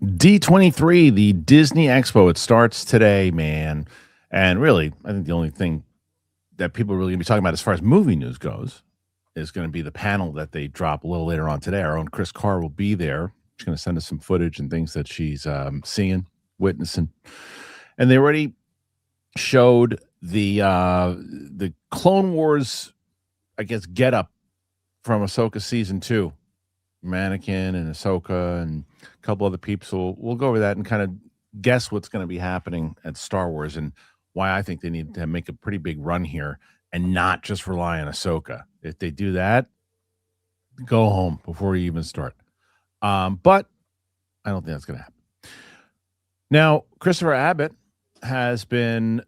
D23, the Disney Expo. It starts today, man. And really, I think the only thing that people are really going to be talking about as far as movie news goes is going to be the panel that they drop a little later on today. Our own Chris Carr will be there. She's going to send us some footage and things that she's seeing, witnessing. And they already showed the Clone Wars, I guess, get-up from Ahsoka Season 2. Mannequin and Ahsoka and a couple other peeps. So we'll go over that and kind of guess what's going to be happening at Star Wars and why I think they need to make a pretty big run here and not just rely on Ahsoka. If they do that, go home before you even start. But I don't think that's going to happen. Now, Christopher Abbott it's been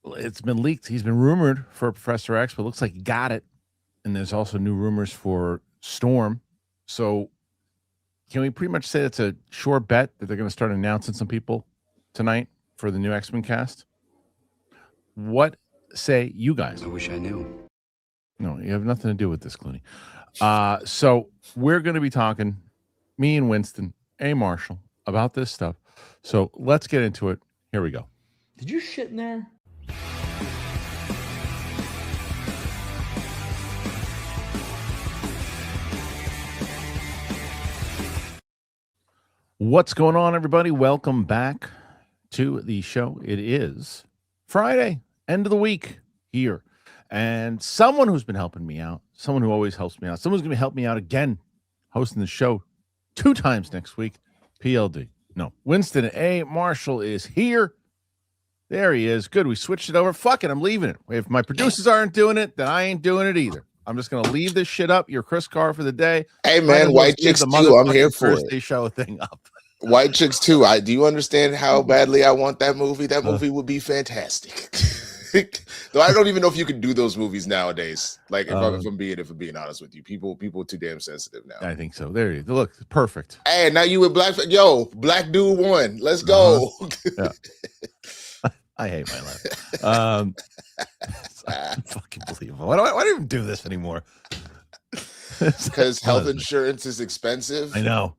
leaked. He's been rumored for Professor X, but it looks like he got it. And there's also new rumors for Storm. So can we pretty much say it's a sure bet that they're going to start announcing some people tonight for the new X-Men cast? What say you guys? I wish I knew. No, you have nothing to do with this, Clooney. So we're going to be talking, me and Winston, Marshall, about this stuff. So let's get into it. Here we go. Did you shit in there? What's going on, everybody? Welcome back to the show. It is Friday, end of the week here. And someone who's been helping me out, someone who always helps me out, someone's going to help me out again, hosting the show 2 times next week, PLD. No, Winston A. Marshall is here. There he is. Good. We switched it over. Fuck it. I'm leaving it. If my producers aren't doing it, then I ain't doing it either. I'm just going to leave this shit up. You're Chris Carr for the day. Hey, man, White Chicks 2, I'm here for Thursday it. show thing up. White Chicks 2, do you understand how badly I want that movie? That movie would be fantastic. Though I don't even know if you can do those movies nowadays. Like, if I'm being honest with you, people are too damn sensitive now. I think so. There you go. Look, perfect. Hey, now you with Black dude won. Let's go. Yeah. I hate my life. It's fucking believable. Why do I even do this anymore? Because health insurance is expensive. I know.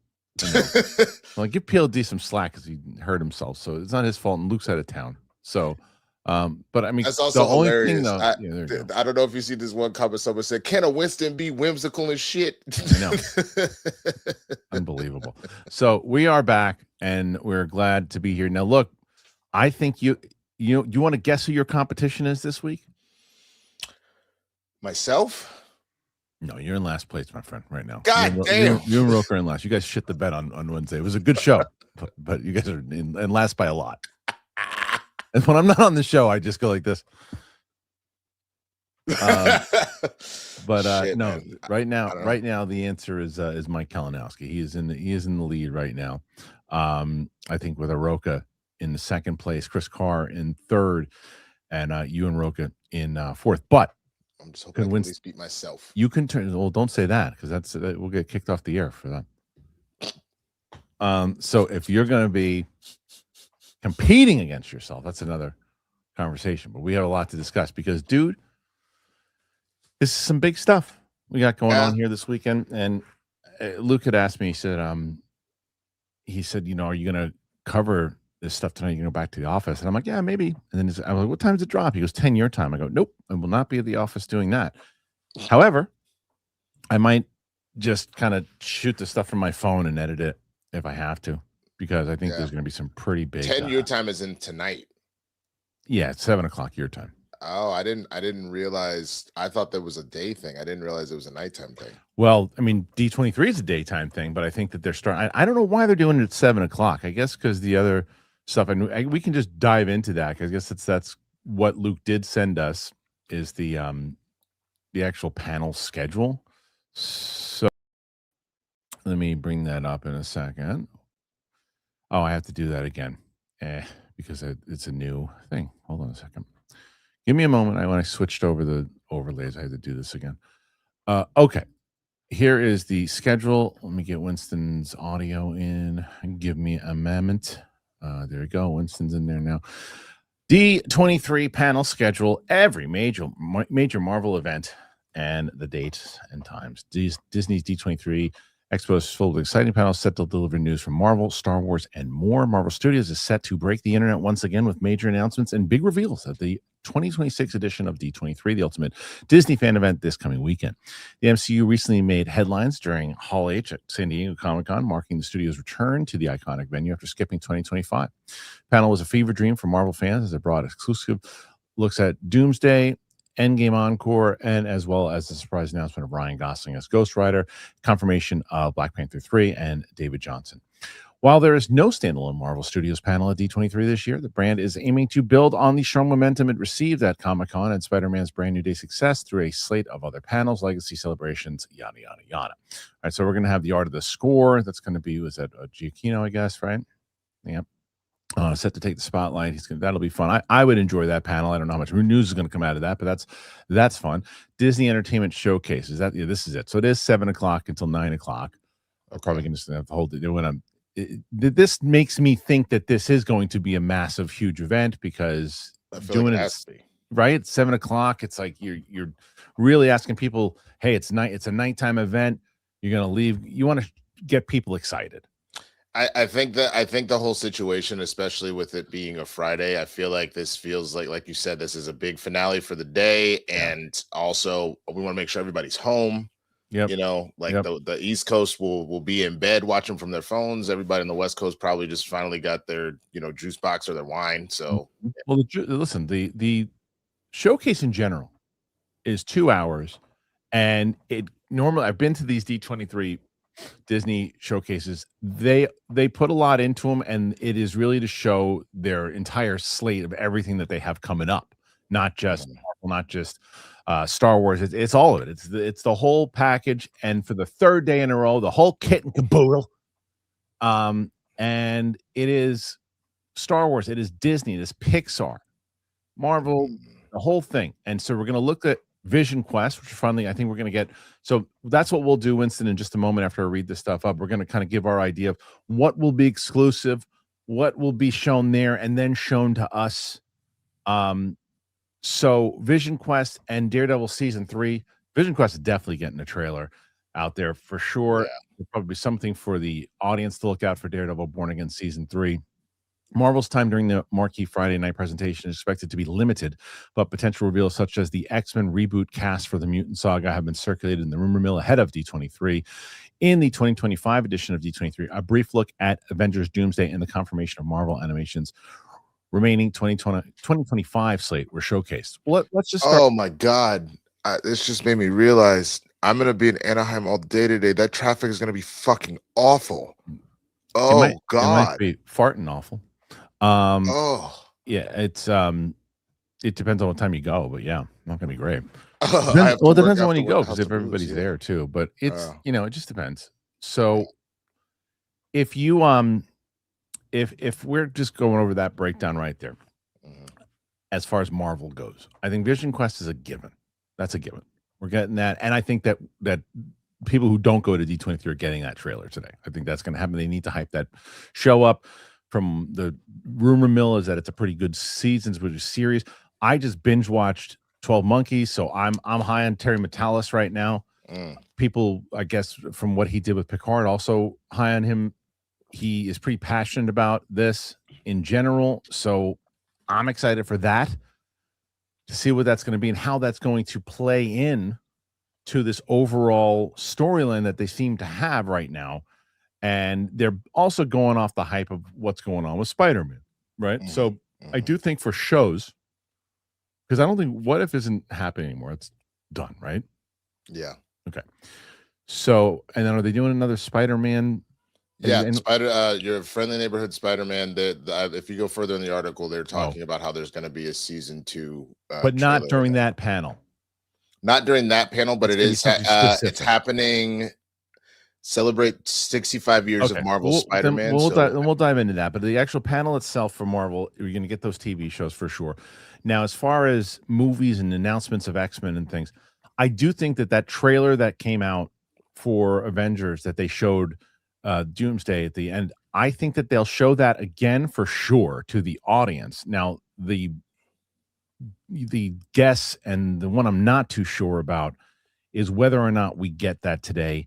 Well, give PLD some slack because he hurt himself, so it's not his fault. And Luke's out of town, so. But I mean, that's also the only hilarious. Thing, though, I don't know if you see this one comment. Someone said, "Can a Winston be whimsical and shit?" I know. Unbelievable. So we are back, and we're glad to be here. Now, look, I think you want to guess who your competition is this week? Myself? No, you're in last place, my friend, right now. God damn. You and Roker in last. You guys shit the bed on Wednesday. It was a good show, but you guys are in last by a lot. And when I'm not on the show, I just go like this. Shit, no, man. right now, the answer is Mike Kalinowski. He is in the lead right now. I think with Aroka in the second place, Chris Carr in third, and you and Roka in fourth. But I'm just hoping I can at least beat myself. You can turn. Well, don't say that because we'll get kicked off the air for that. So if you're going to be competing against yourself, that's another conversation. But we have a lot to discuss because, dude, this is some big stuff we got going on here this weekend. And Luke had asked me. He said, are you going to cover this stuff tonight? You can go back to the office. And I'm like, yeah, maybe. And then I'm like, what time does it drop? He goes, 10 your time. I go, nope, I will not be at the office doing that. However, I might just kind of shoot the stuff from my phone and edit it if I have to, because I think there's going to be some pretty big. 10 your time is in tonight. Yeah, it's 7:00 your time. Oh, I didn't realize. I thought that was a day thing. I didn't realize it was a nighttime thing. Well, I mean, D23 is a daytime thing, but I think that they're starting. I don't know why they're doing it at 7:00. I guess because the other stuff, we can just dive into that. I guess that's what Luke did send us is the actual panel schedule. So let me bring that up in a second. Oh, I have to do that again because it's a new thing. Hold on a second. Give me a moment. When I switched over the overlays, I had to do this again. Okay. Here is the schedule. Let me get Winston's audio in. Give me a moment. There we go. Winston's in there now. D23 panel schedule, every major Marvel event, and the dates and times. Disney's D23 Expo is full of exciting panels set to deliver news from Marvel, Star Wars, and more. Marvel Studios is set to break the internet once again with major announcements and big reveals at the 2026 edition of D23, the ultimate Disney fan event this coming weekend. The MCU recently made headlines during Hall H at San Diego Comic-Con, marking the studio's return to the iconic venue after skipping 2025. The panel was a fever dream for Marvel fans as it brought exclusive looks at Doomsday, Endgame Encore, and as well as the surprise announcement of Ryan Gosling as Ghost Rider, confirmation of Black Panther 3, and David Johnson. While there is no standalone Marvel Studios panel at D23 this year, the brand is aiming to build on the strong momentum it received at Comic-Con and Spider-Man's Brand New Day success through a slate of other panels, legacy celebrations, yada, yada, yada. All right, so we're going to have the art of the score. That's going to be, was that Giacchino, I guess, right? Yep. Set to take the spotlight. That'll be fun. I would enjoy that panel. I don't know how much news is going to come out of that, but that's fun. Disney Entertainment Showcase. This is it. So it is 7:00 until 9:00. I'm probably going to have to hold it this makes me think that this is going to be a massive, huge event because doing it right 7:00. It's like you're really asking people, hey, it's a nighttime event. You're going to leave. You want to get people excited. I think the whole situation, especially with it being a Friday, I feel like this feels like you said, this is a big finale for the day, and also we want to make sure everybody's home. Yep. The East Coast will be in bed watching from their phones. Everybody on the West Coast probably just finally got their juice box or their wine. So well, listen, the showcase in general is 2 hours, and it normally I've been to these D23 Disney showcases. They put a lot into them, and it is really to show their entire slate of everything that they have coming up, not just Star Wars. It's all of it. It's the whole package, and for the third day in a row, the whole kit and caboodle. And it is Star Wars, it is Disney, it is Pixar, Marvel, the whole thing. And so we're going to look at Vision Quest, which finally I think we're going to get. So that's what we'll do, Winston, in just a moment after I read this stuff up. We're going to kind of give our idea of what will be exclusive, what will be shown there, and then shown to us. So Vision Quest and Daredevil Season 3. Vision Quest is definitely getting a trailer out there for sure. Yeah. There'll probably be something for the audience to look out for Daredevil Born Again Season 3. Marvel's time during the marquee Friday night presentation is expected to be limited, but potential reveals such as the X-Men reboot cast for the Mutant Saga have been circulated in the rumor mill ahead of D23. In the 2025 edition of D23, a brief look at Avengers Doomsday and the confirmation of Marvel Animation's remaining 2025 slate were showcased. Let's just start. Oh my God. This just made me realize I'm going to be in Anaheim all day today. That traffic is going to be fucking awful. Oh God. It might be farting awful. Yeah, it depends on what time you go, but yeah, not gonna be great. It depends on when you go, because if everybody's there too, but it's it just depends. So if you if we're just going over that breakdown right there, as far as Marvel goes, I think Vision Quest is a given. That's a given. We're getting that, and I think that people who don't go to D23 are getting that trailer today. I think that's going to happen. They need to hype that show up. From the rumor mill is that it's a pretty good series. I just binge watched 12 Monkeys, so I'm high on Terry Matalas right now. People, I guess, from what he did with Picard, also high on him. He is pretty passionate about this in general, so I'm excited for that, to see what that's going to be and how that's going to play in to this overall storyline that they seem to have right now. And they're also going off the hype of what's going on with Spider-Man, right? So I do think for shows, because I don't think What If isn't happening anymore. It's done, right? Yeah. Okay. So, and then are they doing another Spider-Man? Yeah, your Friendly Neighborhood Spider-Man. If you go further in the article, they're talking about how there's going to be a season 2, but not during that panel. Not during that panel, but it's happening. Celebrate 65 years of Marvel Spider-Man. We'll dive into that. But the actual panel itself for Marvel, you're going to get those TV shows for sure. Now, as far as movies and announcements of X-Men and things, I do think that trailer that came out for Avengers that they showed Doomsday at the end, I think that they'll show that again for sure to the audience. Now, the guess and the one I'm not too sure about is whether or not we get that today.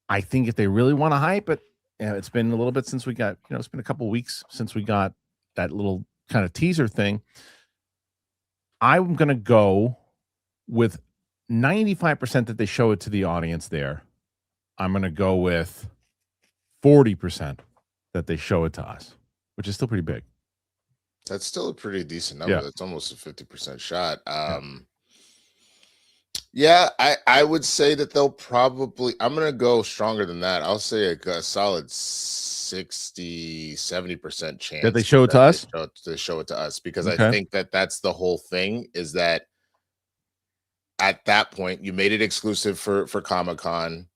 I think if they really want to hype it, it's been a little bit since we got, it's been a couple weeks since we got that little kind of teaser thing. I'm going to go with 95% that they show it to the audience there. I'm going to go with 40% that they show it to us, which is still pretty big. That's still a pretty decent number. Yeah. That's almost a 50% shot. Yeah, I would say that they'll probably, I'm going to go stronger than that. I'll say a solid 60-70% chance that they show it to us. They show it to us, because Okay. I think that that's the whole thing, is that at that point you made it exclusive for Comic-Con.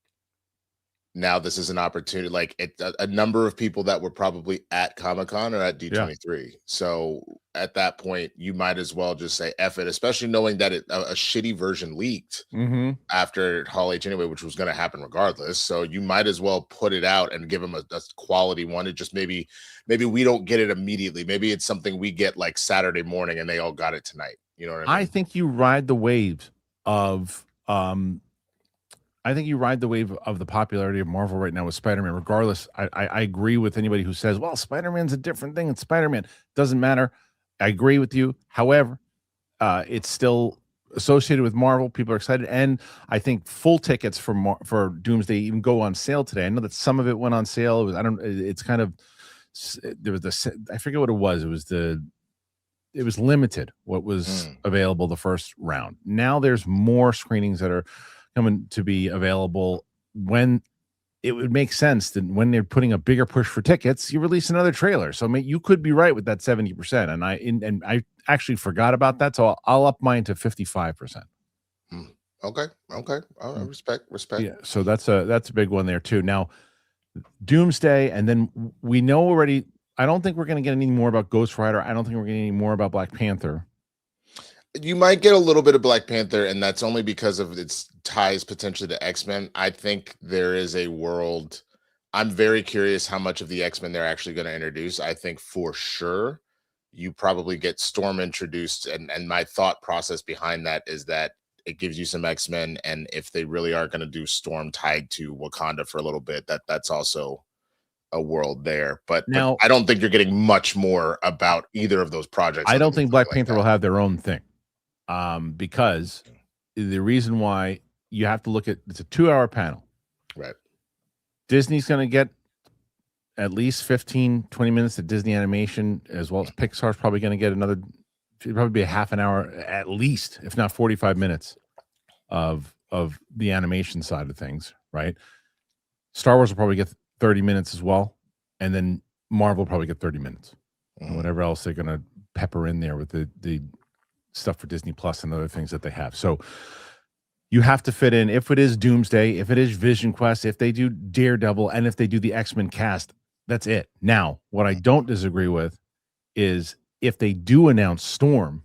Now this is an opportunity, like a number of people that were probably at Comic-Con or at D23. Yeah. So at that point, you might as well just say F it, especially knowing that a shitty version leaked after Hall H anyway, which was going to happen regardless. So you might as well put it out and give them a quality one. It just maybe we don't get it immediately. Maybe it's something we get like Saturday morning and they all got it tonight. You know what I mean? I think you ride the waves of the popularity of Marvel right now with Spider-Man. Regardless, I agree with anybody who says, well, Spider-Man's a different thing. It's Spider-Man. Doesn't matter. I agree with you. However, it's still associated with Marvel. People are excited. And I think full tickets for Doomsday even go on sale today. I know that some of it went on sale. It's kind of, there was I forget what it was. It was limited what was available the first round. Now there's more screenings that are coming to be available. When it would make sense that when they're putting a bigger push for tickets, you release another trailer. So you could be right with that 70%. And I actually forgot about that. So I'll up mine to 55%. Okay. Respect. Yeah. So that's a big one there too. Now, Doomsday, and then we know already. I don't think we're going to get any more about Ghost Rider. I don't think we're getting any more about Black Panther. You might get a little bit of Black Panther, and that's only because of its ties potentially to X-Men. I think there is a world. I'm very curious how much of the X-Men they're actually going to introduce. I think for sure you probably get Storm introduced, and my thought process behind that is that it gives you some X-Men, and if they really are going to do Storm tied to Wakanda for a little bit, that's also a world there. But I don't think you're getting much more about either of those projects. I don't think Black Panther will have their own thing, because the reason why you have to look at, it's a 2-hour panel, right? Disney's going to get at least 15-20 minutes of Disney animation, as well as Pixar's probably going to get probably be a half an hour at least, if not 45 minutes of the animation side of things, right? Star Wars will probably get 30 minutes as well, and then Marvel will probably get 30 minutes. And whatever else they're going to pepper in there with the stuff for Disney Plus and other things that they have. So you have to fit in, if it is Doomsday, if it is Vision Quest, if they do Daredevil, and if they do the X-Men cast, that's it. Now, what I don't disagree with is if they do announce Storm,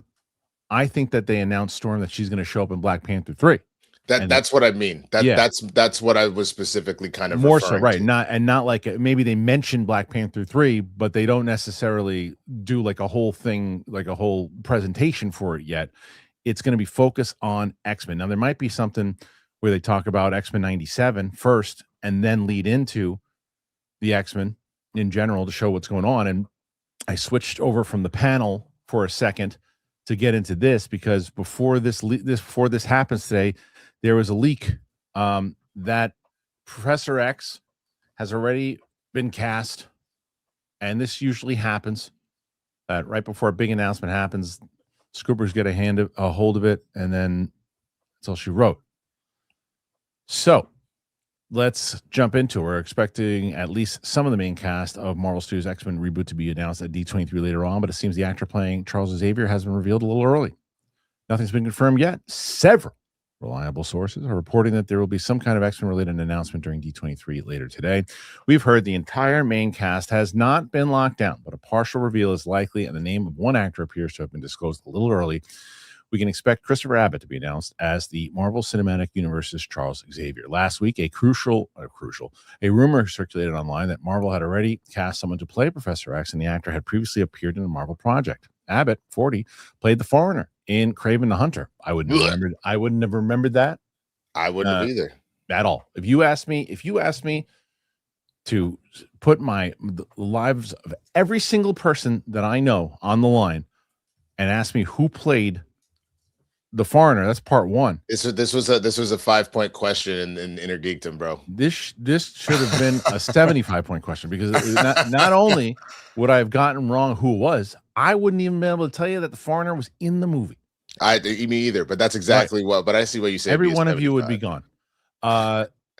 I think that they announced Storm that she's going to show up in Black Panther 3. That's what I mean. That's what I was specifically kind of more so, right? Not like maybe they mentioned Black Panther 3, but they don't necessarily do like a whole thing, like a whole presentation for it yet. It's going to be focused on X-Men. Now there might be something where they talk about X-Men 97 first, and then lead into the X-Men in general to show what's going on. And I switched over from the panel for a second to get into this, because before this happens today, there was a leak that Professor X has already been cast, and this usually happens right before a big announcement happens. Scoopers get a hold of it, and then that's all she wrote. So let's jump into it. We're expecting at least some of the main cast of Marvel Studios' X-Men reboot to be announced at D23 later on, but it seems the actor playing Charles Xavier has been revealed a little early. Nothing's been confirmed yet. Several reliable sources are reporting that there will be some kind of X-Men related announcement during D23 later today. We've heard the entire main cast has not been locked down, but a partial reveal is likely, and the name of one actor appears to have been disclosed a little early. We can expect Christopher Abbott to be announced as the Marvel Cinematic Universe's Charles Xavier. Last week, a rumor circulated online that Marvel had already cast someone to play Professor X, and the actor had previously appeared in a Marvel project. Abbott, 40, played the Foreigner in Kraven the Hunter. I wouldn't have remembered that. I wouldn't have either. at all. If you ask me to put the lives of every single person that I know on the line and ask me who played the Foreigner, that's part one. This was a 5-point question in Inner Geekdom, bro. This should have been a 75-point question, because not only would I have gotten wrong who it was, I wouldn't even be able to tell you that the Foreigner was in the movie. Me either, but that's exactly right. But I see what you say. Every one of you would be gone.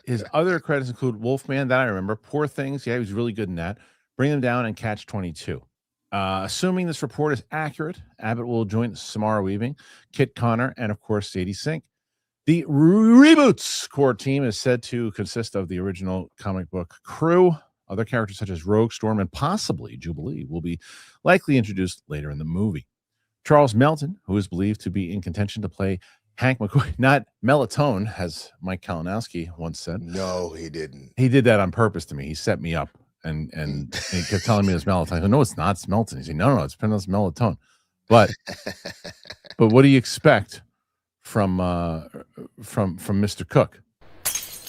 His other credits include Wolfman, that I remember. Poor Things, yeah, he was really good in that. Bring Them Down and Catch 22. Assuming this report is accurate, Abbott will join Samara Weaving, Kit Connor, and of course Sadie Sink. The Reboots core team is said to consist of the original comic book crew. Other characters such as Rogue, Storm, and possibly Jubilee will be likely introduced later in the movie. Charles Melton, who is believed to be in contention to play Hank McCoy, not Melatonin, as Mike Kalinowski once said. No, he didn't. He did that on purpose to me. He set me up, and he kept telling me it's melatonin. I go, no, it's not. It's Melton. He said, no, it's pronounced melatonin. But what do you expect from Mr. Cook?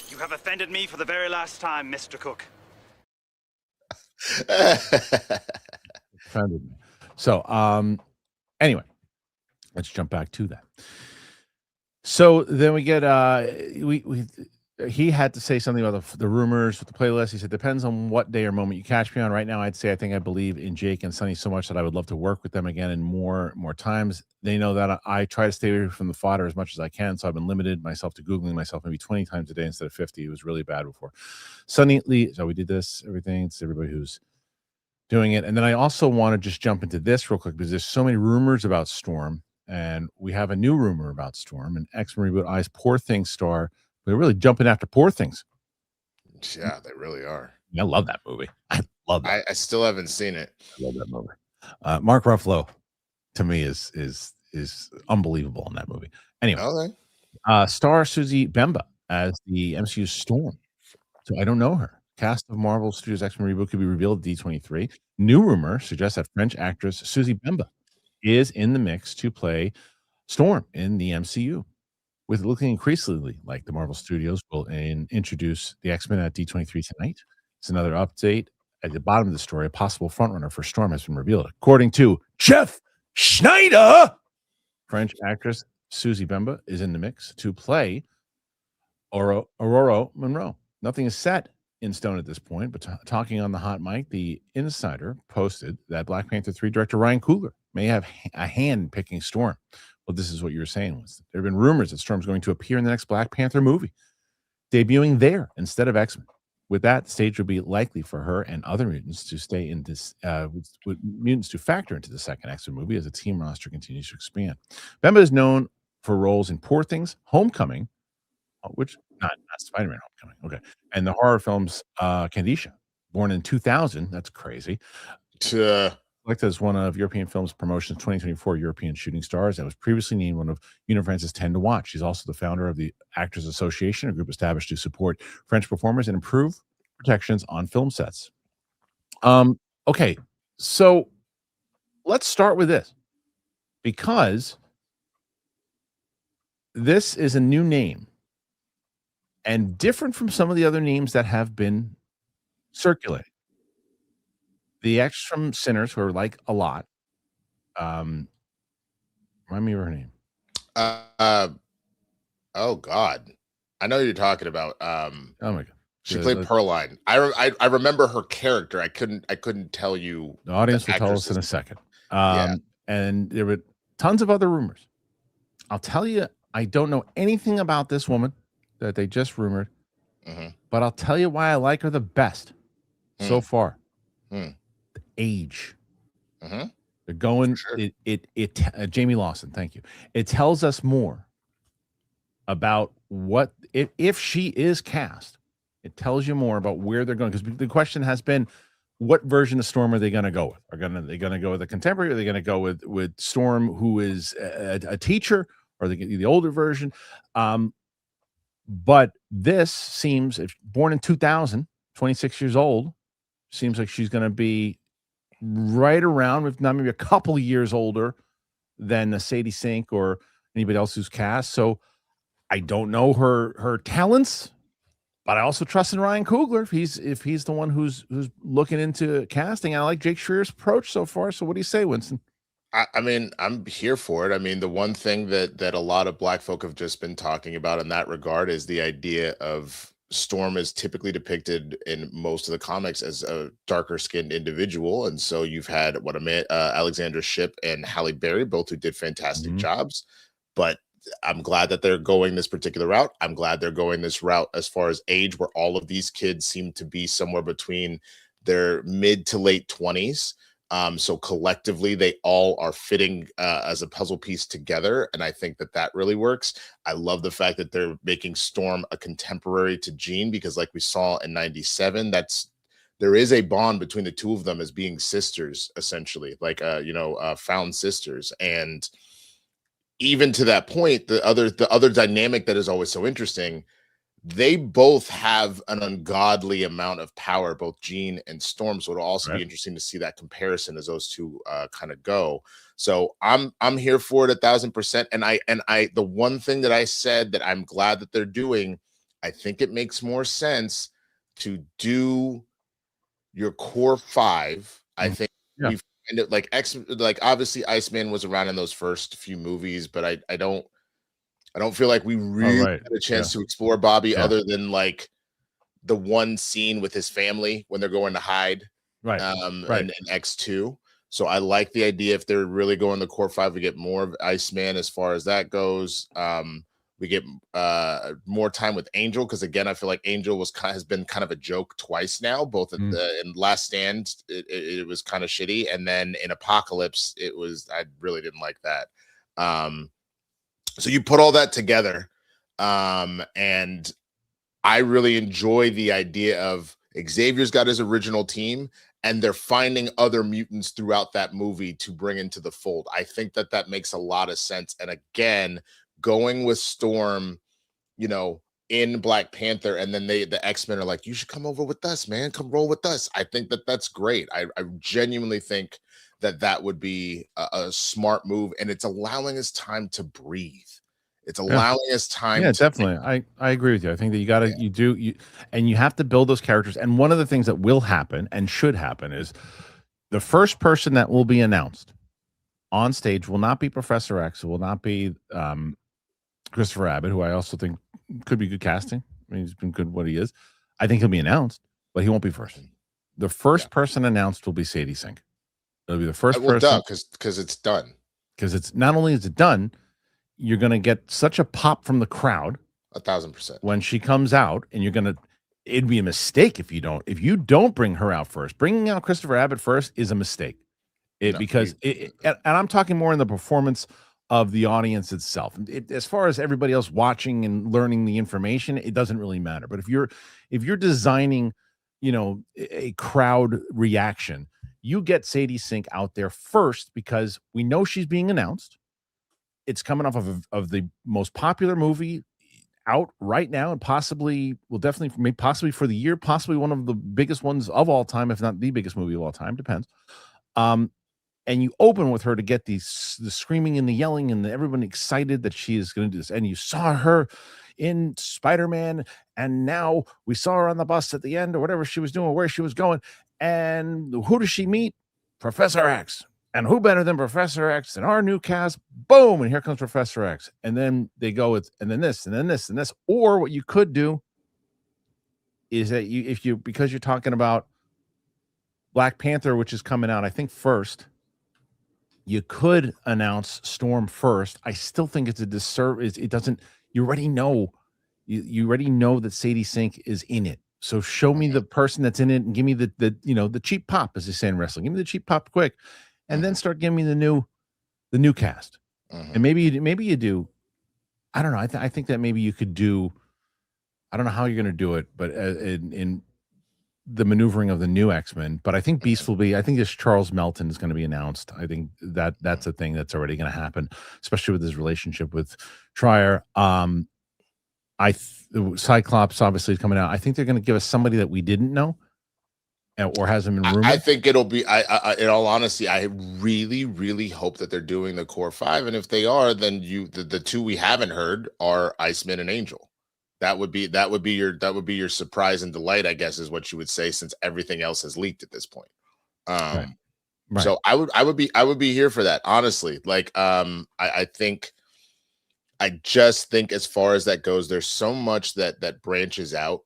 You have offended me for the very last time, Mr. Cook. Offended me. So, anyway, let's jump back to that. So then we get he had to say something about the rumors with the playlist. He said, depends on what day or moment you catch me on. Right now, I'd say I believe in Jake and Sonny so much that I would love to work with them again and more times. They know that I try to stay away from the fodder as much as I can, so I've been limited myself to Googling myself maybe 20 times a day instead of 50. It was really bad before. Sonny Lee, so we did this, everything. It's everybody who's doing it. And then I also want to just jump into this real quick, because there's so many rumors about Storm. And we have a new rumor about Storm, and X-Men Reboot Eyes Poor Things star. They're really jumping after Poor Things. Yeah, they really are. I love that movie. I love that. I still haven't seen it. I love that movie. Mark Ruffalo, to me, is unbelievable in that movie. Anyway, okay. Star Susie Bemba as the MCU Storm. So I don't know her. Cast of Marvel Studios X-Men Reboot could be revealed at D23. New rumor suggests that French actress Susie Bemba is in the mix to play Storm in the MCU, with it looking increasingly like the Marvel Studios will introduce the X-Men at D23 tonight. It's another update. At the bottom of the story, a possible frontrunner for Storm has been revealed. According to Jeff Schneider, French actress Susie Bemba is in the mix to play Aurora Monroe. Nothing is set in stone at this point, but talking on the hot mic, the Insider posted that Black Panther 3 director Ryan Coogler may have a hand picking Storm. Well, this is what you were saying. There have been rumors that Storm's going to appear in the next Black Panther movie, debuting there instead of X-Men. With that, the stage would be likely for her and other mutants to stay in this, with mutants to factor into the second X-Men movie as the team roster continues to expand. Bemba is known for roles in Poor Things, Homecoming, which not Spider-Man Homecoming, okay, and the horror films Candisha, born in 2000. That's crazy. Selected as one of European Films Promotion's 2024 European Shooting Stars, that was previously named one of Unifrance's 10 to watch. She's also the founder of the Actors Association, a group established to support French performers and improve protections on film sets. Okay, so let's start with this, because this is a new name and different from some of the other names that have been circulating. The ex from Sinners, who are like a lot. Remind me of her name. Oh God, I know who you're talking about. Oh my God, she played Pearline. I remember her character. I couldn't tell you. The audience will tell us in a second. And there were tons of other rumors. I'll tell you, I don't know anything about this woman that they just rumored, but I'll tell you why I like her the best so far. The age. They're going. Sure. Jamie Lawson, thank you. It tells us more about what if she is cast. It tells you more about where they're going, because the question has been, what version of Storm are they going to go with? Are they going to go with a contemporary? Are they going to go with Storm, who is a teacher, or the older version? But this seems, if born in 2000, 26 years old, seems like she's going to be right around, if not maybe a couple of years older than Sadie Sink or anybody else who's cast. So I don't know her talents. But I also trust in Ryan Coogler if he's the one who's looking into casting. I like Jake Schreier's approach so far. So what do you say, Winston? I mean, I'm here for it. I mean, the one thing that a lot of Black folk have just been talking about in that regard is the idea of Storm is typically depicted in most of the comics as a darker skinned individual. And so you've had Alexandra Shipp and Halle Berry, both who did fantastic jobs. But I'm glad that they're going this particular route. I'm glad they're going this route as far as age, where all of these kids seem to be somewhere between their mid to late 20s. So collectively, they all are fitting as a puzzle piece together. And I think that really works. I love the fact that they're making Storm a contemporary to Jean, because like we saw in 97, there is a bond between the two of them as being sisters, essentially, like, found sisters. And even to that point, the other dynamic that is always so interesting, they both have an ungodly amount of power, both Jean and Storm. So it'll also be interesting to see that comparison as those two kind of go. So I'm here for it 1,000%. And I the one thing that I said that I'm glad that they're doing, I think it makes more sense to do your core 5. I think we've kind of like obviously Iceman was around in those first few movies, but I don't feel like we really had a chance to explore Bobby other than like the one scene with his family when they're going to hide, in X2. So I like the idea if they're really going the core 5, we get more of Iceman as far as that goes. We get more time with Angel, because again, I feel like Angel has been kind of a joke twice now, both in Last Stand, it was kind of shitty, and then in Apocalypse, I really didn't like that. So you put all that together, and I really enjoy the idea of Xavier's got his original team, and they're finding other mutants throughout that movie to bring into the fold. I think that makes a lot of sense. And again, going with Storm, in Black Panther, and then the X-Men are like, you should come over with us, man. Come roll with us. I think that's great. I genuinely think that would be a smart move, and it's allowing us time to breathe. It's allowing us time. Yeah, definitely. I agree with you. I think that you have to build those characters. And one of the things that will happen and should happen is the first person that will be announced on stage will not be Professor X. It will not be Christopher Abbott, who I also think could be good casting. I mean, he's been good what he is. I think he'll be announced, but he won't be first. The first person announced will be Sadie Sink. It'll be the first person, because it's done. Because it's not only is it done, you're going to get such a pop from the crowd, 1,000%, when she comes out, and it'd be a mistake if you don't bring her out first. Bringing out Christopher Abbott first is a mistake, and I'm talking more in the performance of the audience itself. As far as everybody else watching and learning the information, it doesn't really matter. But if you're designing, a crowd reaction, you get Sadie Sink out there first, because we know she's being announced. It's coming off of the most popular movie out right now, and possibly for the year, possibly one of the biggest ones of all time, if not the biggest movie of all time, depends. And you open with her to get the screaming and the yelling and everyone excited that she is going to do this. And you saw her in Spider-Man, and now we saw her on the bus at the end, or whatever she was doing, where she was going. And who does she meet? Professor X. And who better than Professor X in our new cast? Boom! And here comes Professor X. And then they go with, and then this, and then this, and this. Or what you could do is that because you're talking about Black Panther, which is coming out, I think, first, you could announce Storm first. I still think it's a disservice. It doesn't. You already know. You already know that Sadie Sink is in it. So show me the person that's in it, and give me the cheap pop, as they say in wrestling. Give me the cheap pop quick, and then start giving me the new cast. And maybe you do. I don't know. I think that maybe you could do. I don't know how you're going to do it, but in the maneuvering of the new X-Men. But I think Beast will be. I think this Charles Melton is going to be announced. I think that's a thing that's already going to happen, especially with his relationship with Trier. Cyclops obviously is coming out. I think they're going to give us somebody that we didn't know, or hasn't been rumored. I think it'll be. In all honesty, I really, really hope that they're doing the core 5, and if they are, then the two we haven't heard are Iceman and Angel. That would be your surprise and delight, I guess, is what you would say, since everything else has leaked at this point. Right. Right. So I would be here for that, honestly. Like, I think, I just think as far as that goes, there's so much that branches out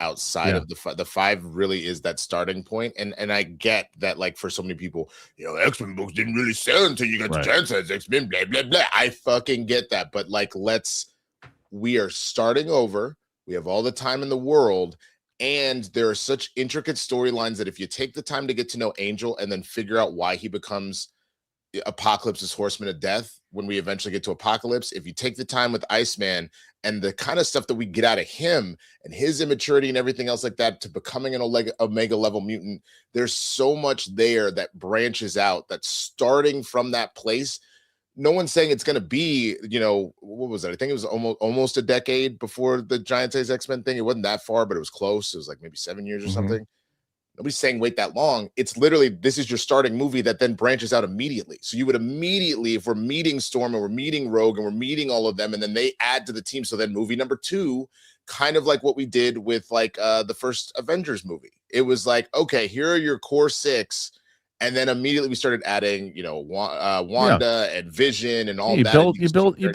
outside of the five really is that starting point. And I get that, like, for so many people, X-Men books didn't really sell until you got to Transcends X-Men, blah, blah, blah. I fucking get that. But like, we are starting over. We have all the time in the world. And there are such intricate storylines that if you take the time to get to know Angel and then figure out why he becomes Apocalypse's Horseman of Death, when we eventually get to Apocalypse, if you take the time with Iceman and the kind of stuff that we get out of him and his immaturity and everything else like that to becoming an Omega level mutant, there's so much there that branches out, that's starting from that place. No one's saying it's going to be, what was it? I think it was almost a decade before the Giant Size X-Men thing. It wasn't that far, but it was close. It was like maybe 7 years or something. Nobody's saying wait that long. It's literally, this is your starting movie that then branches out immediately. So you would immediately, if we're meeting Storm and we're meeting Rogue and we're meeting all of them, and then they add to the team. So then movie number 2, kind of like what we did with like the first Avengers movie. It was like, okay, here are your core 6. And then immediately we started adding, Wanda and Vision and all that. You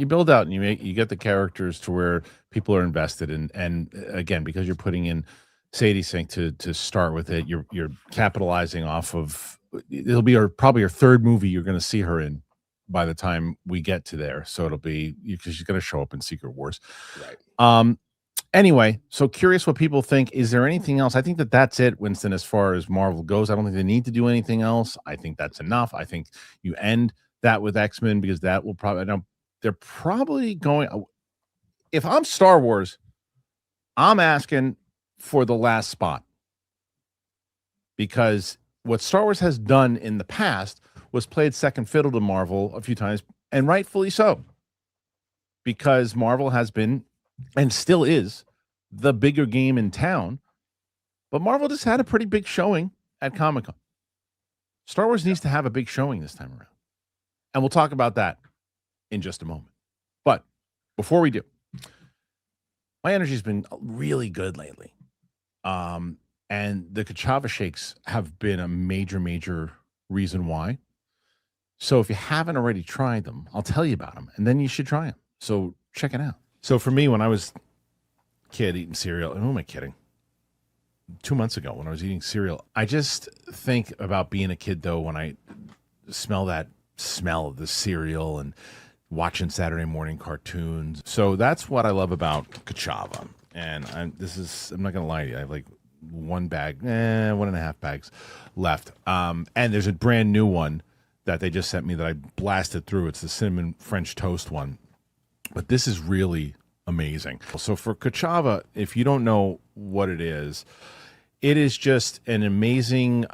build out, and you get the characters to where people are invested in. And again, because you're putting in Sadie Sink to start with it, you're capitalizing off of. It'll be probably your third movie you're going to see her in by the time we get to there. So it'll be because she's going to show up in Secret Wars. Right. Anyway, so curious what people think. Is there anything else? I think that's it, Winston, as far as Marvel goes. I don't think they need to do anything else. I think that's enough. I think you end that with X-Men because that will probably, they're probably going. If I'm Star Wars, I'm asking for the last spot, because what Star Wars has done in the past was played second fiddle to Marvel a few times, and rightfully so, because Marvel has been and still is the bigger game in town. But Marvel just had a pretty big showing at Comic-Con. Star Wars needs to have a big showing this time around. And we'll talk about that in just a moment. But before we do, my energy's been really good lately. And the Kachava shakes have been a major, major reason why. So if you haven't already tried them, I'll tell you about them, and then you should try them. So check it out. So for me, when I was a kid eating cereal, who am I kidding? 2 months ago when I was eating cereal, I just think about being a kid, though, when I smell that smell of the cereal and watching Saturday morning cartoons. So that's what I love about Kachava. And I'm not going to lie to you. I have like 1.5 bags left. And there's a brand new one that they just sent me that I blasted through. It's the cinnamon French toast one. But this is really amazing. So for Kachava, if you don't know what it is just an amazing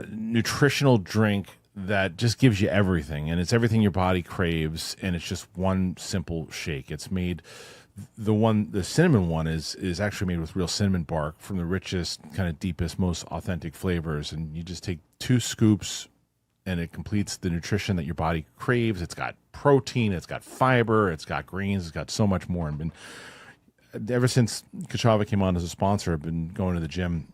nutritional drink that just gives you everything. And it's everything your body craves. And it's just one simple shake. It's made, the cinnamon one is actually made with real cinnamon bark from the richest, kind of deepest, most authentic flavors. And you just take 2 scoops and it completes the nutrition that your body craves. It's got protein, it's got fiber, it's got greens, it's got so much more. And ever since Kachava came on as a sponsor, I've been going to the gym,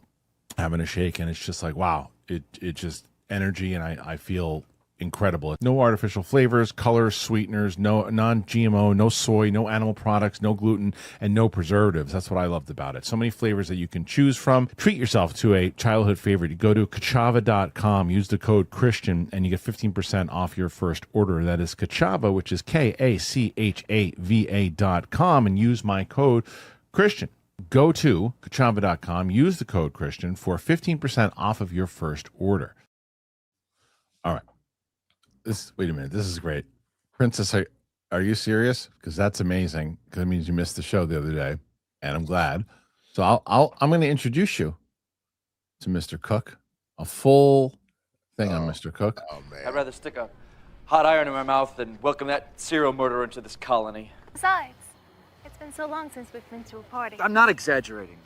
having a shake, and it's just like, wow, it just energy, and I feel incredible. No artificial flavors, colors, sweeteners, no non-GMO, no soy, no animal products, no gluten, and no preservatives. That's what I loved about it. So many flavors that you can choose from. Treat yourself to a childhood favorite. You go to Kachava.com, use the code Christian, and you get 15% off your first order. That is Kachava, which is KACHAVA.com, and use my code Christian. Go to Kachava.com, use the code Christian for 15% off of your first order. All right. Wait a minute. This is great. Princess, are you serious? Because that's amazing. Because it means you missed the show the other day, and I'm glad. So I'm going to introduce you to Mr. Cook. A full thing on Mr. Cook. Oh man. I'd rather stick a hot iron in my mouth than welcome that serial murderer into this colony. Besides, it's been so long since we've been to a party. I'm not exaggerating.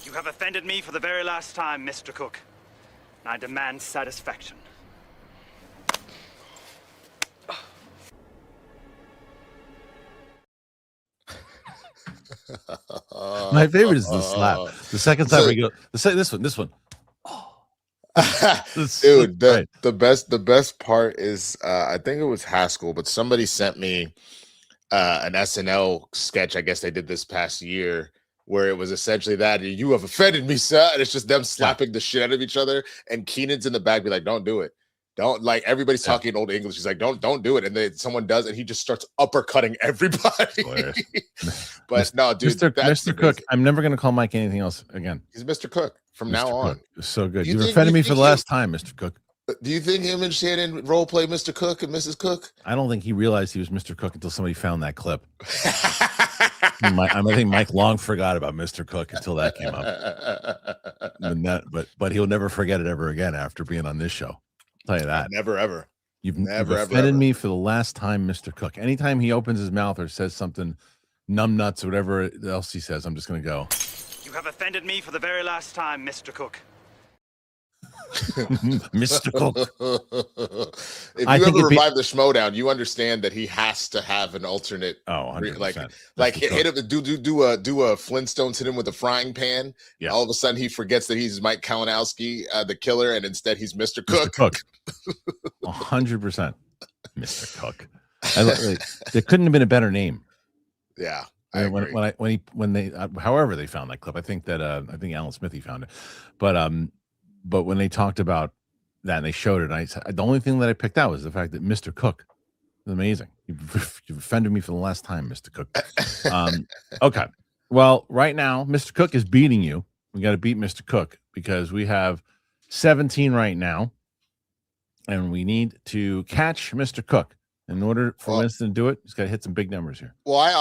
You have offended me for the very last time, Mr. Cook. And I demand satisfaction. My favorite is the slap. The second time we go, this one. Dude, the best part is I think it was Haskell, but somebody sent me an SNL sketch. I guess they did this past year, where it was essentially that you have offended me, sir. And it's just them slapping the shit out of each other, and Keenan's in the back, be like, "Don't do it." Don't, like, everybody's talking in old English. He's like, don't do it. And then someone does, and he just starts uppercutting everybody. But no, dude, Mr. Cook. I'm never going to call Mike anything else again. He's Mr. Cook from now on. So good. You've offended me for the last time, Mr. Cook. Do you think him and Shannon role play Mr. Cook and Mrs. Cook? I don't think he realized he was Mr. Cook until somebody found that clip. I think Mike long forgot about Mr. Cook until that came up. But he'll never forget it ever again after being on this show. Tell you that. Never ever. You've offended me for the last time, Mr. Cook. Anytime he opens his mouth or says something numbnuts or whatever else he says, I'm just going to go. You have offended me for the very last time, Mr. Cook. Mr. Cook. If you ever revive the Schmodown, you understand that he has to have an alternate. Oh, 100%. Like hit him, do a Flintstones, hit him with a frying pan. Yeah. All of a sudden, he forgets that he's Mike Kalinowski, the killer, and instead he's Mr. Cook. Mr. Cook. 100%. Mr. Cook. There couldn't have been a better name. Yeah. When they however they found that clip, I think Alan Smithy found it, but when they talked about that and they showed it, the only thing that I picked out was the fact that Mr. Cook is amazing. You've offended me for the last time, Mr. Cook. Okay, well, right now Mr. Cook is beating you. We got to beat Mr. Cook because we have 17 right now, and we need to catch Mr. Cook. In order for Winston to do it, he's got to hit some big numbers here. Well, I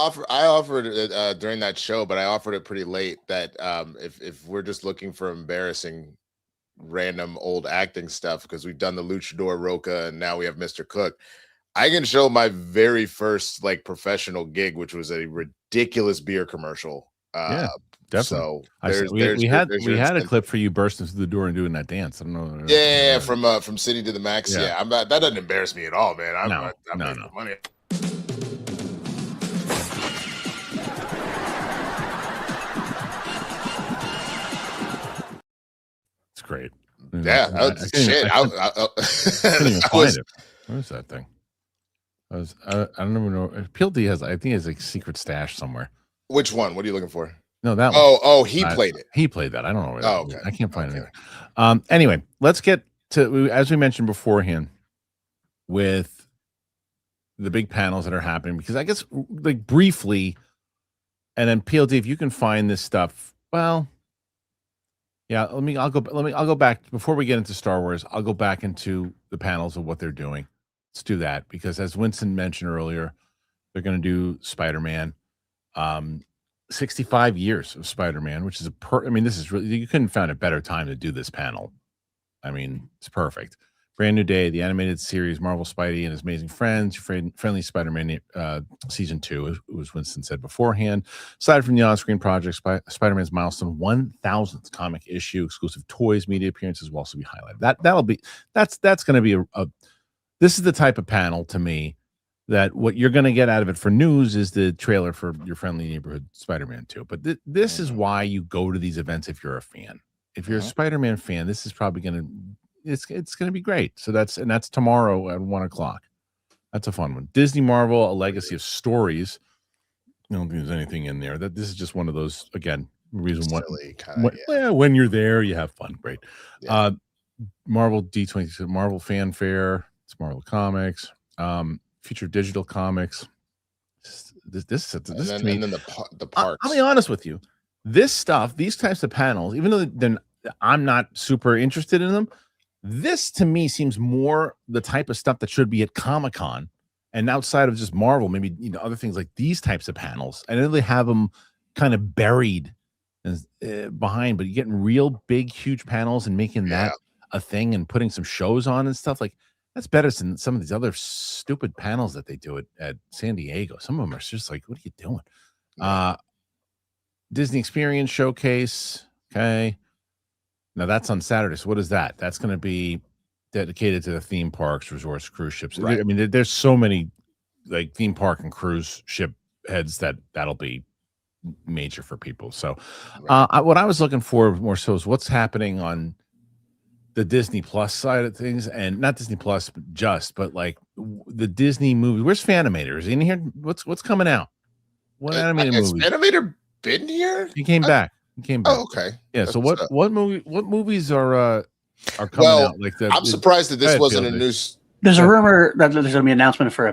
offered it during that show, but I offered it pretty late that if we're just looking for embarrassing random old acting stuff, because we've done the Luchador Roca and now we have Mr. Cook, I can show my very first like professional gig, which was a ridiculous beer commercial. Yeah, definitely. So we had a clip for you bursting through the door and doing that dance. I don't know. Yeah, from City to the Max. Yeah, I'm not, that doesn't embarrass me at all, man. I'm making money. It's great. Yeah, that's shit. I couldn't even find it. What is that thing? I don't even know. PLD has, I think, he has a secret stash somewhere. Which one? What are you looking for? No, that one. Oh, he played it. He played that. I don't know where that okay. I can't find anything. Anyway, let's get to, as we mentioned beforehand, with the big panels that are happening, because I guess, like, briefly, and then PLD, if you can find this stuff, well, yeah, I'll go back before we get into Star Wars. I'll go back into the panels of what they're doing. Let's do that, because as Winston mentioned earlier, they're going to do Spider-Man. 65 years of Spider-Man, which is this is really, you couldn't find a better time to do this panel. I mean, it's perfect. Brand new day, the animated series Marvel Spidey and His Amazing Friends, Friendly Spider-Man season 2, as Winston said beforehand. Aside from the on-screen project, Spider-Man's milestone 1,000th comic issue, exclusive toys, media appearances will also be highlighted. That's going to be this is the type of panel to me that what you're going to get out of it for news is the trailer for your friendly neighborhood Spider-Man 2. But this is why you go to these events if you're a fan. If you're a Spider-Man fan, this is probably going to it's going to be great. So that's tomorrow at 1:00. That's a fun one. Disney Marvel: A Legacy of Stories. I don't think there's anything in there. That this is just one of those, again, reason when you're there, you have fun. Great. Yeah. Marvel D23 Marvel Fanfare. It's Marvel Comics. Future digital comics. This to me, and then the parks. I'll be honest with you. This stuff, these types of panels, even though I'm not super interested in them, this to me seems more the type of stuff that should be at Comic-Con and outside of just Marvel, maybe other things like these types of panels. I know they have them kind of buried behind, but you're getting real big, huge panels and making that a thing and putting some shows on and stuff like. That's better than some of these other stupid panels that they do at San Diego. Some of them are just like, what are you doing? Disney Experience Showcase. Okay. Now that's on Saturday. So what is that? That's going to be dedicated to the theme parks, resorts, cruise ships. Right. I mean, there's so many like theme park and cruise ship heads that'll be major for people. So, Right. what I was looking for more so is what's happening on the Disney Plus side of things, and not Disney Plus, but like the Disney movie. Where's Fanimator? Is he in here? What's coming out? What animated Has movies? Animator been here? He came back. He came back. Oh, okay. Yeah. So what movies are coming Well, out? Like I'm surprised that this wasn't a PLJ. news. There's a rumor that there's going to be an announcement for a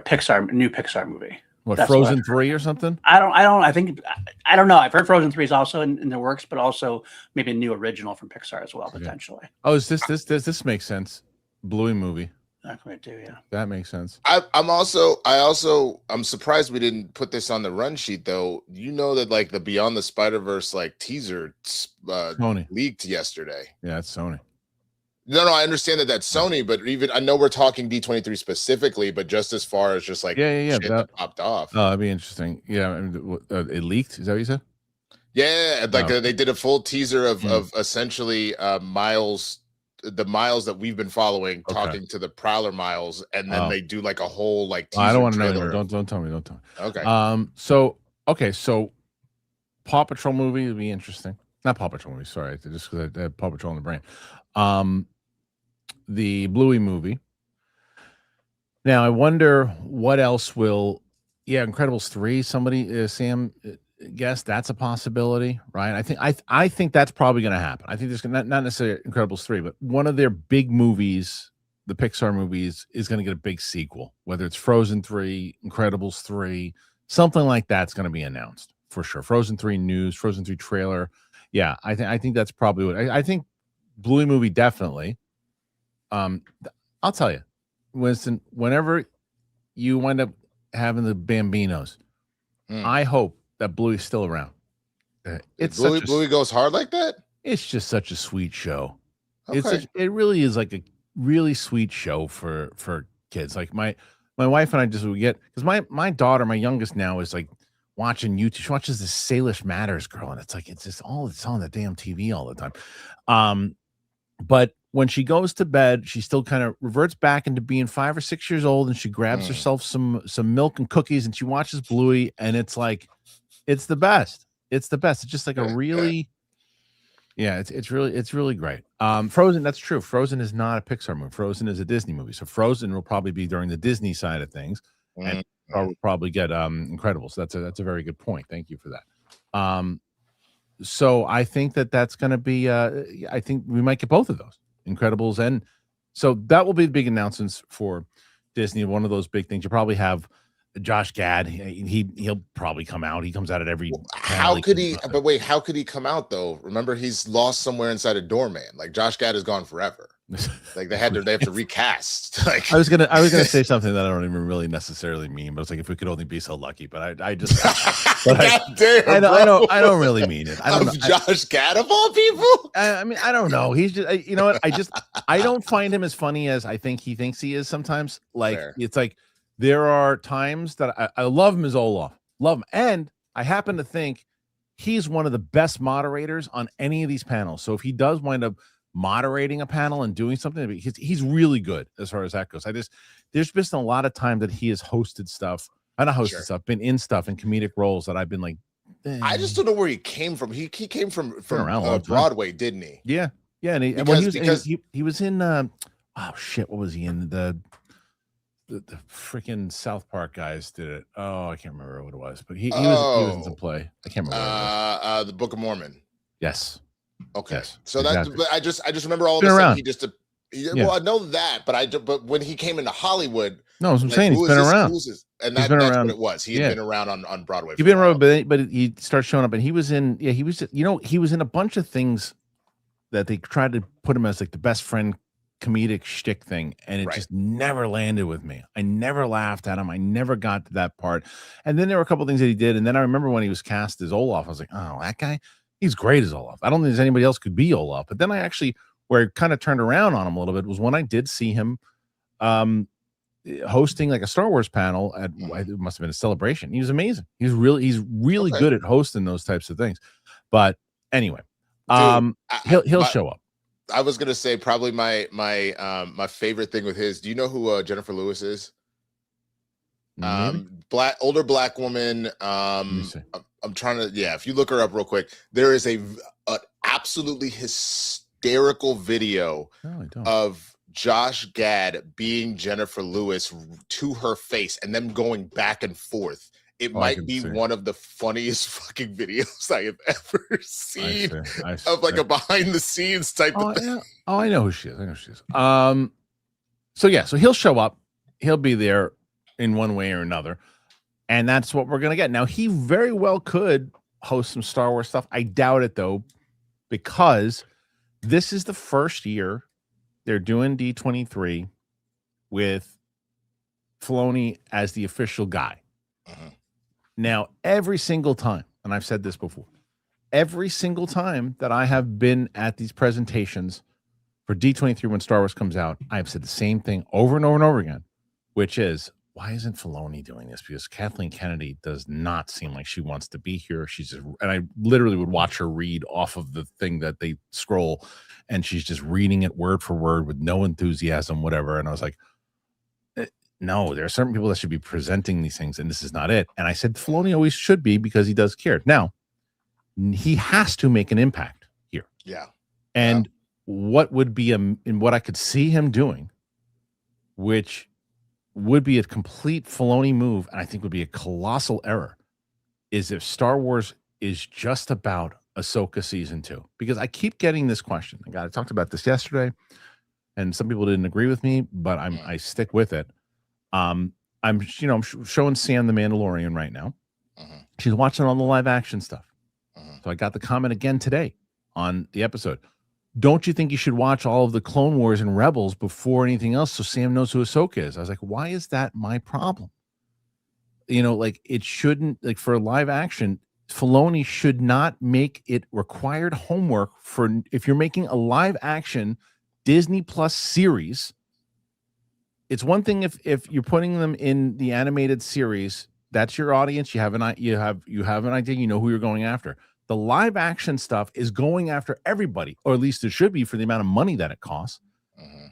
new Pixar movie. What, That's Frozen 3 or something? I don't know. I've heard Frozen 3 is also in the works, but also maybe a new original from Pixar as well, potentially. Oh, is this makes sense? Bluey movie. That's what I do, yeah. That makes sense. I'm surprised we didn't put this on the run sheet though. You know that like the Beyond the Spider-Verse like teaser Sony leaked yesterday. Yeah, it's Sony. No, I understand that that's Sony, but even I know we're talking D23 specifically, but just as far as just like shit that popped off. Oh, that'd be interesting. Yeah, I mean, it leaked. Is that what you said? Yeah, like they did a full teaser of essentially Miles, the Miles that we've been following, talking to the Prowler Miles, and then they do like a whole like teaser I don't want to know trailer. anymore. Don't tell me. Okay. So Paw Patrol movie would be interesting. Not Paw Patrol movie. Sorry, just because I had Paw Patrol in the brain. The Bluey movie. Now I wonder what else will. Yeah, Incredibles 3. Somebody Sam guessed that's a possibility, right? I think that's probably going to happen. I think there's not necessarily Incredibles 3, but one of their big movies, the Pixar movies, is going to get a big sequel. Whether it's Frozen 3, Incredibles 3, something like that's going to be announced for sure. Frozen 3 news, Frozen 3 trailer. Yeah, I think that's probably what I think. Bluey movie definitely. I'll tell you, Winston, whenever you wind up having the Bambinos, I hope that Bluey's still around. It's Bluey goes hard like that. It's just such a sweet show. Okay. It really is like a really sweet show for kids. Like my wife and I just would get, because my daughter, my youngest now, is like watching YouTube. She watches this Salish Matters girl, and it's just it's on the damn TV all the time. But when she goes to bed, she still kind of reverts back into being 5 or 6 years old, and she grabs herself some milk and cookies, and she watches Bluey, and it's like, it's the best. It's the best. It's just like a really, it's really great. Frozen, that's true. Frozen is not a Pixar movie. Frozen is a Disney movie. So Frozen will probably be during the Disney side of things, and we'll probably get Incredibles. So that's a very good point. Thank you for that. So I think that's going to be. I think we might get both of those, Incredibles, and so that will be the big announcements for Disney. One of those big things. You probably have Josh Gad. He'll probably come out. He comes out at every. How could he? But wait, how could he come out though? Remember, he's lost somewhere inside a doorman. Like Josh Gad is gone forever. Like they have to recast. Like I was gonna say something that I don't even really necessarily mean, but it's like if we could only be so lucky. But I just I don't really mean it. I don't know. Josh Gad of all people. I mean, I don't know. He's just you know what? I don't find him as funny as I think he thinks he is sometimes. Like it's like there are times that I love him as Olaf, love him, and I happen to think he's one of the best moderators on any of these panels. So if he does wind up moderating a panel and doing something, he's really good as far as that goes. There's been a lot of time that he has hosted stuff. I not hosted stuff, been in stuff in comedic roles that I've been like, I just don't know where he came from. He came from Broadway, didn't he? Yeah, and he was in oh shit, what was he in? The freaking South Park guys did it. Oh, I can't remember what it was, but he was in some play. I can't remember what it was. The Book of Mormon. Yes. Okay, yes, so exactly. I just remember all this. Well, I know that, but when he came into Hollywood, no, as I'm saying, he's been around, that's what it was. He had been around on Broadway. He'd been around, but he started showing up, and he was in. Yeah, he was. He was in a bunch of things that they tried to put him as like the best friend comedic shtick thing, and it just never landed with me. I never laughed at him. I never got to that part. And then there were a couple things that he did, and then I remember when he was cast as Olaf, I was like, oh, that guy. He's great as Olaf. I don't think there's anybody else could be Olaf. But then where it kind of turned around on him a little bit was when I did see him hosting like a Star Wars panel at it must have been a celebration. He was amazing. He's really good at hosting those types of things. But anyway, he'll show up. I was gonna say probably my favorite thing with his. Do you know who Jennifer Lewis is? Maybe? Older black woman. me see. I'm trying to. Yeah, if you look her up real quick, there is an absolutely hysterical video No, I don't. of Josh Gad being Jennifer Lewis to her face and them going back and forth. It might be one of the funniest fucking videos I have ever seen of like a behind the scenes type of thing. Yeah. Oh, I know who she is. So yeah, so he'll show up. He'll be there in one way or another. And that's what we're going to get. Now, he very well could host some Star Wars stuff. I doubt it, though, because this is the first year they're doing D23 with Filoni as the official guy. Now, every single time, and I've said this before, every single time that I have been at these presentations for D23 when Star Wars comes out, I've said the same thing over and over and over again, which is, why isn't Filoni doing this? Because Kathleen Kennedy does not seem like she wants to be here. She's just, and I literally would watch her read off of the thing that they scroll, and she's just reading it word for word with no enthusiasm, whatever. And I was like, no, there are certain people that should be presenting these things, and this is not it. And I said, Filoni always should be because he does care. Now, he has to make an impact here. Yeah. And what would be in what I could see him doing, which would be a complete Filoni move, and I think would be a colossal error, is if Star Wars is just about Ahsoka season 2. Because I keep getting this question. I talked about this yesterday, and some people didn't agree with me, but I stick with it. I'm showing Sam the Mandalorian right now. She's watching all the live action stuff. So I got the comment again today on the episode. Don't you think you should watch all of the Clone Wars and Rebels before anything else so Sam knows who Ahsoka is? I was like, why is that my problem? Like, it shouldn't, like, for live action, Filoni should not make it required homework for, if you're making a live action Disney Plus series. It's one thing if you're putting them in the animated series, that's your audience. You have an idea, you know who you're going after. The live action stuff is going after everybody, or at least it should be for the amount of money that it costs.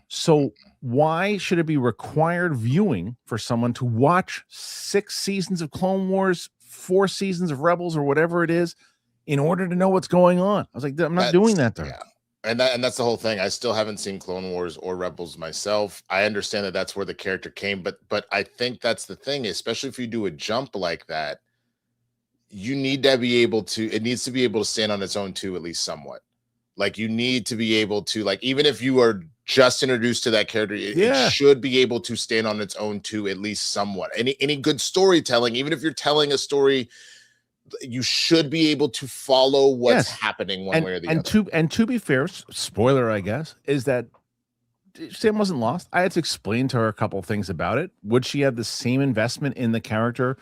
So why should it be required viewing for someone to watch 6 seasons of Clone Wars, 4 seasons of Rebels, or whatever it is, in order to know what's going on? I was like, I'm not doing that there. Yeah. And that's the whole thing. I still haven't seen Clone Wars or Rebels myself. I understand that that's where the character came, but I think that's the thing, especially if you do a jump like that, you need to be able to, it needs to be able to stand on its own too, at least somewhat. Like, you need to be able to, like, even if you are just introduced to that character, it should be able to stand on its own too, at least somewhat. Any good storytelling, even if you're telling a story, you should be able to follow what's happening one way or the other. And to be fair, spoiler, I guess, is that Sam wasn't lost. I had to explain to her a couple things about it. Would she have the same investment in the character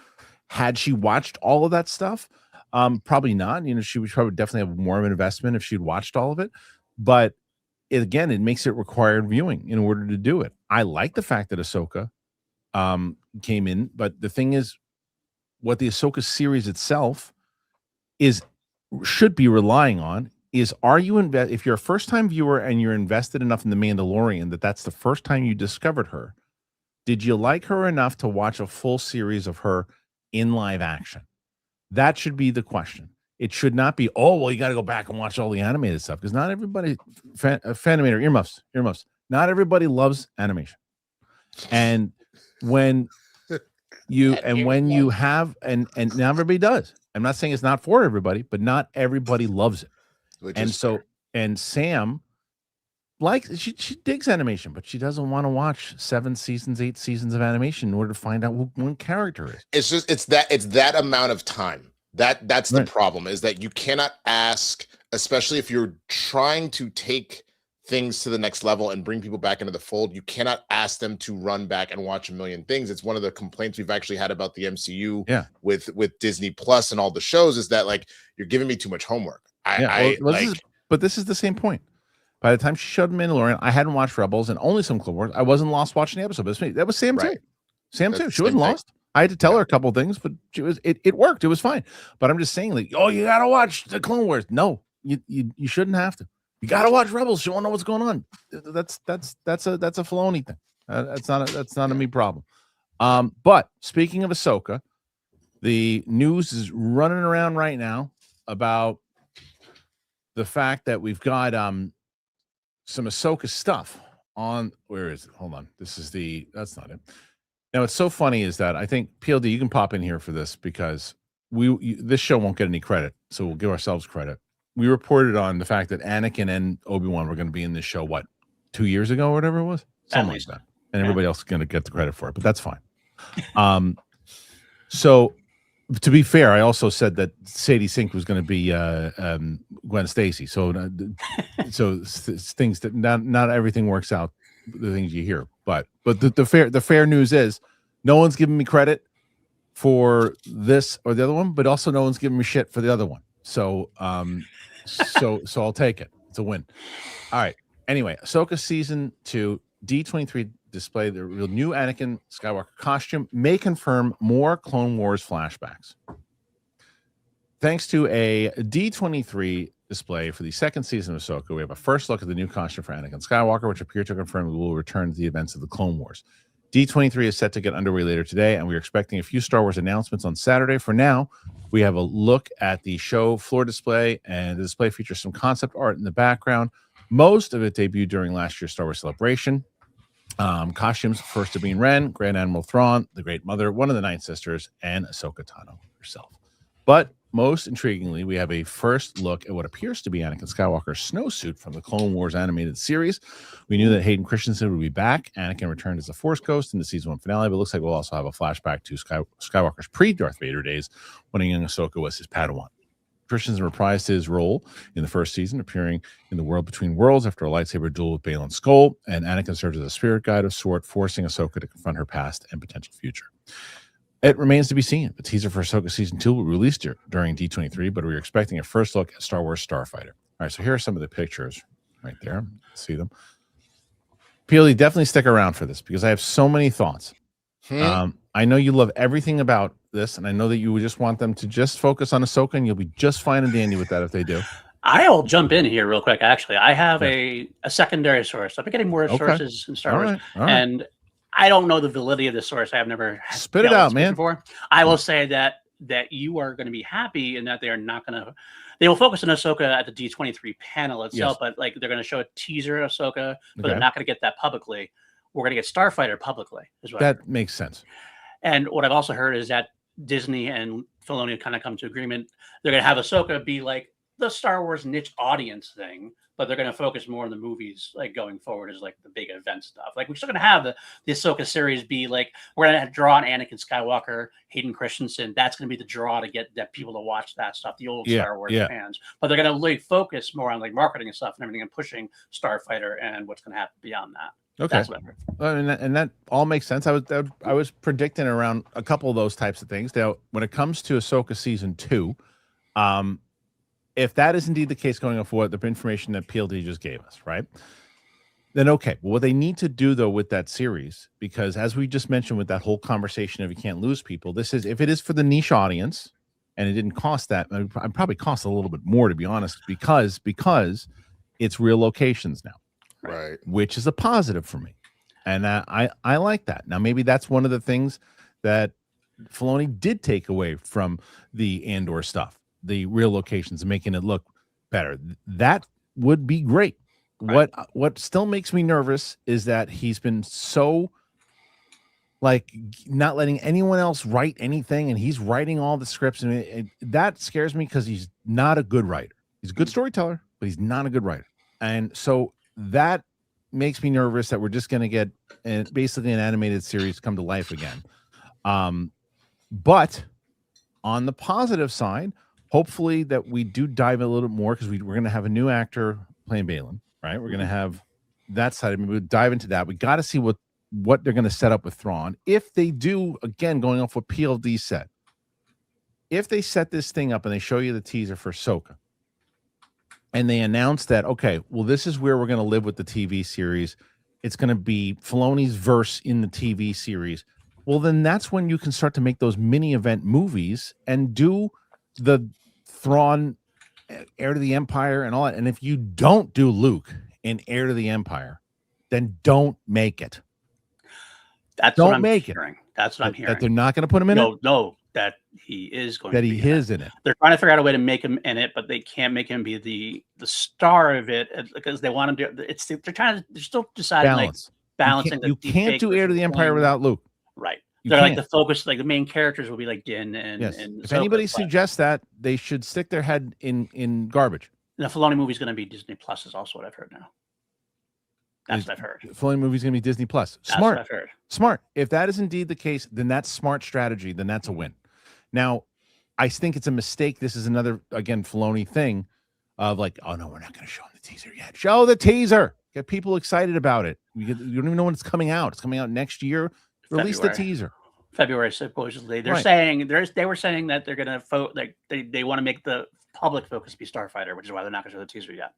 had she watched all of that stuff? Probably not. She would probably definitely have more of an investment if she'd watched all of it. But it makes it required viewing in order to do it. I like the fact that Ahsoka came in, but the thing is, what the Ahsoka series itself should be relying on is, are you if you're a first-time viewer and you're invested enough in the Mandalorian that's the first time you discovered her, did you like her enough to watch a full series of her in live action? That should be the question. It should not be, you got to go back and watch all the animated stuff, because not everybody, Fanimator, earmuffs, not everybody loves animation. And when you have and not everybody does. I'm not saying it's not for everybody, but not everybody loves it. And Sam, like, she digs animation, but she doesn't want to watch 7 seasons, 8 seasons of animation in order to find out who one character is. It's that amount of time. That's the problem, is that you cannot ask, especially if you're trying to take things to the next level and bring people back into the fold, you cannot ask them to run back and watch a million things. It's one of the complaints we've actually had about the MCU with Disney Plus and all the shows, is that, like, you're giving me too much homework. This is the same point. By the time she showed Mandalorian, I hadn't watched Rebels and only some Clone Wars. I wasn't lost watching the episode. But that was Sam too. Sam too. She wasn't lost. I had to tell her a couple things, but it worked. It was fine. But I'm just saying, like, you gotta watch the Clone Wars. No, you shouldn't have to. You gotta watch Rebels. You want to know what's going on. That's a Filoni thing. That's not a me problem. But speaking of Ahsoka, the news is running around right now about the fact that we've got some Ahsoka stuff on. Where is it? Hold on. That's not it. Now, what's so funny is that I think PLD, you can pop in here for this because this show won't get any credit, so we'll give ourselves credit. We reported on the fact that Anakin and Obi-Wan were going to be in this show, 2 years ago or whatever it was? Something like that. And everybody else is going to get the credit for it, but that's fine. So to be fair, I also said that Sadie Sink was going to be Gwen Stacy. So things that not everything works out, the things you hear. But the fair news is no one's giving me credit for this or the other one, but also no one's giving me shit for the other one. So so I'll take it. It's a win. All right. Anyway, Ahsoka season 2 D23 display the real new Anakin Skywalker costume may confirm more Clone Wars flashbacks. Thanks to a D23 display for the second season of Ahsoka, we have a first look at the new costume for Anakin Skywalker, which appear to confirm we will return to the events of the Clone Wars. D23 is set to get underway later today, and we're expecting a few Star Wars announcements on Saturday. For now, we have a look at the show floor display, and the display features some concept art in the background. Most of it debuted during last year's Star Wars Celebration. Costumes first to Sabine Wren, Grand Admiral Thrawn, the Great Mother, one of the Nine Sisters, and Ahsoka Tano herself. But most intriguingly, we have a first look at what appears to be Anakin Skywalker's snowsuit from the Clone Wars animated series. We knew that Hayden Christensen would be back. Anakin returned as a Force Ghost in the season 1 finale, but it looks like we'll also have a flashback to Skywalker's pre-Darth Vader days when a young Ahsoka was his Padawan. Christensen reprised his role in the first season, appearing in the World Between Worlds after a lightsaber duel with Baylan Skoll, and Anakin served as a spirit guide of sort, forcing Ahsoka to confront her past and potential future. It remains to be seen. The teaser for Ahsoka Season 2 will be released during D23, but we're expecting a first look at Star Wars Starfighter. All right, so here are some of the pictures right there. See them. PLE, definitely stick around for this because I have so many thoughts. I know you love everything about this, and I know that you would just want them to just focus on Ahsoka, and you'll be just fine and dandy with that if they do. I'll jump in here real quick. Actually, I have a secondary source. I've been getting more sources in Star Wars, and I don't know the validity of this source. I have never spit it out, man. Before. I will say that you are going to be happy in that they are not going to. They will focus on Ahsoka at the D23 panel itself, but like they're going to show a teaser of Ahsoka, but they're not going to get that publicly. We're going to get Starfighter publicly. That makes sense. And what I've also heard is that Disney and Filoni kind of come to agreement. They're going to have Ahsoka be like the Star Wars niche audience thing, but they're going to focus more on the movies, like going forward as like the big event stuff. Like we're still going to have the Ahsoka series be like, we're going to draw on Anakin Skywalker, Hayden Christensen. That's going to be the draw to get that people to watch that stuff, the old Star Wars fans. But they're going to really focus more on like marketing and stuff and everything and pushing Starfighter and what's going to happen beyond that. Okay, and that all makes sense. I was predicting around a couple of those types of things. Now, when it comes to Ahsoka Season 2, if that is indeed the case going off what the information that PLD just gave us, right? Then okay. Well, what they need to do though with that series, because as we just mentioned with that whole conversation of you can't lose people, this is if it is for the niche audience, and it didn't cost that, it probably cost a little bit more to be honest, because it's real locations now. Right, which is a positive for me, and I like that. Now maybe that's one of the things that Filoni did take away from the Andor stuff, the real locations, making it look better. That would be great. Right. What still makes me nervous is that he's been so like not letting anyone else write anything, and he's writing all the scripts, and that scares me because he's not a good writer. He's a good storyteller, but he's not a good writer, and so that makes me nervous that we're just going to get basically an animated series come to life again. But on the positive side, hopefully that we do dive a little bit more because we're going to have a new actor playing Baylan, right? We're going to have that side. I mean, we'll dive into that. We got to see what they're going to set up with Thrawn. If they do, again, going off what PLD said, if they set this thing up and they show you the teaser for Ahsoka, and they announced that, okay, well, this is where we're going to live with the TV series. It's going to be Filoni's verse in the TV series. Well, then that's when you can start to make those mini event movies and do the Thrawn Heir to the Empire and all that. And if you don't do Luke in Heir to the Empire, then don't make it. Don't make it. That's what I'm hearing. That they're not going to put him in it. No, that he is going. That to he be is in it. They're trying to figure out a way to make him in it, but they can't make him be the star of it because they want him to. They're still deciding Balance. balancing. You can't do Heir to the Empire without Luke. Right. You They're can't. like the focus, like the main characters will be like Din and. Yes. And if Ahsoka, anybody but suggests that, they should stick their head in garbage. the Filoni movie is going to be Disney Plus is also what I've heard now. That's what I've heard. Filoni movie's going to be Disney Plus. That's Smart. what I've heard. Smart. If that is indeed the case, then that's smart strategy. Then that's a win. Now, I think it's a mistake. This is another, again, Filoni thing of like, oh no, we're not going to show them the teaser yet. Show the teaser. Get people excited about it. You don't even know when it's coming out. It's coming out next year. Release the teaser. February supposedly. They're Right. saying they were saying that they're going to they want to make the public focus be Starfighter, which is why they're not going to show the teaser yet.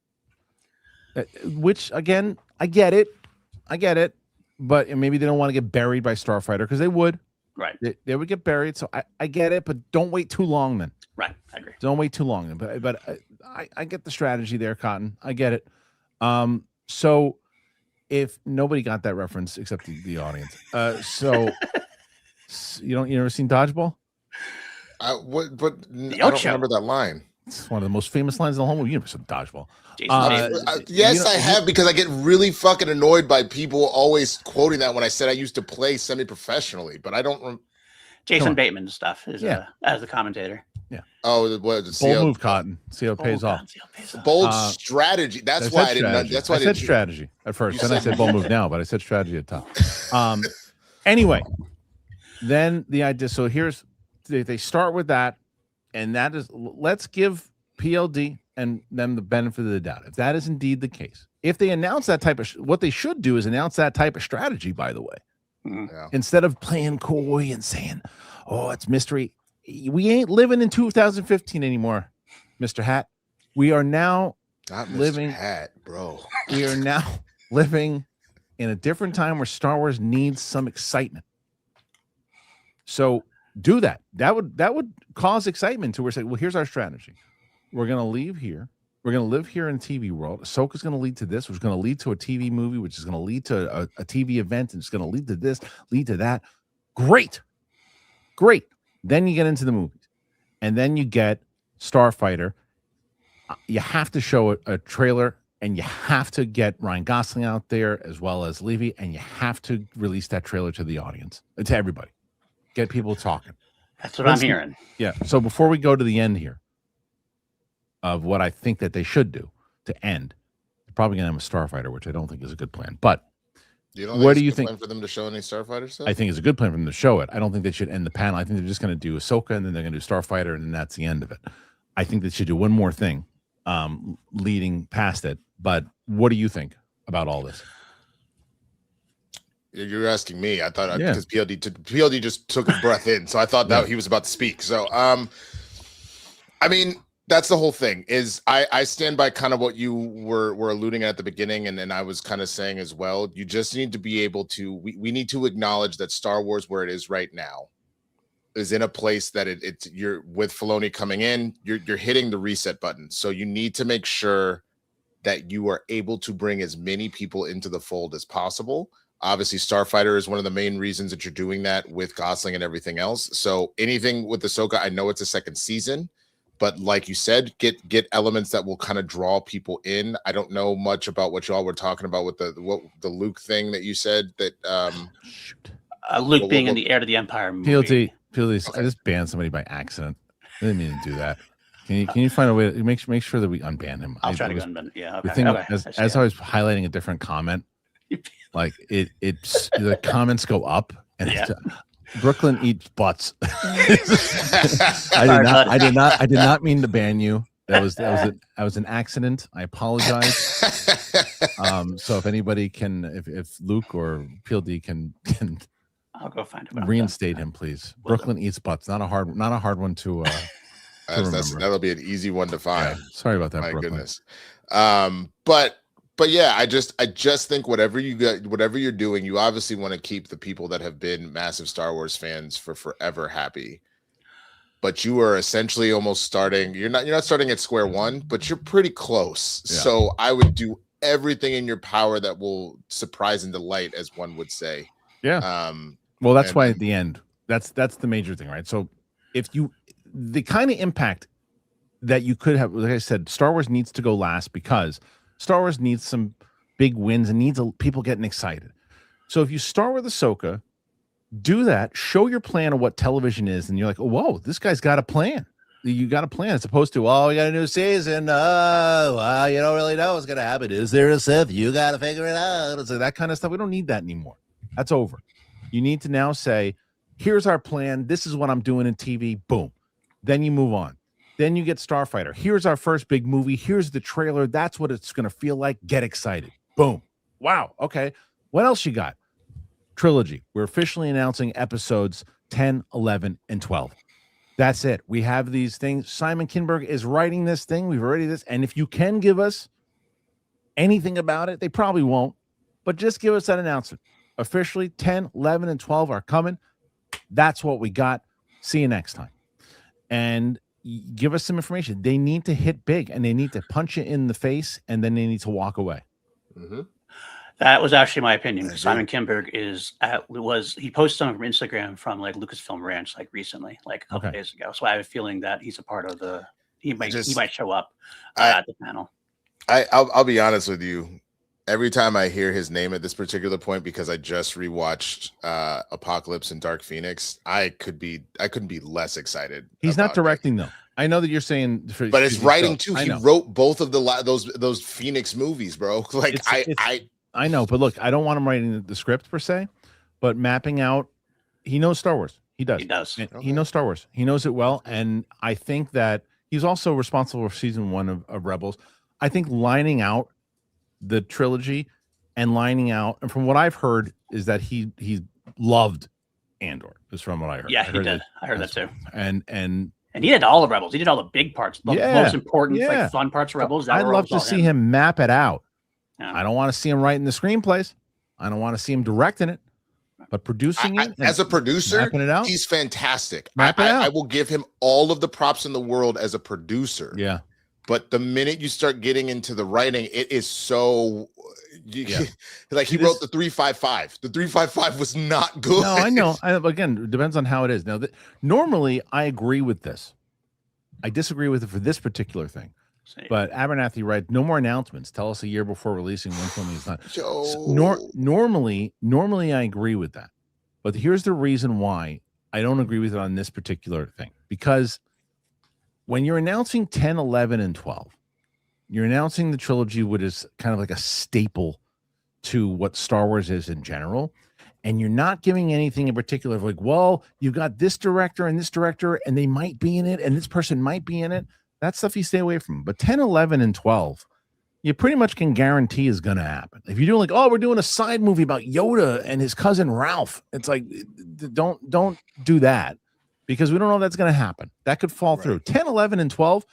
Which again, I get it, but maybe they don't want to get buried by Starfighter because they would. Right. They would get buried. So I get it, but don't wait too long then. Right. I agree. Don't wait too long. But I get the strategy there, Cotton. I get it. So if nobody got that reference except the audience, so you never seen Dodgeball? I don't remember that line. It's one of the most famous lines in the whole universe of Dodgeball. Yes, I have, because I get really fucking annoyed by people always quoting that when I said I used to play semi-professionally, but I don't. Jason Bateman's stuff is as the commentator. Yeah. Oh, what? Bold move, Cotton. See how it pays off. Bold strategy. That's why I didn't. That's why I said strategy at first. Then I said bold move now, but I said strategy at the top. Anyway, then the idea. So here's they start with that, and that is let's give PLD and them the benefit of the doubt. If that is indeed the case, if they announce that type of what they should do is announce that type of strategy. By the way, instead of playing coy and saying, "Oh, it's mystery." We ain't living in 2015 anymore, Mr. Hat. We are now living Hat, bro. We are now living in a different time where Star Wars needs some excitement. So do that. That would cause excitement to where say, well, here's our strategy. We're gonna leave here. We're gonna live here in TV world. Ahsoka's gonna lead to this, which is gonna lead to a TV movie, which is gonna lead to a TV event, and it's gonna lead to this, lead to that. Great. Then you get into the movies, and then you get Starfighter. You have to show a trailer, and you have to get Ryan Gosling out there as well as Levy, and you have to release that trailer to the audience, to everybody. Get people talking. That's what I'm hearing. Yeah. So before we go to the end here of what I think that they should do to end, they're probably going to have a Starfighter, which I don't think is a good plan. But what do you think? Plan for them to show any Starfighter stuff? I think it's a good plan for them to show it. I don't think they should end the panel. I think they're just going to do Ahsoka, and then they're going to do Starfighter, and then that's the end of it. I think they should do one more thing leading past it. But what do you think about all this? You're asking me. I thought because PLD just took a breath in, so I thought that he was about to speak. So, I mean, that's the whole thing. Is I stand by kind of what you were alluding at the beginning, and then I was kind of saying as well. You just need to be able to. We need to acknowledge that Star Wars, where it is right now, is in a place that it's you're with Filoni coming in. You're hitting the reset button. So you need to make sure that you are able to bring as many people into the fold as possible. Obviously, Starfighter is one of the main reasons that you're doing that with Gosling and everything else. So anything with Ahsoka, I know it's a second season, but like you said, get elements that will kind of draw people in. I don't know much about what y'all were talking about with the Luke thing that you said that Luke being in the Heir to the Empire movie. PLD, I just banned somebody by accident. I didn't mean to do that. Can you find a way to make sure that we unban him? I'll try to unban. Yeah. Okay. The thing as I was highlighting a different comment. Like it's the comments go up and Brooklyn eats butts. I did not mean to ban you. That was an accident. I apologize. So if anybody can, if Luke or PLD can I'll go find him. Reinstate him, please. Brooklyn eats butts. Not a hard one to that'll be an easy one to find. Yeah, sorry about that. My Brooklyn. goodness. But yeah, I just think whatever you're doing, you obviously want to keep the people that have been massive Star Wars fans for forever happy. But you are essentially almost starting. You're not starting at square one, but you're pretty close. Yeah. So I would do everything in your power that will surprise and delight, as one would say. Yeah. Well, that's And why at the end, that's the major thing, right? So the kind of impact that you could have, like I said, Star Wars needs to go last because Star Wars needs some big wins and needs people getting excited. So if you start with Ahsoka, do that, show your plan of what television is, and you're like, oh, whoa, this guy's got a plan. You got a plan, as opposed to, oh, we got a new season. Well, you don't really know what's going to happen. Is there a Sith? You got to figure it out. It's like that kind of stuff. We don't need that anymore. That's over. You need to now say, here's our plan. This is what I'm doing in TV. Boom. Then you move on. Then you get Starfighter. Here's our first big movie. Here's the trailer. That's what it's going to feel like. Get excited. Boom. Wow. Okay. What else you got? Trilogy. We're officially announcing episodes 10, 11, and 12. That's it. We have these things. Simon Kinberg is writing this thing. We've already this. And if you can give us anything about it, they probably won't. But just give us that announcement. Officially, 10, 11, and 12 are coming. That's what we got. See you next time. And give us some information. They need to hit big, and they need to punch you in the face, and then they need to walk away. Mm-hmm. That was actually my opinion. Simon Kinberg he posted something from Instagram from like Lucasfilm Ranch like recently, like a couple days ago. So I have a feeling that he's a part of he might show up at the panel. I'll be honest with you. Every time I hear his name at this particular point, because I just rewatched Apocalypse and Dark Phoenix, I couldn't be less excited. He's not directing though. I know that you're saying, but it's writing too. He wrote both of those Phoenix movies, bro. Like I know, but look, I don't want him writing the script per se, but mapping out. He knows Star Wars. He does. He does. He knows Star Wars. He knows it well, and I think that he's also responsible for season 1 of Rebels. I think lining out the trilogy and and from what I've heard is that he loved Andor. Is from what I heard. Yeah, he did. I heard that too. And he did all the Rebels. He did all the big parts, the most important, like fun parts of Rebels. I'd love to see him map it out. Yeah. I don't want to see him writing the screenplays. I don't want to see him directing it, but producing it as a producer, mapping it out, he's fantastic. I will give him all of the props in the world as a producer. Yeah. But the minute you start getting into the writing, it is so like he wrote the 355. The 355 was not good. No, I know. Again, it depends on how it is. Now, normally I agree with this. I disagree with it for this particular thing. But Abernathy writes, no more announcements. Tell us a year before releasing when something is not. Normally I agree with that. But here's the reason why I don't agree with it on this particular thing. Because when you're announcing 10, 11, and 12, you're announcing the trilogy, which is kind of like a staple to what Star Wars is in general. And you're not giving anything in particular. Like, well, you've got this director, and they might be in it, and this person might be in it. That stuff you stay away from. But 10, 11, and 12, you pretty much can guarantee is going to happen. If you're doing like, oh, we're doing a side movie about Yoda and his cousin Ralph, it's like, don't do that, because we don't know if that's going to happen. That could fall through. 10, 11, and 12,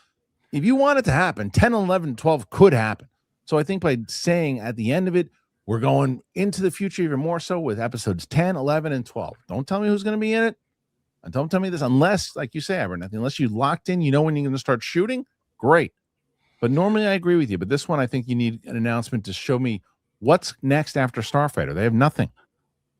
if you want it to happen, 10, 11, and 12 could happen. So I think by saying at the end of it, we're going into the future even more so with episodes 10, 11, and 12. Don't tell me who's going to be in it. And don't tell me this unless, like you say, Abernathy, unless you locked in, you know when you're going to start shooting, great. But normally I agree with you. But this one, I think you need an announcement to show me what's next after Starfighter. They have nothing.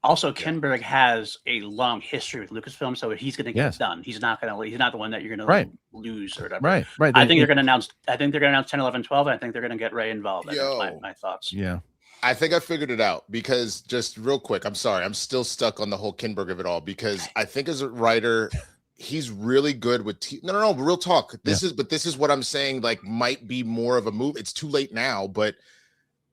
Also, Kinberg has a long history with Lucasfilm, so he's going to get it done. He's not the one that you're going to lose or whatever. Right. I think they're going to announce 10, 11, 12. And I think they're going to get Ray involved. That's my thoughts. Yeah. I think I figured it out, because just real quick, I'm sorry, I'm still stuck on the whole Kinberg of it all, because I think as a writer, he's really good with no, real talk. This is what I'm saying, like, might be more of a move. It's too late now, but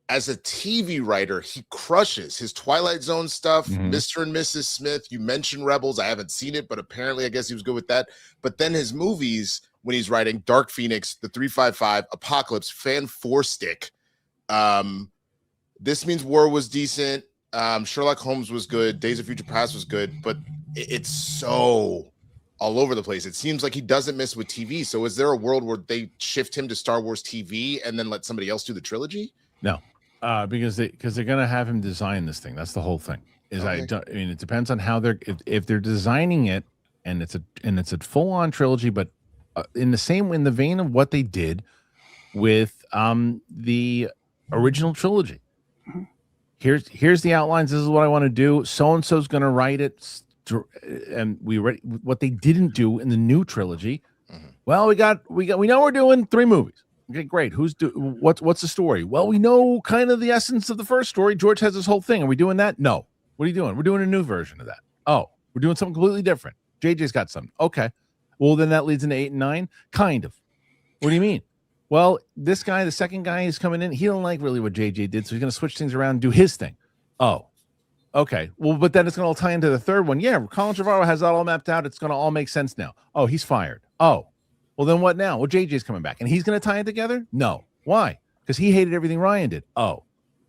as a TV writer, he crushes his Twilight Zone stuff. Mr. and Mrs. Smith, you mentioned Rebels. I haven't seen it, but apparently I guess he was good with that. But then his movies, when he's writing Dark Phoenix, the 355, Apocalypse, Fan 4-Stick, This Means War was decent. Sherlock Holmes was good. Days of Future Past was good, but it's so all over the place. It seems like he doesn't miss with TV. So is there a world where they shift him to Star Wars TV and then let somebody else do the trilogy? No, because they're going to have him design this thing. That's the whole thing. I mean, it depends on how if they're designing it, and it's a full on trilogy, but in the vein of what they did with the original trilogy. here's the outlines. This is what I want to do. So and so's going to write it, and we read what they didn't do in the new trilogy. Well, we know we're doing 3 movies. Okay, great. What's the story? Well, we know kind of the essence of the first story. George has this whole thing. Are we doing that? No. What are you doing? We're doing a new version of that. Oh, we're doing something completely different. JJ's got something. Okay. Well, then that leads into 8 and 9. Kind of. What do you mean? Well, this guy, the second guy, is coming in. He don't like really what JJ did, so he's going to switch things around and do his thing. Oh, okay. Well, but then it's going to all tie into the third one. Yeah, Colin Trevorrow has that all mapped out. It's going to all make sense now. Oh, he's fired. Oh, well, then what now? Well, JJ's coming back, and he's going to tie it together? No. Why? Because he hated everything Ryan did. Oh,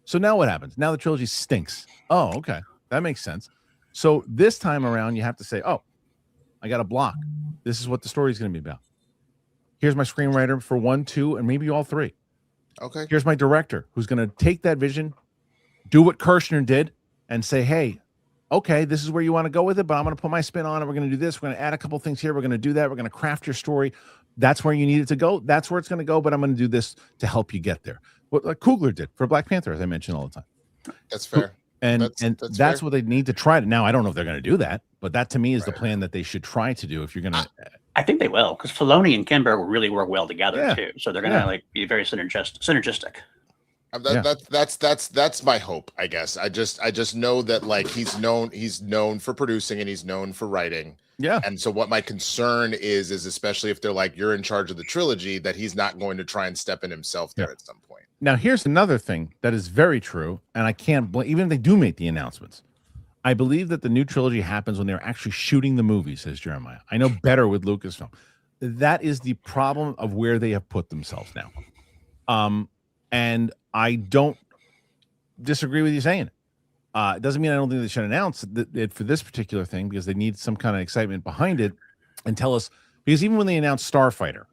so now what happens? Now the trilogy stinks. Oh, okay. That makes sense. So this time around, you have to say, oh, I got a block. This is what the story is going to be about. Here's my screenwriter for 1, 2, and maybe all 3. Okay. Here's my director who's going to take that vision, do what Kirshner did, and say, hey, okay, this is where you want to go with it, but I'm going to put my spin on it. We're going to do this. We're going to add a couple things here. We're going to do that. We're going to craft your story. That's where you need it to go. That's where it's going to go, but I'm going to do this to help you get there. What like Coogler did for Black Panther, as I mentioned all the time. That's fair. And that's that's fair. what they need to try to. Now, I don't know if they're going to do that, but that to me is the plan that they should try to do if you're going to. I think they will, because Filoni and Kinberg will really work well together too. So they're going to be very synergistic. That's my hope, I guess. I just know that like he's known for producing and he's known for writing. Yeah. And so what my concern is especially if they're like, you're in charge of the trilogy, that he's not going to try and step in himself there at some point. Now, here's another thing that is very true, and I can't blame, even if they do make the announcements. I believe that the new trilogy happens when they're actually shooting the movie, says Jeremiah. I know better with Lucasfilm. That is the problem of where they have put themselves now. And I don't disagree with you saying it. It doesn't mean I don't think they should announce it for this particular thing, because they need some kind of excitement behind it and tell us. Because even when they announced Starfighter,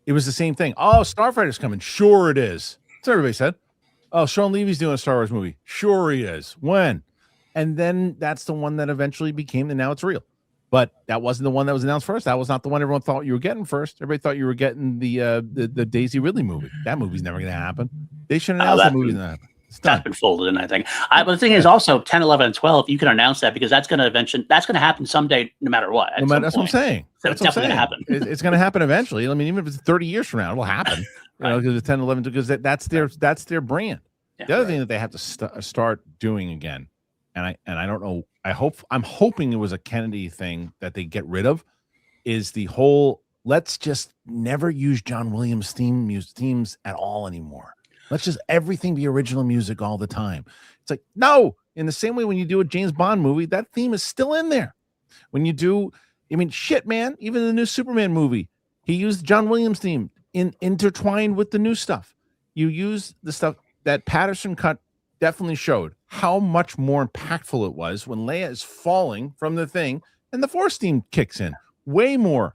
it was the same thing. Oh, Starfighter's coming. Sure it is. That's what everybody said. Oh, Sean Levy's doing a Star Wars movie. Sure he is. When? And then that's the one that eventually became, and now it's real. But that wasn't the one that was announced first. That was not the one everyone thought you were getting first. Everybody thought you were getting the Daisy Ridley movie. That movie's never going to happen. They shouldn't announce that movie. That's been folded in, I think. But the thing is also 10, 11, and 12, you can announce that because that's going to happen someday no matter what. That's what I'm saying. So it's definitely going to happen. It's going to happen eventually. I mean, even if it's 30 years from now, it'll happen. Because it's 10, 11, because that's their brand. Yeah, the other thing that they have to start doing again, and I don't know, I'm hoping it was a Kennedy thing that they get rid of, is the whole let's just never use John Williams themes at all anymore. Let's just everything be original music all the time. It's like, no, in the same way when you do a James Bond movie, that theme is still in there. When you do, I mean, shit, man, even the new Superman movie, he used John Williams theme intertwined with the new stuff. You use the stuff that Patterson cut definitely showed how much more impactful it was when Leia is falling from the thing and the Force theme kicks in. Way more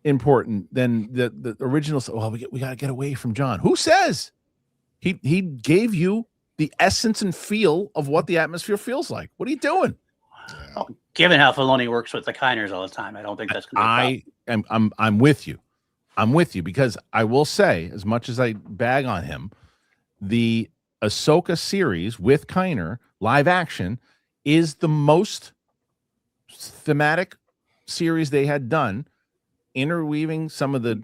important than the original. Well, we got to get away from John. Who says? He gave you the essence and feel of what the atmosphere feels like. What are you doing? Well, given how Filoni works with the Kiners all the time, I don't think that's going to be a problem. I'm with you. I'm with you, because I will say, as much as I bag on him, the Ahsoka series with Kiner live action is the most thematic series they had done, interweaving some of the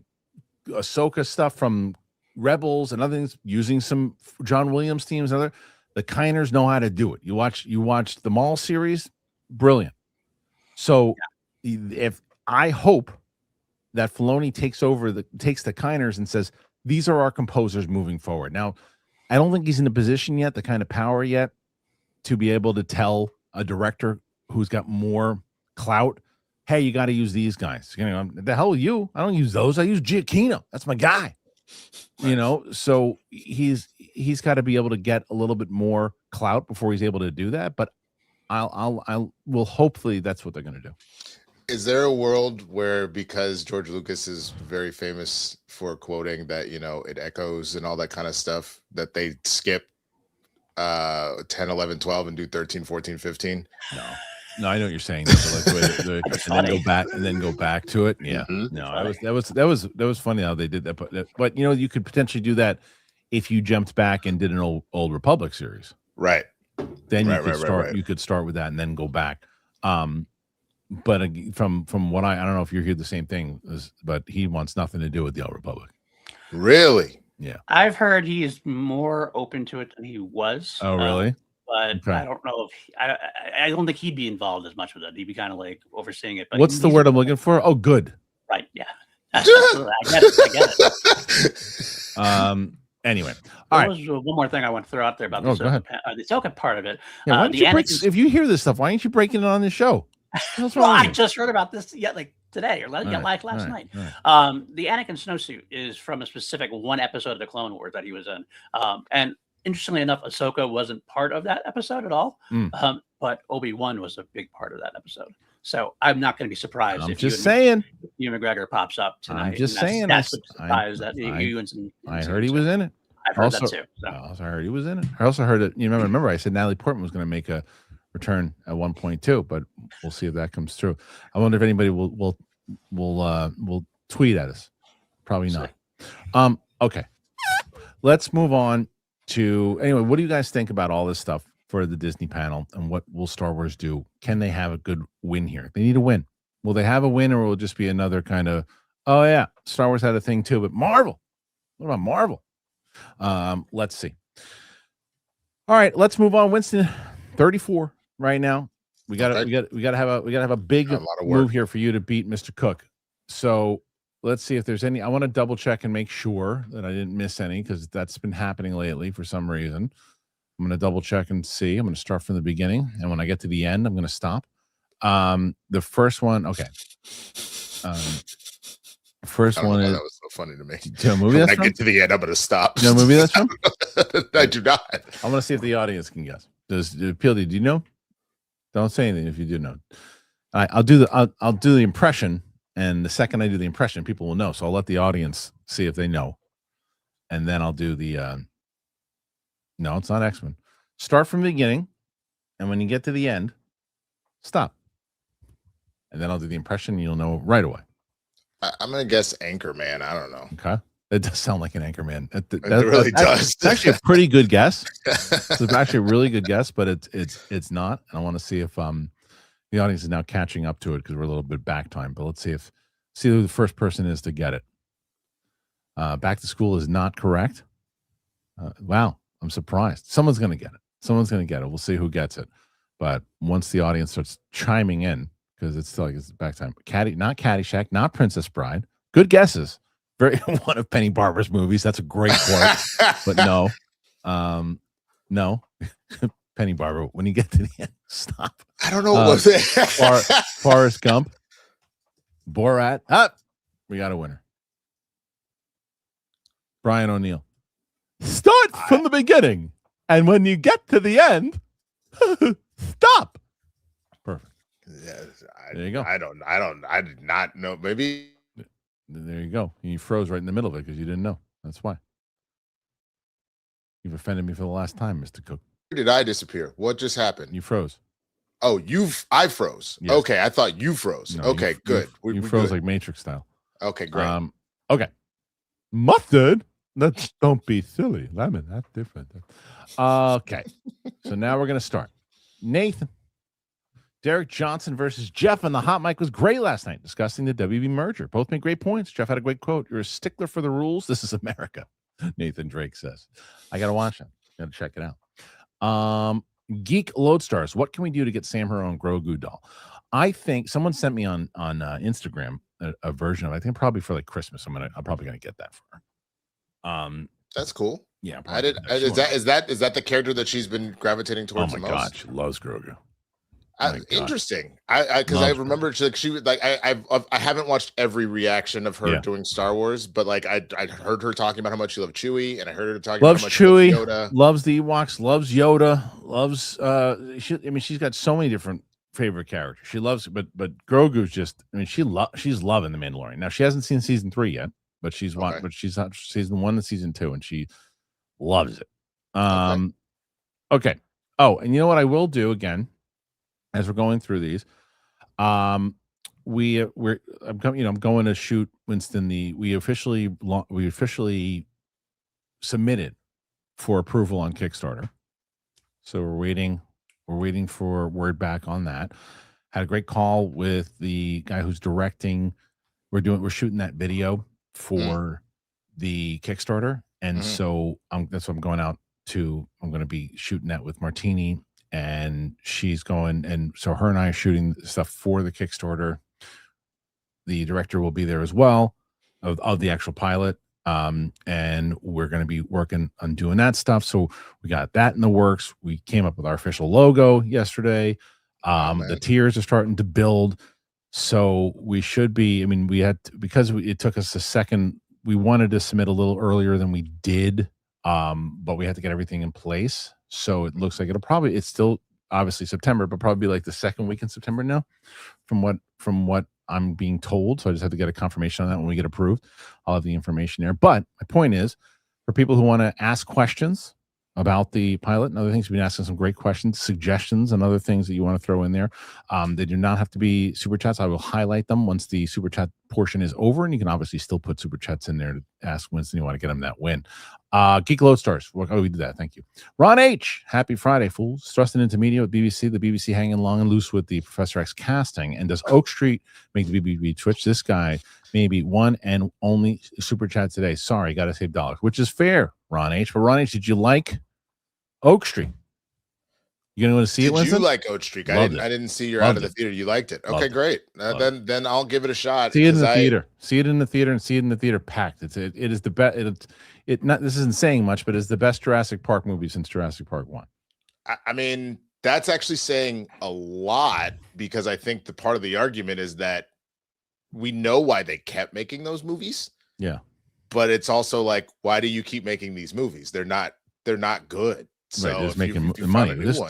Ahsoka stuff from Rebels and other things, using some John Williams themes and other. The Kiners know how to do it. You watch the Maul series, brilliant. So if I hope that Filoni takes the Kiners and says, these are our composers moving forward. Now, I don't think he's in a position yet, the kind of power yet, to be able to tell a director who's got more clout, hey, you got to use these guys. You know, the hell with you. I don't use those. I use Giacchino. That's my guy. You know, so he's got to be able to get a little bit more clout before he's able to do that. But I will hopefully that's what they're going to do. Is there a world where, because George Lucas is very famous for quoting that, you know, it echoes and all that kind of stuff, that they skip 10, 11, 12 and do 13, 14, 15? No, I know what you're saying. And then go back to it. Yeah. Mm-hmm. No, that was funny how they did that. But you know, you could potentially do that if you jumped back and did an old Republic series. Right. then you Right, could right, right, start. right. You could start with that and then go back. But from what I don't know if you hear the same thing, but he wants nothing to do with the Old Republic. Really? Yeah. I've heard he is more open to it than he was. Oh, really? But Okay. I don't know if I don't think he'd be involved as much with it. He'd be kind of like overseeing it. But What's the word I'm looking for? Oh, good. Right. Yeah. Absolutely. I get it. Anyway, all right. There was one more thing I want to throw out there about Go ahead. the Ahsoka part of it. Yeah, why don't you if you hear this stuff, why aren't you breaking it on the show? What's wrong Well, with I you? just heard about this like today or last night. The Anakin snowsuit is from a specific one episode of the Clone Wars that he was in. And interestingly enough, Ahsoka wasn't part of that episode at all. But Obi-Wan was a big part of that episode. So I'm not going to be surprised if Ewan McGregor pops up tonight. I'm just saying. That's the surprise that Ewan's in. I heard he was in it. I've heard that too. So. I also heard he was in it. I also heard that. Remember I said Natalie Portman was going to make a return at 1.2, but we'll see if that comes through. I wonder if anybody will tweet at us. Probably not. Okay. Let's move on to anyway. What do you guys think about all this stuff for the Disney panel, and what will Star Wars do? Can they have a good win here? They need a win. Will they have a win, or will it just be another kind of, oh yeah, Star Wars had a thing too, but Marvel. What about Marvel? Let's see. All right, let's move on. Winston, 34 right now. We got to have a big move here for you to beat Mr. Cook. So let's see if there's any. I want to double check and make sure that I didn't miss any, because that's been happening lately for some reason. I'm going to double check and see. I'm going to start from the beginning, and when I get to the end, I'm going to stop. The first one, okay. First one is, that was so funny to me. When I get to the end, I'm going to stop. You know what movie that's from? I do not. I want to see if the audience can guess. PLD, do you know? Don't say anything if you do know. I'll do the impression, and the second I do the impression, people will know. So I'll let the audience see if they know, and then I'll do the. No, it's not X-Men. Start from the beginning, and when you get to the end, stop. And then I'll do the impression, and you'll know right away. I'm going to guess Anchorman. I don't know. Okay. It does sound like an Anchorman. It really does. It's actually a pretty good guess. It's actually a really good guess, but it's not. And I want to see if the audience is now catching up to it, because we're a little bit back time. But let's see who the first person is to get it. Back to School is not correct. Wow. I'm surprised. Someone's going to get it. We'll see who gets it. But once the audience starts chiming in, because it's still like it's back time. Not Caddyshack, not Princess Bride. Good guesses. Very one of Penny Barber's movies. That's a great quote. But no. No. Penny Barber, when you get to the end, stop. I don't know what was it. Forrest Gump. Borat. We got a winner. Brian O'Neill. Start from the beginning, and when you get to the end, stop. Perfect. Yes, there you go. I did not know. Maybe. There you go. You froze right in the middle of it because you didn't know. That's why. You've offended me for the last time, Mr. Cook. Where did I disappear? What just happened? You froze. Oh, I froze. Yes. Okay, I thought you froze. No, okay, good. You froze good. Like Matrix style. Okay, great. Okay. Mustard. Don't be silly. Lemon, that's different. Okay. So now we're going to start. Nathan. Derek Johnson versus Jeff on the hot mic was great last night, discussing the WB merger. Both made great points. Jeff had a great quote. You're a stickler for the rules. This is America. Nathan Drake says. I got to watch it. Got to check it out. Geek Lodestars. What can we do to get Sam her own Grogu doll? I think someone sent me on Instagram a version of it. I think probably for like Christmas. I'm probably going to get that for her. That's cool. Yeah, I did. Is that the character that she's been gravitating towards? Oh my god, she loves Grogu. Interesting. Because I remember she was like I haven't watched every reaction of her doing Star Wars, but like I heard her talking about how much she loved Chewie, and I heard her talking about how much Chewie, she loves Yoda, loves the Ewoks, loves Yoda, loves. She's got so many different favorite characters. She loves, but Grogu's just. She's loving the Mandalorian. Now she hasn't seen season 3 yet. But she's watched, but she's not season 1 and season 2, and she loves it. Okay. Oh, and you know what I will do again, as we're going through these, I'm going to shoot Winston we officially submitted for approval on Kickstarter. So we're waiting. We're waiting for word back on that. Had a great call with the guy who's directing. We're shooting that video for the Kickstarter, and so that's what I'm going out to. I'm going to be shooting that with Martini, and she's going, and so her and I are shooting stuff for the Kickstarter. The director will be there as well of the actual pilot, and we're going to be working on doing that stuff. So we got that in the works. We came up with our official logo yesterday. The tiers are starting to build. So we should be, I mean, it took us a second. We wanted to submit a little earlier than we did, but we had to get everything in place. So it looks like it's still obviously September, but probably like the second week in September now, from what I'm being told. So I just have to get a confirmation on that when we get approved. I'll have the information there. But my point is, for people who want to ask questions about the pilot and other things, we've been asking some great questions, suggestions, and other things that you want to throw in there. They do not have to be super chats. I will highlight them once the super chat portion is over, and you can obviously still put super chats in there to ask Winston you want to get him that win. Geek Lodestars. Oh, we did that. Thank you. Ron H. Happy Friday, fools. Thrusting into media with BBC. The BBC hanging long and loose with the Professor X casting. And does Oak Street make the BBB Twitch? This guy maybe one and only super chat today. Sorry, got to save dollars, which is fair, Ron H. But Ron H., did you like Oak Street? You gonna want to see it, Winston? Did you like Oak Street? I didn't see you're out of the theater. You liked it. Okay, great. Then I'll give it a shot. See it in the theater. See it in the theater, and see it in the theater packed. It is the best. This isn't saying much, but it's the best Jurassic Park movie since Jurassic Park 1. I mean, that's actually saying a lot, because I think the part of the argument is that we know why they kept making those movies. Yeah. But it's also like, why do you keep making these movies? They're not good. So right, just making money. This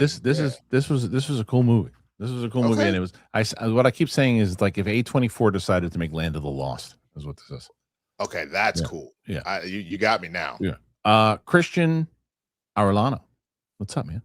was a cool movie. This was a cool movie, and it was. What I keep saying is, like, if A24 decided to make Land of the Lost, is what this is. Okay, that's cool. Yeah, you got me now. Yeah. Christian Arellano, what's up, man?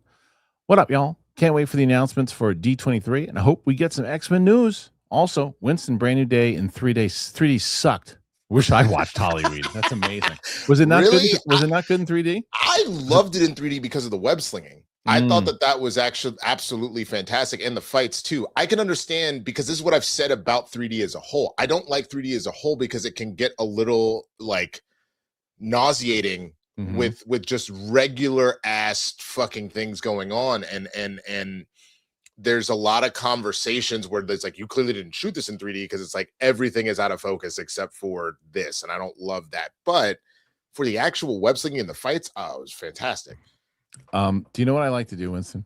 What up, y'all? Can't wait for the announcements for D23, and I hope we get some X-Men news. Also, Winston, brand new day in 3 days. 3D sucked. Wish I watched Hollywood. That's amazing. Was it not really? good? Was it not good in 3D? I loved it in 3D because of the web slinging. I thought that was actually absolutely fantastic, and the fights too. I can understand, because this is what I've said about 3D as a whole. I don't like 3D as a whole because it can get a little like nauseating with just regular ass fucking things going on, and there's a lot of conversations where there's like, you clearly didn't shoot this in 3D, because it's like everything is out of focus except for this, and I don't love that. But for the actual web slinging and the fights, it was fantastic. Do you know what I like to do, Winston?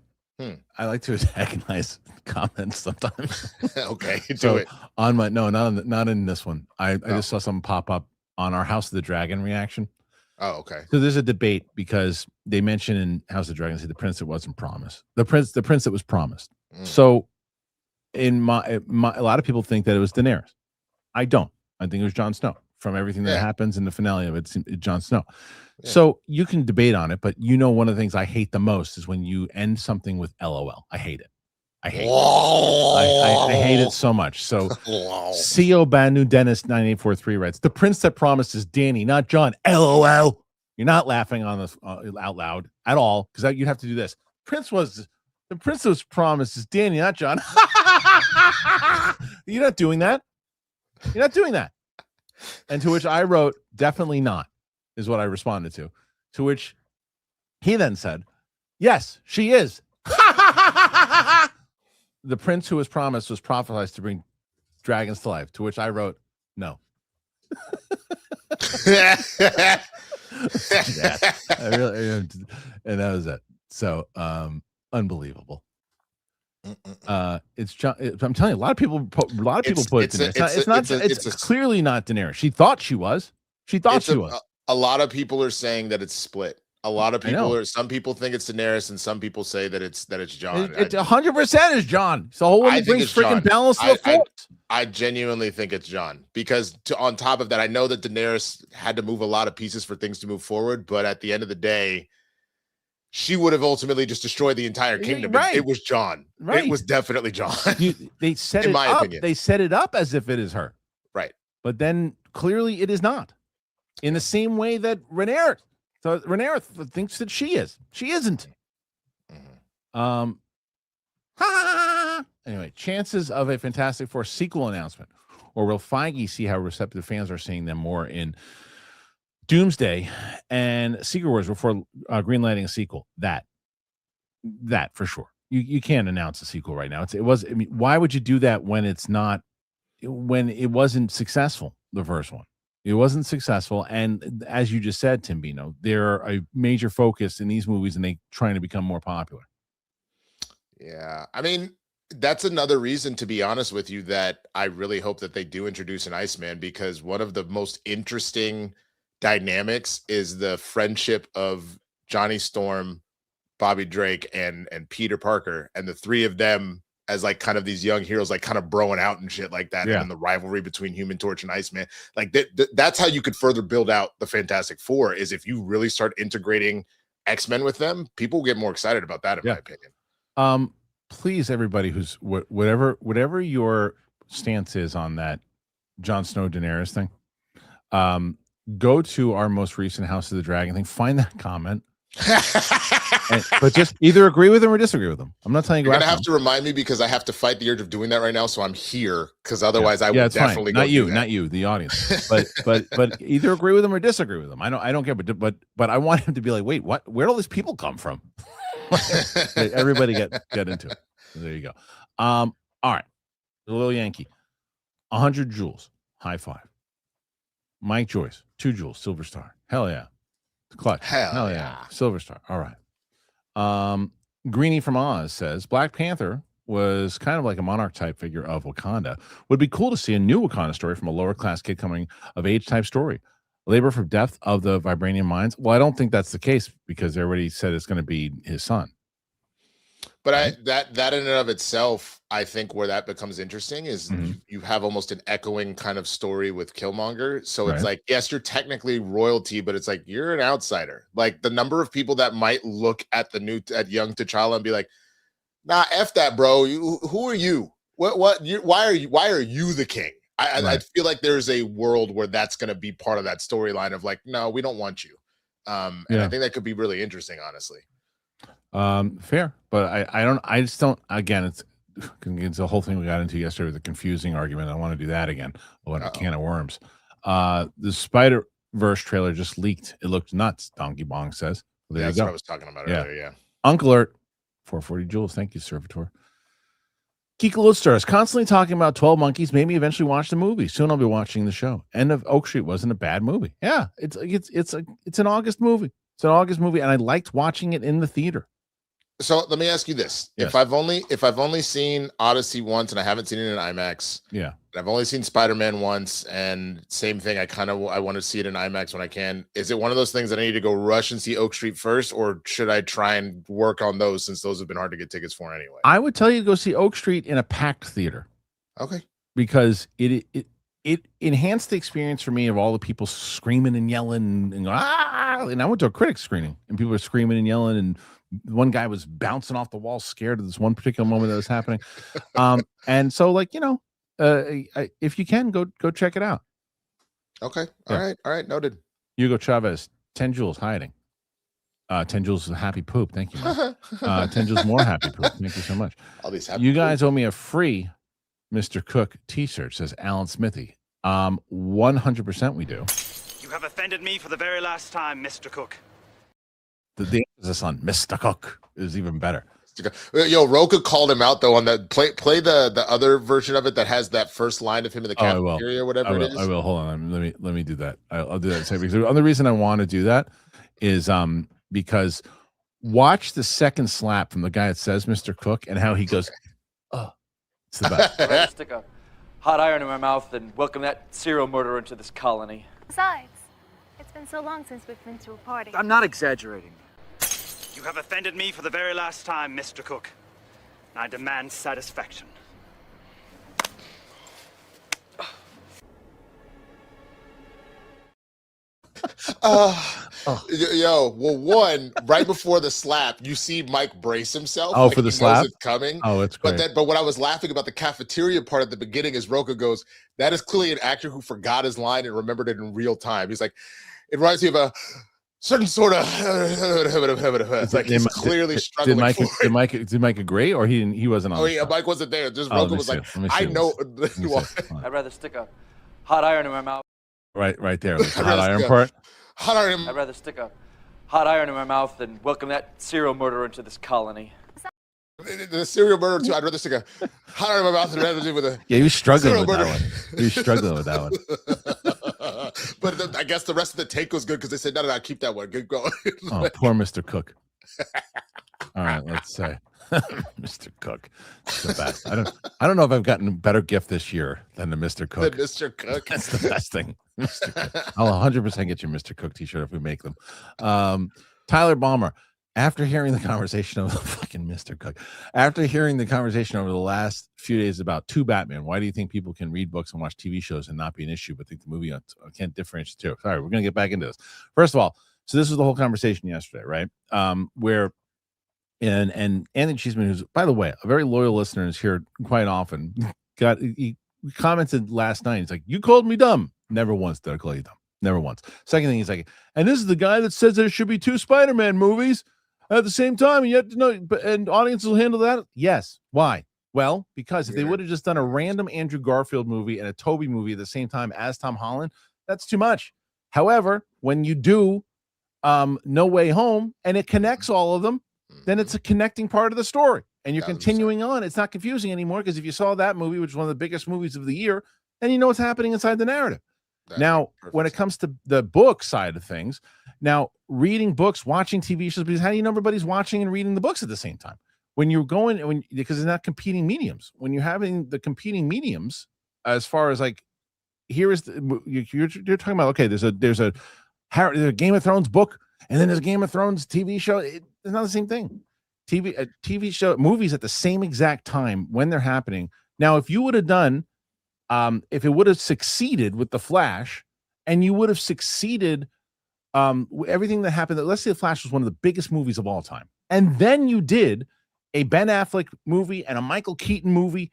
I like to antagonize comments sometimes. Okay, do it on my not in this one. I just saw something pop up on our House of the Dragon reaction. Oh, okay. So there's a debate because they mentioned in House of the Dragon, the prince that wasn't promised, the prince that was promised. So in my a lot of people think that it was Daenerys. I don't. I think it was Jon Snow. From everything that happens in the finale of it's Jon Snow. Yeah. So you can debate on it, but one of the things I hate the most is when you end something with LOL. I hate it. I hate it. I hate it so much. So CO Banu Dennis 9843 writes, the prince that promised is Danny, not John. LOL. You're not laughing on this out loud at all, because you'd have to do this. The prince that was promised is Danny, not John. You're not doing that. You're not doing that. And to which I wrote, definitely not, is what I responded to. To which he then said, yes, she is. The prince who was promised was prophesied to bring dragons to life. To which I wrote, no. I really, and that was it. So, unbelievable. It's John. I'm telling you, a lot of people put Daenerys. It's clearly not Daenerys. She thought she was. She thought she was. A lot of people are saying that it's split. A lot of people some people think it's Daenerys, and some people say that it's John. It's 100% is John. So whole one brings freaking balance to the force. I genuinely think it's John, because on top of that, I know that Daenerys had to move a lot of pieces for things to move forward, but at the end of the day, she would have ultimately just destroyed the entire kingdom. Right. It was John. Right. It was definitely John. They set in it my up. opinion. They set it up as if it is her. Right. But then clearly it is not. In the same way that Rhaenyra thinks that she is. She isn't. Um, anyway, chances of a Fantastic Four sequel announcement, or will Feige see how receptive fans are seeing them more in Doomsday and Secret Wars before greenlighting a sequel? That for sure. You can't announce a sequel right now. I mean, why would you do that when it wasn't successful? The first one, it wasn't successful, and as you just said, Tim Bino, they're a major focus in these movies, and they trying to become more popular. Yeah, I mean, that's another reason, to be honest with you, that I really hope that they do introduce an Iceman, because one of the most interesting dynamics is the friendship of Johnny Storm, Bobby Drake, and Peter Parker, and the three of them as like kind of these young heroes, like kind of broing out and shit like that. Yeah. And then the rivalry between Human Torch and Iceman, like that's how you could further build out the Fantastic Four, is if you really start integrating X-Men with them. People get more excited about that, in my opinion. Please, everybody who's whatever your stance is on that Jon Snow Daenerys thing, go to our most recent House of the Dragon thing, find that comment, but just either agree with them or disagree with them. I'm not telling you. You're gonna have to remind me, because I have to fight the urge of doing that right now, so I'm here, because otherwise I would definitely fine. go Not you, the audience. but either agree with them or disagree with them. I don't care, but I want him to be like, wait, what? Where'd all these people come from? Everybody get into it. There you go. All right, the little Yankee, 100 jewels, high five. Mike Joyce, 2 jewels, silver star. Hell yeah. Clutch. Hell yeah. Silver star. All right. Greenie from Oz says Black Panther was kind of like a monarch type figure of Wakanda. Would be cool to see a new Wakanda story from a lower class kid coming of age type story. Labor for depth of the vibranium mines. Well, I don't think that's the case, because they already said it's going to be his son. But that in and of itself, I think where that becomes interesting is you have almost an echoing kind of story with Killmonger. So it's like, yes, you're technically royalty, but it's like you're an outsider. Like the number of people that might look at at young T'Challa and be like, nah, F that, bro. Who are you? Why are you the king? I feel like there's a world where that's going to be part of that storyline of like, no, we don't want you. And I think that could be really interesting, honestly. Fair, but I just don't. Again, it's the whole thing we got into yesterday with the confusing argument. I don't want to do that again. What a can of worms. The Spider-Verse trailer just leaked. It looked nuts. Donkey Bong says. Well, there you That's go. what I was talking about earlier. Yeah. Uncle Alert, 440 joules. Thank you, Servitor. Kika Lodestar is constantly talking about 12 Monkeys. Maybe eventually watch the movie. Soon I'll be watching the show. End of Oak Street wasn't a bad movie. Yeah, it's an August movie. It's an August movie, and I liked watching it in the theater. So let me ask you this: Yes. if I've only seen Odyssey once and I haven't seen it in IMAX, yeah, and I've only seen Spider-Man once, and same thing, I want to see it in IMAX when I can. Is it one of those things that I need to go rush and see Oak Street first, or should I try and work on those, since those have been hard to get tickets for anyway? I would tell you to go see Oak Street in a packed theater. Okay, because it enhanced the experience for me of all the people screaming and yelling and and I went to a critic screening and people were screaming and yelling, and one guy was bouncing off the wall scared of this one particular moment that was happening. And so, like, if you can, go check it out. Okay. All right, noted. Hugo Chavez, 10 joules hiding. 10 joules is a happy poop. Thank you, man. 10 joules more happy poop. Thank you so much. All these happy you guys owe me a free Mr. Cook t-shirt, says Alan Smithy. 100% we do. You have offended me for the very last time, Mr. Cook. The emphasis on Mr. Cook is even better. Yo, Roka called him out though on the play the other version of it that has that first line of him in the cafeteria or whatever it is. I will. Hold on. Let me do that. I'll do that. Because the other reason I want to do that is because watch the second slap from the guy that says Mr. Cook and how he goes, oh, it's the best. Ready to stick a hot iron in my mouth and welcome that serial murderer into this colony. Besides, it's been so long since we've been to a party. I'm not exaggerating. You have offended me for the very last time, Mr. Cook. I demand satisfaction. Yo, well, one, right before the slap, you see Mike brace himself. Oh, like for the slap? It's coming. Oh, it's great. But what I was laughing about the cafeteria part at the beginning is Roka goes, that is clearly an actor who forgot his line and remembered it in real time. He's like, it reminds me of certain sort of. It's like he's clearly struggling. Did Mike agree, or he didn't? He wasn't on. Oh yeah, Mike wasn't there. Just Roka was like, I know. I'd rather stick a hot iron in my mouth. Right there, the hot iron part. Hot iron. I'd rather stick a hot iron in my mouth than welcome that serial murderer into this colony. The serial murder too. I'd rather stick a hot iron in my mouth than rather with a. Yeah, he was struggling with that one. He was struggling with that one. But I guess the rest of the take was good because they said, no, keep that one. Good going. Oh, poor Mr. Cook. All right, let's say Mr. Cook. It's the best. I don't know if I've gotten a better gift this year than the Mr. Cook. The Mr. Cook. That's the best thing. Mr. Cook. I'll 100% get you a Mr. Cook t-shirt if we make them. Tyler Balmer, after hearing the conversation of fucking Mr. Cook, after hearing the conversation over the last few days about two Batman, why do you think people can read books and watch TV shows and not be an issue, but think the movie can't differentiate the two? Sorry, we're going to get back into this. First of all, so this was the whole conversation yesterday, right? Where and Anthony Cheeseman, who's, by the way, a very loyal listener, is here quite often, he commented last night. He's like, you called me dumb. Never once did I call you dumb. Never once. Second thing, he's like, and this is the guy that says there should be two Spider-Man movies at the same time, and yet and audiences will handle that. Yes. Why? Well, because if they would have just done a random Andrew Garfield movie and a Toby movie at the same time as Tom Holland, that's too much. However, when you do No Way Home and it connects all of them, then it's a connecting part of the story, and you're continuing on. It's not confusing anymore, because if you saw that movie, which is one of the biggest movies of the year, then you know what's happening inside the narrative. Now, when it comes to the book side of things, now reading books, watching TV shows, because how do you know everybody's watching and reading the books at the same time? Because it's not competing mediums. When you're having the competing mediums, as far as like, you're talking about, okay, there's a Game of Thrones book, and then there's a Game of Thrones TV show. It's not the same thing. TV show, movies at the same exact time when they're happening. Now, if you would have done, if it would have succeeded with The Flash, and you would have succeeded everything that happened, let's say The Flash was one of the biggest movies of all time, and then you did a Ben Affleck movie and a Michael Keaton movie,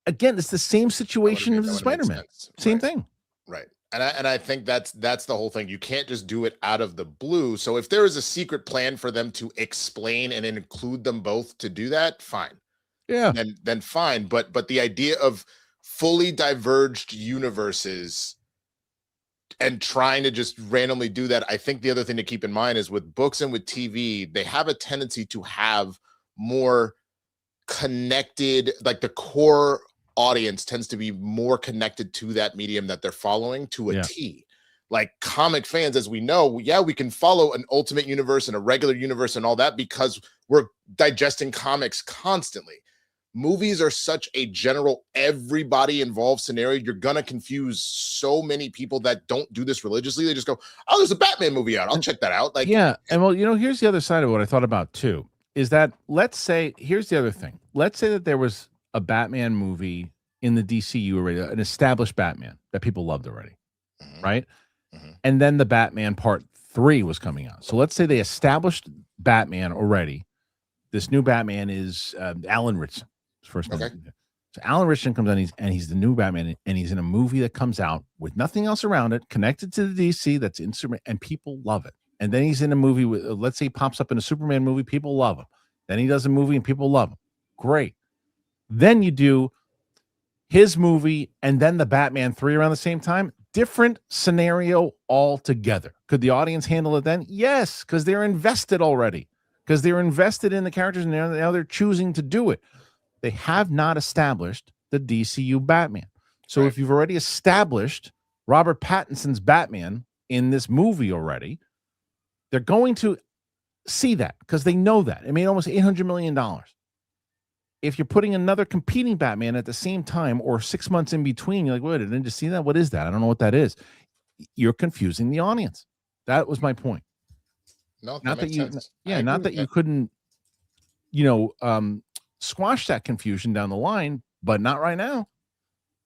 again, it's the same situation as the Spider-Man. Same thing. Right. And I think that's the whole thing. You can't just do it out of the blue. So if there is a secret plan for them to explain and include them both to do that, fine. Yeah. Then fine. But the idea of fully diverged universes and trying to just randomly do that, I think the other thing to keep in mind is with books and with TV, they have a tendency to have more connected, like the core audience tends to be more connected to that medium that they're following to a T. Like comic fans, as we know, we can follow an ultimate universe and a regular universe and all that because we're digesting comics constantly. Movies are such a general, everybody involved scenario. You're gonna confuse so many people that don't do this religiously. They just go, oh, there's a Batman movie out, I'll check that out. Like, yeah. And well, here's the other side of what I thought about too, is that, let's say, here's the other thing. Let's say that there was a Batman movie in the DCU already, an established Batman that people loved already, right? And then the Batman Part 3 was coming out. So let's say they established Batman already. This new Batman is Alan Ritchson. First name. Okay. So Alan Ritchson comes in, and he's the new Batman, and he's in a movie that comes out with nothing else around it, connected to the DC, that's in Superman, and people love it. And then he's in a movie with, let's say he pops up in a Superman movie, people love him. Then he does a movie and people love him. Great. Then you do his movie and then the Batman 3 around the same time. Different scenario altogether. Could the audience handle it then? Yes, because they're invested already. Because they're invested in the characters, and now they're choosing to do it. They have not established the DCU Batman. So if you've already established Robert Pattinson's Batman in this movie already, they're going to see that because they know that. It made almost $800 million. If you're putting another competing Batman at the same time or 6 months in between, you're like, wait, I didn't just see that. What is that? I don't know what that is. You're confusing the audience. That was my point. No, not that you, not that you couldn't, squash that confusion down the line, but not right now.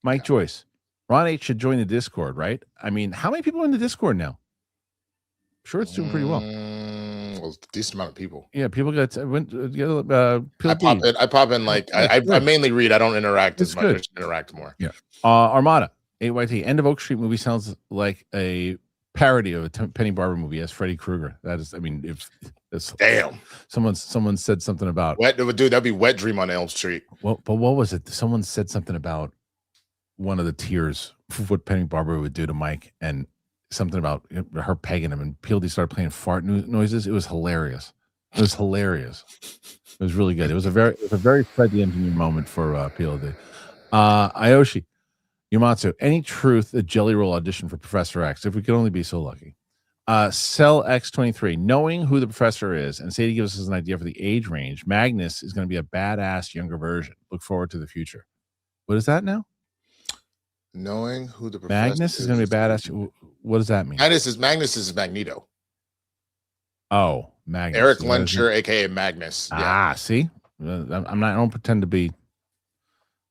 Mike Joyce, Ron H should join the Discord, right? I mean, how many people are in the Discord now? I'm sure it's doing pretty well. Well, a decent amount of people. Yeah, people got. I pop in like I mainly read. I don't interact as much. I interact more. Yeah. Armada 8YT. End of Oak Street movie sounds like a parody of a Penny Barber movie as Freddy Krueger. That is, I mean, if it's Damn. Someone said something about Dude, that'd be Wet Dream on Elm Street. Well, but what was it? Someone said something about one of the tiers, what Penny Barber would do to Mike, and something about her pegging him, and PLD started playing fart noises. It was hilarious. It was hilarious. It was really good. It was a very Fred the Engineer moment for PLD. Ayoshi Yumatsu, any truth that Jelly Roll auditioned for Professor X? If we could only be so lucky. Cell X23, knowing who the professor is, and Sadie gives us an idea for the age range. Magnus is going to be a badass younger version. Look forward to the future. What is that now? Knowing who the professor Magnus is going to be a badass. What does that mean? Magnus is Magneto. Oh, Magnus. Eric Lencher, aka Magnus. Yeah. See, I'm not. I don't pretend to be.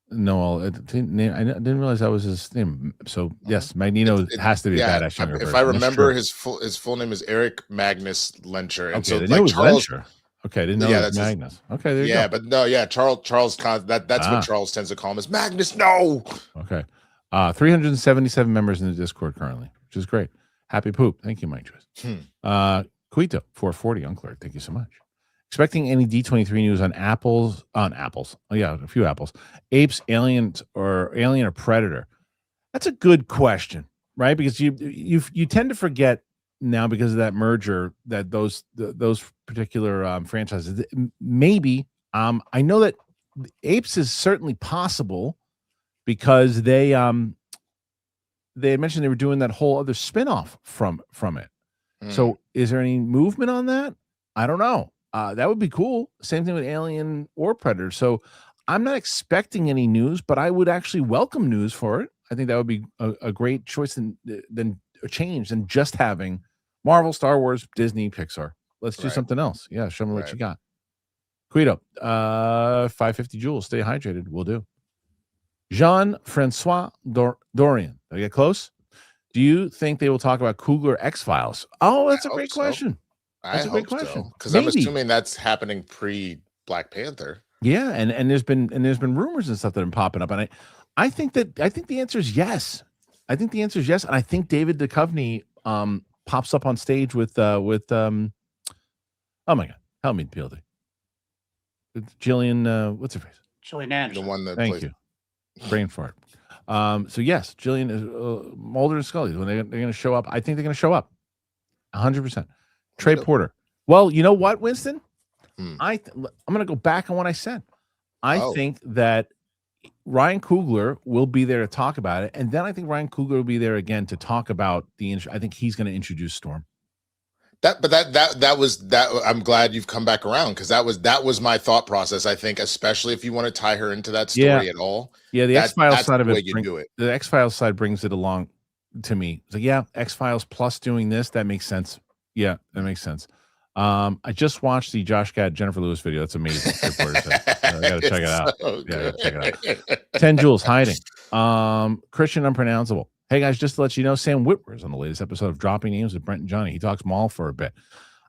No, I didn't realize that was his name. So yes, Magneto has to be a badass younger version. If I remember, his full name is Eric Magnus Lencher. And okay, so like Charles. Lencher. Okay, I didn't know it was Magnus. Okay, there you go. But no, Charles. That's what Charles tends to call him is Magnus. No. Okay, 377 members in the Discord currently, which is great. Happy poop. Thank you, Mike Joyce. Cuito 440 Uncler. Thank you so much. Expecting any D23 news on apples? Oh yeah, a few apples. Apes, aliens, or Alien or Predator? That's a good question, right? Because you tend to forget now because of that merger that those particular franchises. Maybe I know that Apes is certainly possible because they had mentioned they were doing that whole other spinoff from it. So is there any movement on that? I don't know. That would be cool. Same thing with Alien or Predator. So I'm not expecting any news, but I would actually welcome news for it. I think that would be a great choice than a change than just having Marvel, Star Wars, Disney, Pixar. Let's do something else. Yeah, show me what you got. Guido, 550 joules. Stay hydrated. We'll do. Jean-Francois Dorian. Did I get close? Do you think they will talk about Coogler X-Files? Oh, that's a great question. That's a great question. Because I'm assuming that's happening pre Black Panther. Yeah, and there's been rumors and stuff that have been popping up, and I think the answer is yes. I think the answer is yes, and I think David Duchovny pops up on stage with oh my god, help me, PLD. Jillian, what's her face? Jillian Anderson. The one that Thank you. Brain fart. So yes, Jillian is Mulder and Scully. When they're going to show up, I think they're going to show up 100%. Trey Porter. Well, you know what, Winston? I'm going to go back on what I said. I think that Ryan Coogler will be there to talk about it, and then I think Ryan Coogler will be there again to talk about I think he's going to introduce Storm. That was I'm glad you've come back around because that was my thought process. I think, especially if you want to tie her into that story at all. Yeah, the X-Files side of it. The X-Files side brings it along to me. It's like, X-Files plus doing this, that makes sense. Yeah, that makes sense. I just watched the Josh Gad Jennifer Lewis video. That's amazing. I gotta check it out. Gotta check it out. 10 joules hiding. Christian Unpronounceable. Hey guys, just to let you know, Sam Whitwer is on the latest episode of Dropping Names with Brent and Johnny. He talks Maul for a bit.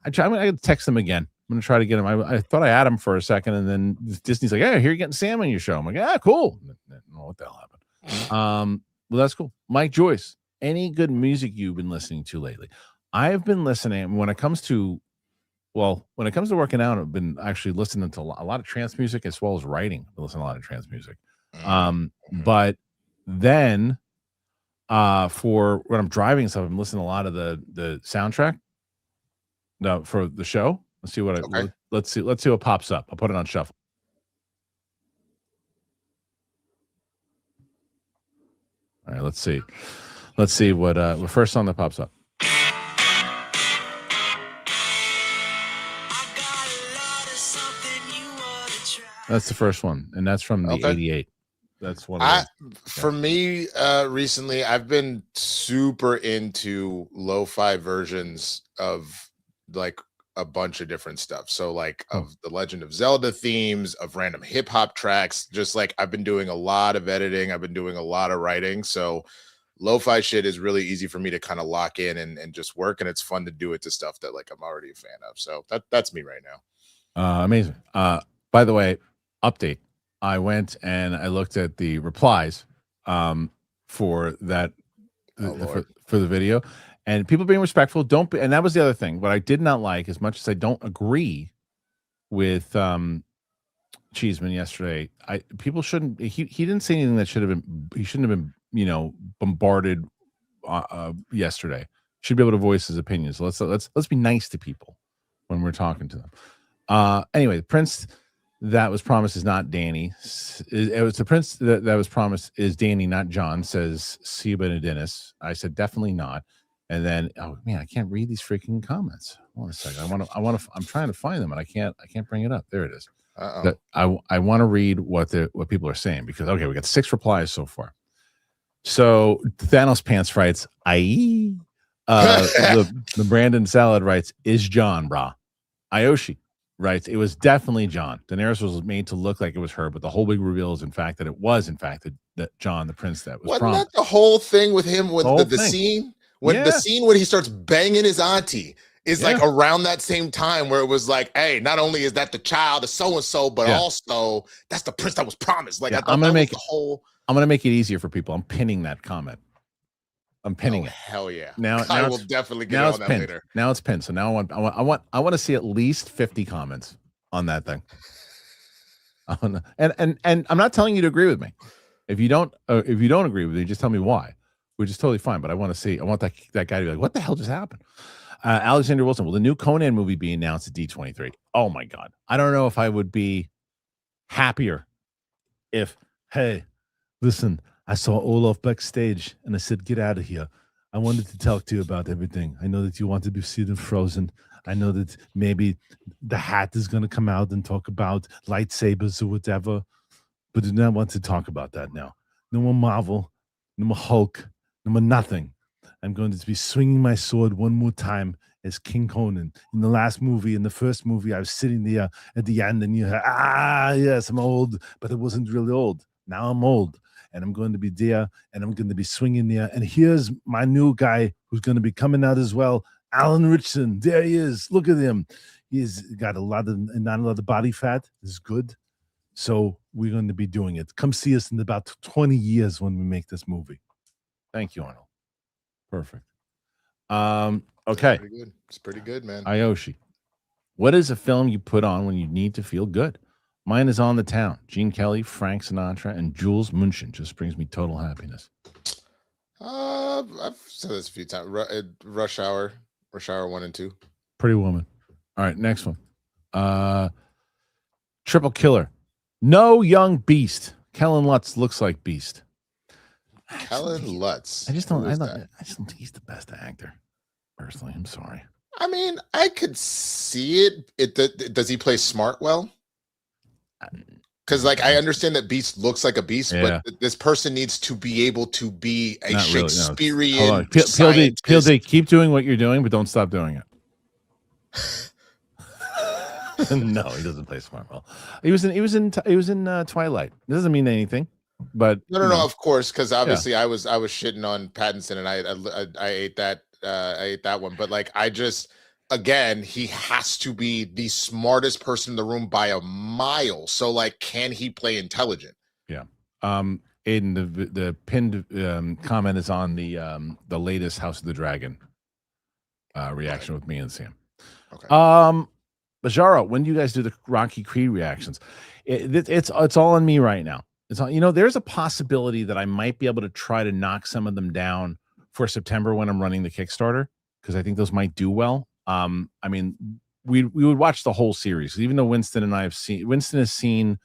I gotta text him again. I'm gonna try to get him. I thought I had him for a second, and then Disney's like, "Hey, here you're getting Sam on your show." I'm like, cool. I don't know what the hell happened. Well, that's cool. Mike Joyce, any good music you've been listening to lately? I've been listening when it comes to working out. I've been actually listening to a lot of trance music as well as writing. I listen to a lot of trance music. But then for when I'm driving and stuff, I'm listening to a lot of the soundtrack for the show. Let's see what let's see what pops up. I'll put it on shuffle. All right, let's see what first song that pops up. That's the first one, and that's from the 88. That's one. For me, recently, I've been super into lo-fi versions of like a bunch of different stuff. So like of the Legend of Zelda themes, of random hip hop tracks. Just like I've been doing a lot of editing. I've been doing a lot of writing. So lo-fi shit is really easy for me to kind of lock in and just work. And it's fun to do it to stuff that like I'm already a fan of. So that's me right now. Amazing. By the way, update. I went and I looked at the replies for that for the video, And people being respectful, don't be, and that was the other thing. What I did not like, as much as I don't agree with Cheeseman yesterday, people shouldn't. He didn't say anything that should have been. He shouldn't have been, bombarded yesterday. Should be able to voice his opinions. So let's be nice to people when we're talking to them. Anyway, the prince that was promised is not Danny. It was the prince that was promised is Danny, not John. Says Seba Dennis. I said definitely not. And then, oh man, I can't read these freaking comments. Hold on a second. I'm trying to find them, and I can't bring it up. There it is. I want to read what people are saying, because we got 6 replies so far. So Thanos Pants writes, "Aye." The Brandon Salad writes, "Is John, brah." Ayoshi writes, "It was definitely John. Daenerys was made to look like it was her, but the whole big reveal is in fact that it was in fact that John, the prince that was Wasn't promised." that the whole thing with him with the scene? The scene when he starts banging his auntie is like around that same time, where it was like, hey, not only is that the child of so-and-so, but also that's the prince that was promised. Like, I'm gonna make it easier for people. I'm pinning that comment. I'm pinning it. Hell yeah. Now I will definitely get on that pinned. later. Now it's pinned. So now I want to see at least 50 comments on that thing. And I'm not telling you to agree with me. If you don't agree with me, just tell me why. Which is totally fine. But I want that guy to be like, what the hell just happened? Alexander Wilson, will the new Conan movie be announced at D23? Oh my God. I don't know if I would be happier if, hey, listen, I saw Olaf backstage and I said, get out of here. I wanted to talk to you about everything. I know that you wanted to see them Frozen. I know that maybe the hat is going to come out and talk about lightsabers or whatever, but I do not want to talk about that now. No more Marvel, no more Hulk, no more nothing. I'm going to be swinging my sword one more time as King Conan. In the first movie, I was sitting there at the end and you heard, yes, I'm old, but I wasn't really old. Now I'm old. And I'm going to be there, and I'm going to be swinging there. And here's my new guy who's going to be coming out as well, Alan Richardson. There he is. Look at him. He's got not a lot of body fat. This is good. So we're going to be doing it. Come see us in about 20 years when we make this movie. Thank you, Arnold. Perfect. Okay. It's pretty good, man. Ayoshi, what is a film you put on when you need to feel good? Mine is On the Town. Gene Kelly, Frank Sinatra, and Jules Munchin just brings me total happiness. I've said this a few times. Rush Hour 1 and 2. Pretty Woman. All right, next one. Triple Killer. No Young Beast. Kellen Lutz looks like Beast. Kellen Lutz. I just don't think he's the best actor. Personally, I'm sorry. I mean, I could see it. Does he play smart well? Because, like, I understand that Beast looks like a beast, but this person needs to be able to be a Shakespearean. Hold on. PLD, keep doing what you're doing, but don't stop doing it. No, he doesn't play smart well. He was in Twilight. It doesn't mean anything, but no, of course, because obviously I was shitting on Pattinson, and I ate that. I ate that one, but like again, he has to be the smartest person in the room by a mile. So, like, can he play intelligent? Yeah. Aiden, the pinned comment is on the latest House of the Dragon reaction with me and Sam. Okay. Bajaro, when do you guys do the Rocky Creed reactions? It's all on me right now. It's all, there's a possibility that I might be able to try to knock some of them down for September when I'm running the Kickstarter, because I think those might do well. I mean, we would watch the whole series, even though Winston has seen. I've seen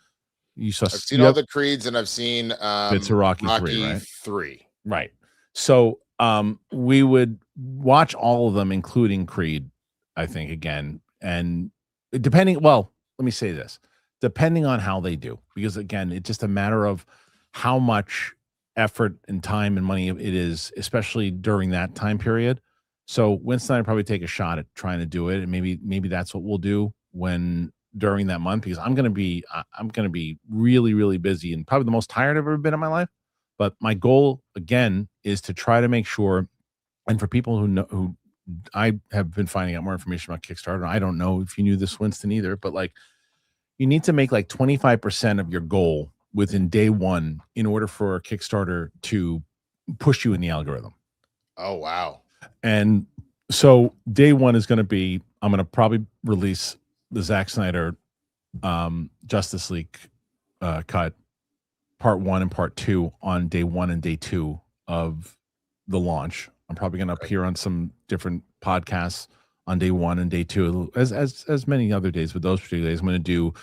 all the Creeds, and I've seen bits of Rocky 3. Right. So we would watch all of them, including Creed, I think, again. And depending on how they do, because again, it's just a matter of how much effort and time and money it is, especially during that time period. So Winston and I probably take a shot at trying to do it, and maybe that's what we'll do during that month, because I'm gonna be really, really busy and probably the most tired I've ever been in my life. But my goal again is to try to make sure, and for people who I have been finding out more information about Kickstarter. I don't know if you knew this, Winston, either, but like, you need to make like 25% of your goal within day one in order for Kickstarter to push you in the algorithm. Oh, wow. And so day one is going to be, I'm going to probably release the Zack Snyder Justice League cut, part 1 and part 2 on day 1 and day 2 of the launch. I'm probably going to appear on some different podcasts on day 1 and day 2, as many other days, but those particular days, I'm going to do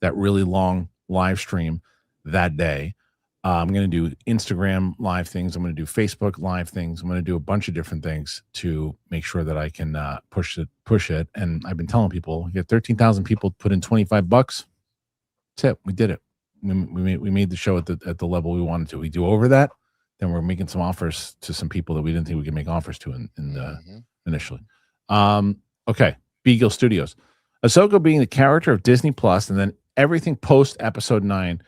that really long live stream that day. I'm going to do Instagram live things. I'm going to do Facebook live things. I'm going to do a bunch of different things to make sure that I can push it. And I've been telling people, you get 13,000 people put in $25. That's it. We did it. We made the show at the level we wanted to. We do over that, then we're making some offers to some people that we didn't think we could make offers to initially. Okay, Beagle Studios. Ahsoka being the character of Disney Plus, and then everything post Episode 9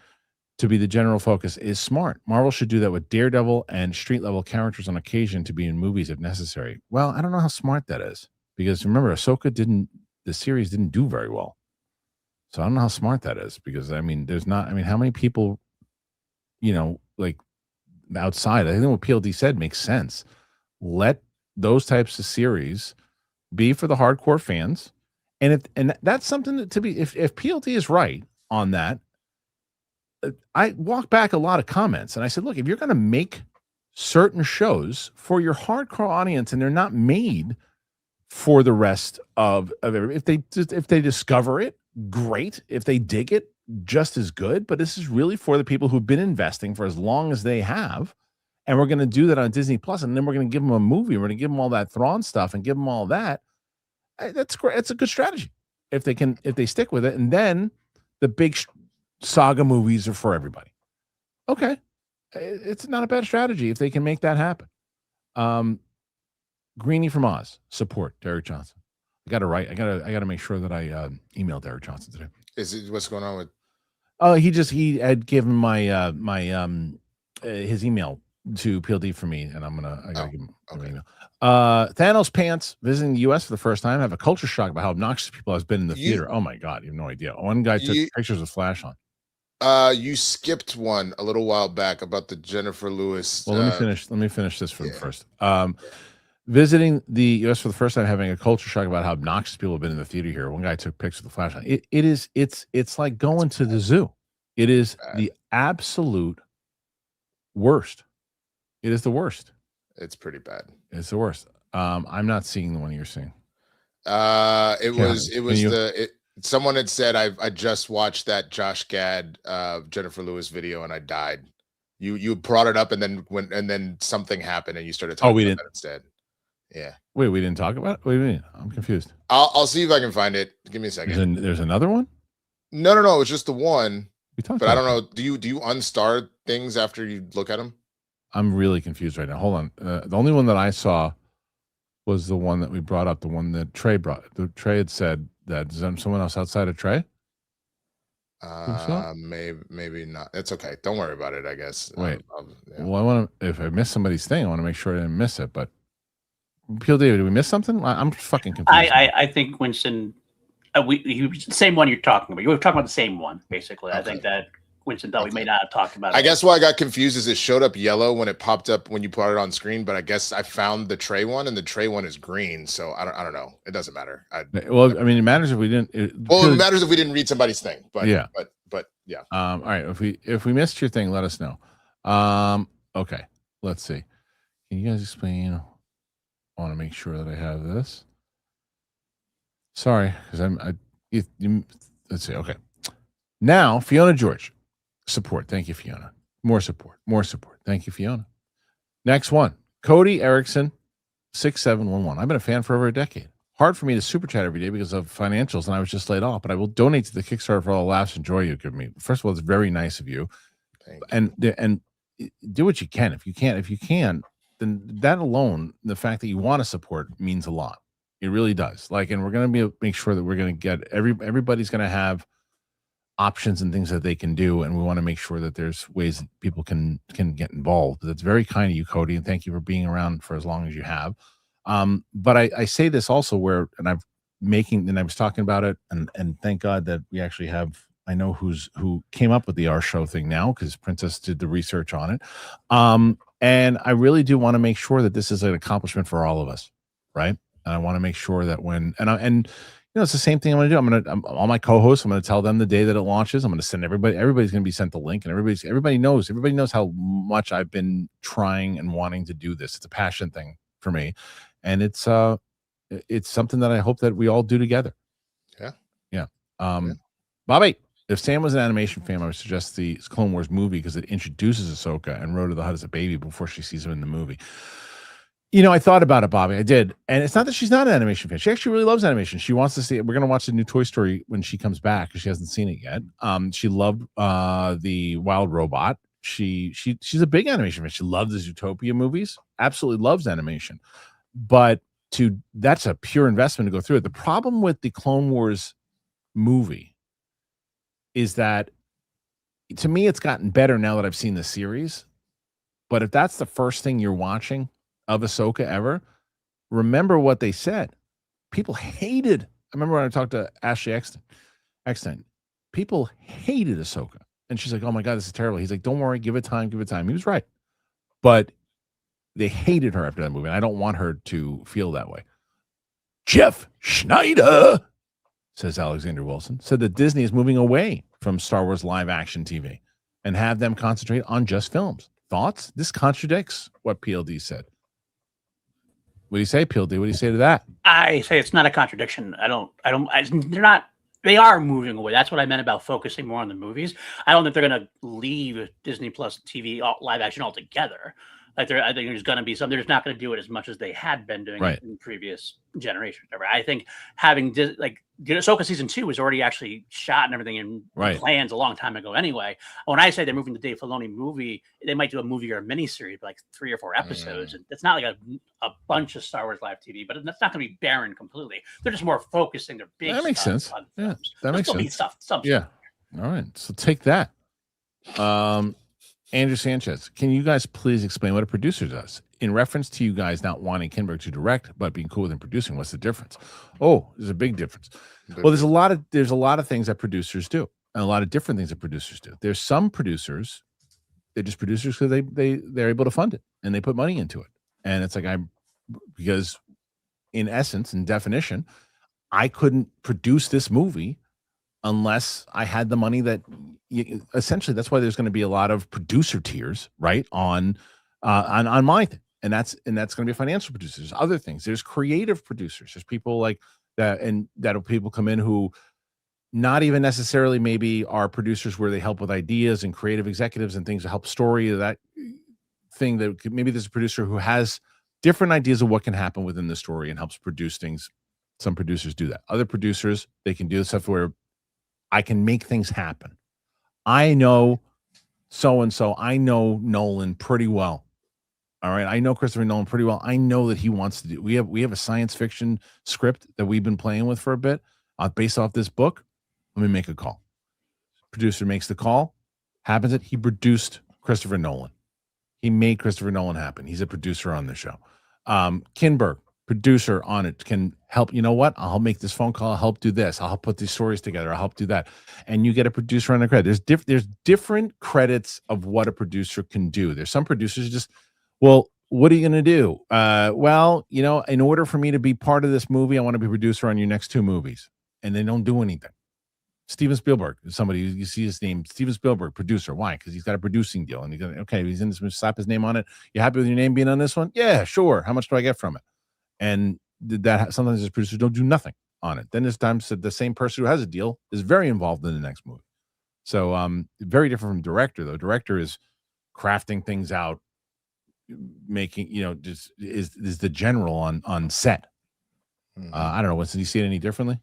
to be the general focus is smart. Marvel should do that with Daredevil and street level characters on occasion to be in movies if necessary. Well, I don't know how smart that is, because remember, the series didn't do very well. So I don't know how smart that is, because how many people, like outside, I think what PLD said makes sense. Let those types of series be for the hardcore fans. And that's something to be, if PLD is right on that, I walked back a lot of comments and I said, look, if you're going to make certain shows for your hardcore audience and they're not made for the rest of if they discover it, great. If they dig it, just as good. But this is really for the people who've been investing for as long as they have. And we're going to do that on Disney Plus, and then we're going to give them a movie. We're going to give them all that Thrawn stuff and give them all that. That's great. It's a good strategy if they stick with it. And then the big saga movies are for everybody. Okay, it's not a bad strategy if they can make that happen. Greenie from Oz, support Derek Johnson. I got to make sure that I email Derek Johnson today. Is it what's going on with? Oh, he had given my his email to PLD for me, and I gotta give him an email. Thanos Pants visiting the U.S. for the first time. I have a culture shock about how obnoxious people have been in the theater. Oh my god, you have no idea. One guy took pictures of Flash on. You skipped one a little while back about the Jennifer Lewis. Well, let me finish this first. Visiting the U.S. for the first time, having a culture shock about how obnoxious people have been in the theater here. One guy took pictures of the Flash on. It's like going to the zoo. It is the absolute worst. It is the worst. It's pretty bad. It's the worst. I'm not seeing the one you're seeing. Someone had said I just watched that Josh Gad Jennifer Lewis video and I died. You brought it up and then something happened and you started talking about that instead. Yeah. Wait, we didn't talk about it? What do you mean? I'm confused. I'll see if I can find it. Give me a second. There's another one? No. It's just the one. But I don't know. Do you unstar things after you look at them? I'm really confused right now. Hold on. The only one that I saw was the one that we brought up, the one that Trey brought. Trey had said that. Is there someone else outside of Trey? Maybe not. It's okay. Don't worry about it, I guess. Wait. Well, if I miss somebody's thing, I want to make sure I didn't miss it. But PLD, did we miss something? I'm fucking confused. I think Winston, same one you're talking about. You were talking about the same one, basically. Okay. I think that Winston thought we may not have talked about it. I guess why I got confused is it showed up yellow when it popped up when you put it on screen, but I guess I found the Trey one and the Trey one is green, so I don't know. It doesn't matter. It matters if we didn't. It matters if we didn't read somebody's thing. But yeah. But yeah. All right. If we missed your thing, let us know. Okay. Let's see. Can you guys explain? I want to make sure that I have this. Sorry, because let's see. Okay. Now, Fiona George. Support. Thank you, Fiona. More support. Thank you, Fiona. Next one. Cody Erickson, 6711. I've been a fan for over a decade. Hard for me to super chat every day because of financials, and I was just laid off, but I will donate to the Kickstarter for all the laughs and joy you give me. First of all, it's very nice of you. And do what you can. If you can, then that alone, the fact that you want to support means a lot. It really does. And we're going to make sure that we're going to get everybody's going to have options and things that they can do, and we want to make sure that there's ways that people can get involved. That's very kind of you, Cody, and thank you for being around for as long as you have. But I say this also and I was talking about it, and thank God that we actually have. I know who came up with the our show thing now because Princess did the research on it. And I really do want to make sure that this is an accomplishment for all of us, right? And I want to make sure that it's the same thing I'm going to do. All my co-hosts, I'm going to tell them the day that it launches. I'm going to send everybody's going to be sent the link, and everybody knows how much I've been trying and wanting to do this. It's a passion thing for me, and it's something that I hope that we all do together. Yeah. Bobby, if Sam was an animation fan, I would suggest the Clone Wars movie because it introduces Ahsoka and Rhoda the Hutt as a baby before she sees him in the movie. I thought about it, Bobby. I did. And it's not that she's not an animation fan. She actually really loves animation. She wants to see it. We're going to watch the new Toy Story when she comes back because she hasn't seen it yet. She loved the Wild Robot. She's a big animation fan. She loves the Zootopia movies. Absolutely loves animation. But that's a pure investment to go through it. The problem with the Clone Wars movie is that, to me, it's gotten better now that I've seen the series. But if that's the first thing you're watching of Ahsoka ever, remember what they said. People hated. I remember when I talked to Ashley Eckstein. People hated Ahsoka. And she's like, oh my God, this is terrible. He's like, don't worry, give it time. He was right. But they hated her after that movie. And I don't want her to feel that way. Jeff Schneider, says Alexander Wilson, said that Disney is moving away from Star Wars live action TV and have them concentrate on just films. Thoughts? This contradicts what PLD said. What do you say, PLD? What do you say to that? I say it's not a contradiction. They are moving away. That's what I meant about focusing more on the movies. I don't think they're going to leave Disney Plus TV live action altogether. I think there's going to be some. They're just not going to do it as much as they had been doing it in previous generations. I think having Ahsoka season 2 was already actually shot and everything in plans a long time ago. Anyway, when I say they're moving the Dave Filoni movie, they might do a movie or a miniseries, like 3 or 4 episodes. And it's not like a bunch of Star Wars live TV, but that's not going to be barren completely. They're just more focusing their big. That makes sense. Yeah, that makes sense. Stuff. Yeah. All right. So take that. Andrew Sanchez, can you guys please explain what a producer does? In reference to you guys not wanting Kinberg to direct, but being cool with him producing, what's the difference? Oh, there's a big difference. Well, there's a lot of things that producers do, and a lot of different things that producers do. There's some producers, they're just producers because they're able to fund it and they put money into it. And it's like because in essence, in definition, I couldn't produce this movie unless I had the money that essentially that's why there's going to be a lot of producer tiers, right? On my thing. And that's going to be financial producers. There's other things. There's creative producers. There's people like that, and that people come in who not even necessarily maybe are producers where they help with ideas and creative executives and things to help story that thing. That maybe there's a producer who has different ideas of what can happen within the story and helps produce things. Some producers do that. Other producers, they can do stuff where I can make things happen. I know so-and-so. I know Nolan pretty well. All right. I know Christopher Nolan pretty well. I know that he wants to do. We have a science fiction script that we've been playing with for a bit based off this book. Let me make a call. Producer makes the call. Happens it. He produced Christopher Nolan. He made Christopher Nolan happen. He's a producer on the show. Kinberg, producer on it, can help. You know what? I'll make this phone call. I'll help do this. I'll help put these stories together. I'll help do that. And you get a producer on the credit. There's different credits of what a producer can do. There's some producers who just, well, what are you going to do? Well, in order for me to be part of this movie, I want to be a producer on your next 2 movies. And they don't do anything. Steven Spielberg is somebody, you see his name, Steven Spielberg, producer. Why? Because he's got a producing deal. And he's in this, slap his name on it. You happy with your name being on this one? Yeah, sure. How much do I get from it? And that sometimes the producers don't do nothing on it. Then there's times that the same person who has a deal is very involved in the next movie. So very different from director, though. Director is crafting things out, making, just is the general on set. I don't know. Do you see it any differently?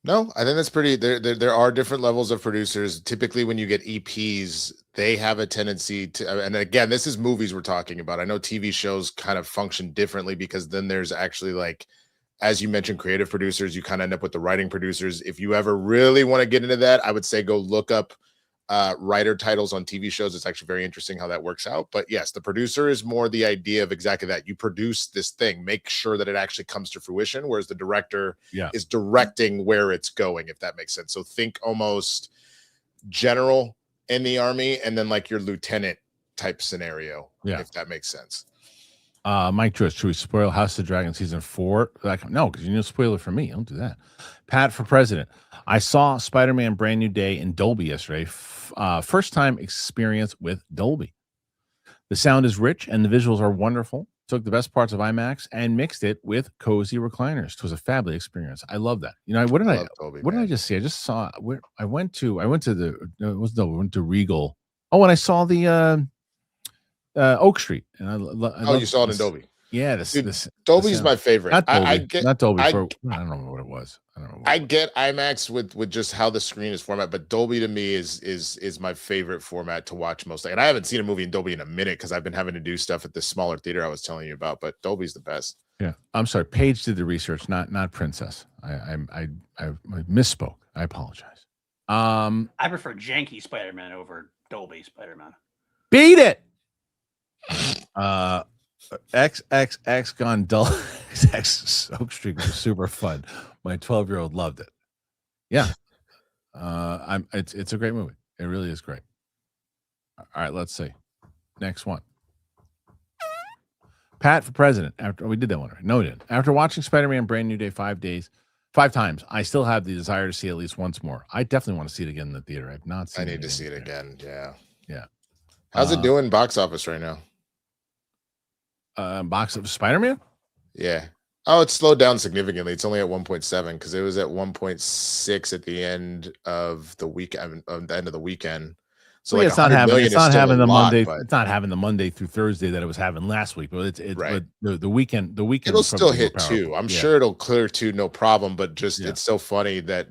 No, I think that's pretty. There are different levels of producers. Typically, when you get EPs, they have a tendency to, and again, this is movies we're talking about. I know TV shows kind of function differently because then there's actually, like, as you mentioned, creative producers. You kind of end up with the writing producers. If you ever really want to get into that, I would say go look up writer titles on TV shows. It's actually very interesting how that works out. But yes, the producer is more the idea of exactly that. You produce this thing, make sure that it actually comes to fruition, whereas the director is directing where it's going, if that makes sense. So think almost general in the army and then like your lieutenant type scenario. Yeah. If that makes sense. Mike Joyce, should we spoil House of Dragon season 4? No, because you know, spoil it for me. Don't do that. Pat for president. I saw Spider-Man Brand New Day in Dolby yesterday. First time experience with Dolby. The sound is rich and the visuals are wonderful. Took the best parts of IMAX and mixed it with cozy recliners. It was a fabulous experience. I love that. You know, what did I just see? I just saw where I went to we went to Regal. Oh, and I saw the Oak Street. And you saw it in Dolby. Yeah, Dolby's my favorite. Not Dolby. I get, not Dolby. I don't know what it was. I get IMAX with just how the screen is formatted, but Dolby to me is my favorite format to watch mostly. And I haven't seen a movie in Dolby in a minute because I've been having to do stuff at the smaller theater I was telling you about. But Dolby's the best. Yeah, I'm sorry. Paige did the research, not Princess. I misspoke. I apologize. I prefer janky Spider-Man over Dolby Spider-Man. Beat it. XXX gone dull. X Oak Street was super fun. My 12-year-old loved it. Yeah. It's a great movie. It really is great. All right, let's see. Next one. Pat for president. After we did that one. No, we didn't. After watching Spider-Man Brand New Day 5 times, I still have the desire to see it at least once more. I definitely want to see it again in the theater. I've not seen it. I need to see it again. Yeah. Yeah. How's it doing box office right now? Box of Spider-Man? Yeah. Oh, it's slowed down significantly. It's only at 1.7 because it was at 1.6 at the end of the weekend. The end of the weekend. So well, like it's not having the Monday. But it's not having the Monday through Thursday that it was having last week. But it's right. But the weekend. It'll still hit 2. I'm sure it'll clear 2, no problem. But just it's so funny that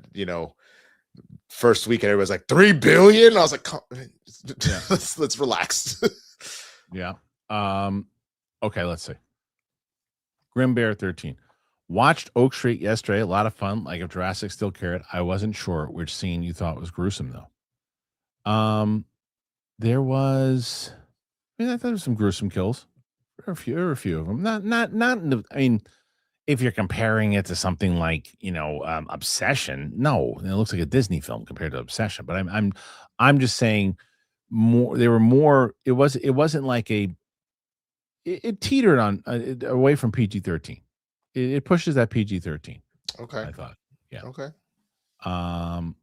first weekend everybody's like 3 billion. I was like, let's relax. Yeah. Okay, let's see. Grim Bear 13. Watched Oak Street yesterday. A lot of fun. Like if Jurassic still cared. I wasn't sure which scene you thought was gruesome though. There was. I thought there was some gruesome kills. There were a few of them. Not. I mean, if you're comparing it to something like Obsession, no, it looks like a Disney film compared to Obsession. But I'm just saying more. They were more. It wasn't like a. It teetered on away from PG-13. It pushes that PG-13. Okay. I thought. Yeah. Okay. All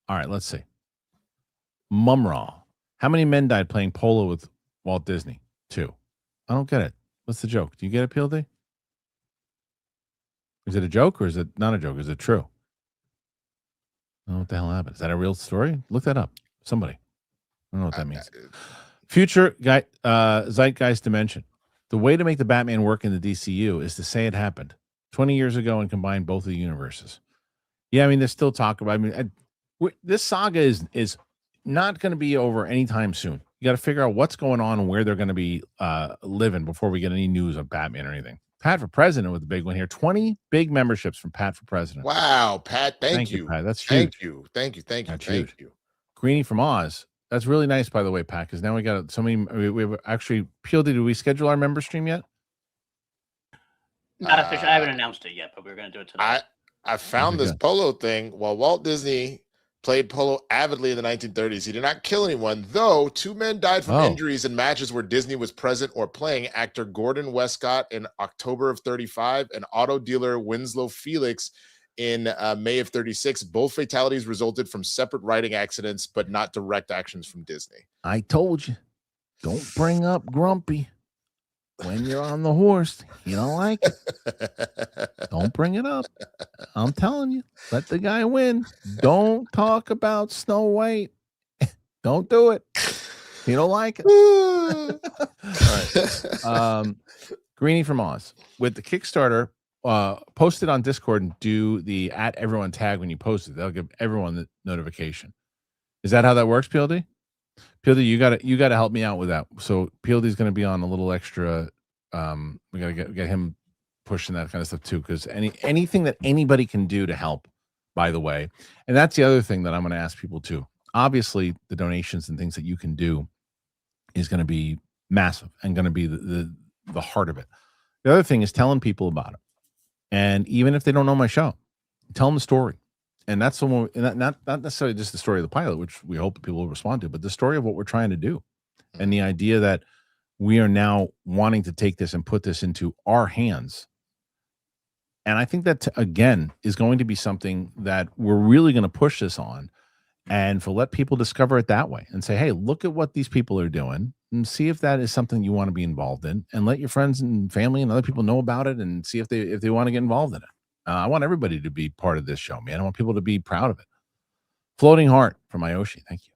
right. Let's see. Mumraw. How many men died playing polo with Walt Disney? 2. I don't get it. What's the joke? Do you get it, PLD? Is it a joke or is it not a joke? Is it true? I don't know what the hell happened. Is that a real story? Look that up. Somebody. I don't know what that means. Future guy, Zeitgeist Dimension. The way to make the Batman work in the DCU is to say it happened 20 years ago and combine both of the universes. Yeah, I mean, there's still talk about. I mean, this saga is not going to be over anytime soon. You got to figure out what's going on and where they're going to be living before we get any news of Batman or anything. Pat for president with the big one here. 20 big memberships from Pat for president. Wow, Pat, thank you. Pat. That's huge. Thank you. Greenie from Oz. That's really nice, by the way, Pat, because now we got so many. We have actually, PLD, did we schedule our member stream yet? Not officially. I haven't announced it yet, but we're going to do it tonight. I found this polo thing. While Walt Disney played polo avidly in the 1930s, he did not kill anyone, though 2 men died from injuries in matches where Disney was present or playing. Actor Gordon Westcott in October of 35 and auto dealer Winslow Felix in May of 36. Both fatalities resulted from separate riding accidents, but not direct actions from Disney. I told you, don't bring up Grumpy when you're on the horse. You don't like it. Don't bring it up. I'm telling you, let the guy win. Don't talk about Snow White. Don't do it. You don't like it. All right. Greenie from Oz with the Kickstarter. Post it on Discord and do the @everyone tag when you post it. That'll give everyone the notification. Is that how that works, PLD? PLD, you gotta help me out with that. So PLD is going to be on a little extra. We got to get him pushing that kind of stuff too, because anything that anybody can do to help, by the way, and that's the other thing that I'm going to ask people too. Obviously, the donations and things that you can do is going to be massive and going to be the heart of it. The other thing is telling people about it. And even if they don't know my show, tell them the story. And that's not necessarily just the story of the pilot, which we hope that people will respond to, but the story of what we're trying to do. and the idea that we are now wanting to take this and put this into our hands. And I think that, again, is going to be something that we're really going to push this on and for let people discover it that way and say, hey, look at what these people are doing and see if that is something you want to be involved in, and let your friends and family and other people know about it and see if they want to get involved in it. I want everybody to be part of this show, man. I want people to be proud of it. Floating Heart from Ayoshi. Thank you.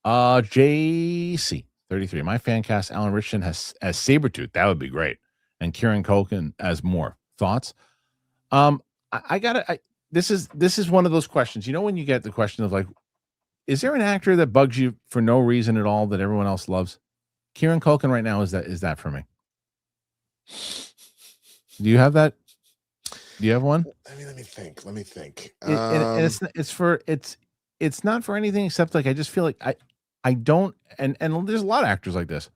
JC 33. My fan cast Alan Richardson as Sabretooth. That would be great. And Kieran Culkin as more. Thoughts? This is one of those questions. You know, when you get the question of like, is there an actor that bugs you for no reason at all that everyone else loves? Kieran Culkin right now is that for me. Do you have that? Do you have one? I mean, let me think. And it's not for anything except like I just feel like I don't, and there's a lot of actors like this.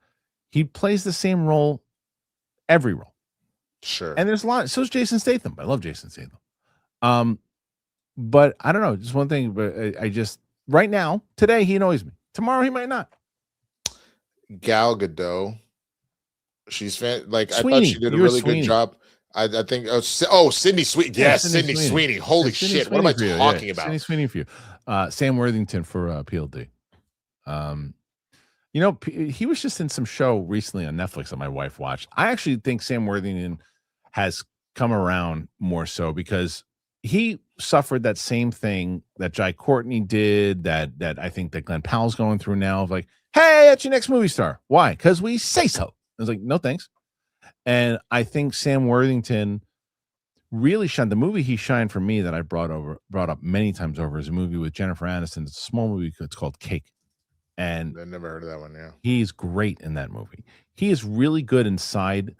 He plays the same role, every role. Sure. And there's a lot. So is Jason Statham. I love Jason Statham. But I don't know. Just one thing. But I just right now, today he annoys me. Tomorrow he might not. Gal Gadot. She's Sweeney. I thought she did a really good job. I think. Sydney Sweeney. Yes, Sydney Sweeney. Holy shit! What am I talking about? Sydney Sweeney for you. Sam Worthington for PLD. You know, he was just in some show recently on Netflix that my wife watched. I actually think Sam Worthington has come around more so because he suffered that same thing that Jai Courtney did, that I think that Glenn Powell's going through now of like, hey, that's your next movie star. Why? Because we say so. I was like, no, thanks. And I think Sam Worthington really shined. The movie he shined for me that I brought up many times over is a movie with Jennifer Aniston. It's a small movie. It's called Cake. And I never heard of that one. Yeah. He's great in that movie. He is really good in side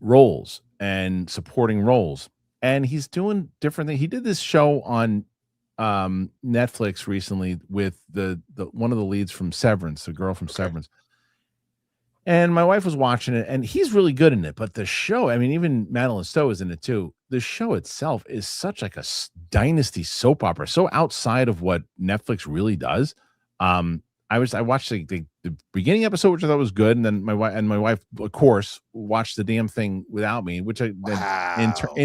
roles and supporting roles. And he's doing different things. He did this show on Netflix recently with the one of the leads from Severance, the girl from Severance. And my wife was watching it, and he's really good in it. But the show, I mean, even Madeline Stowe is in it too. The show itself is such like a dynasty soap opera, so outside of what Netflix really does. I watched the beginning episode, which I thought was good, and then my wife, of course, watched the damn thing without me, which in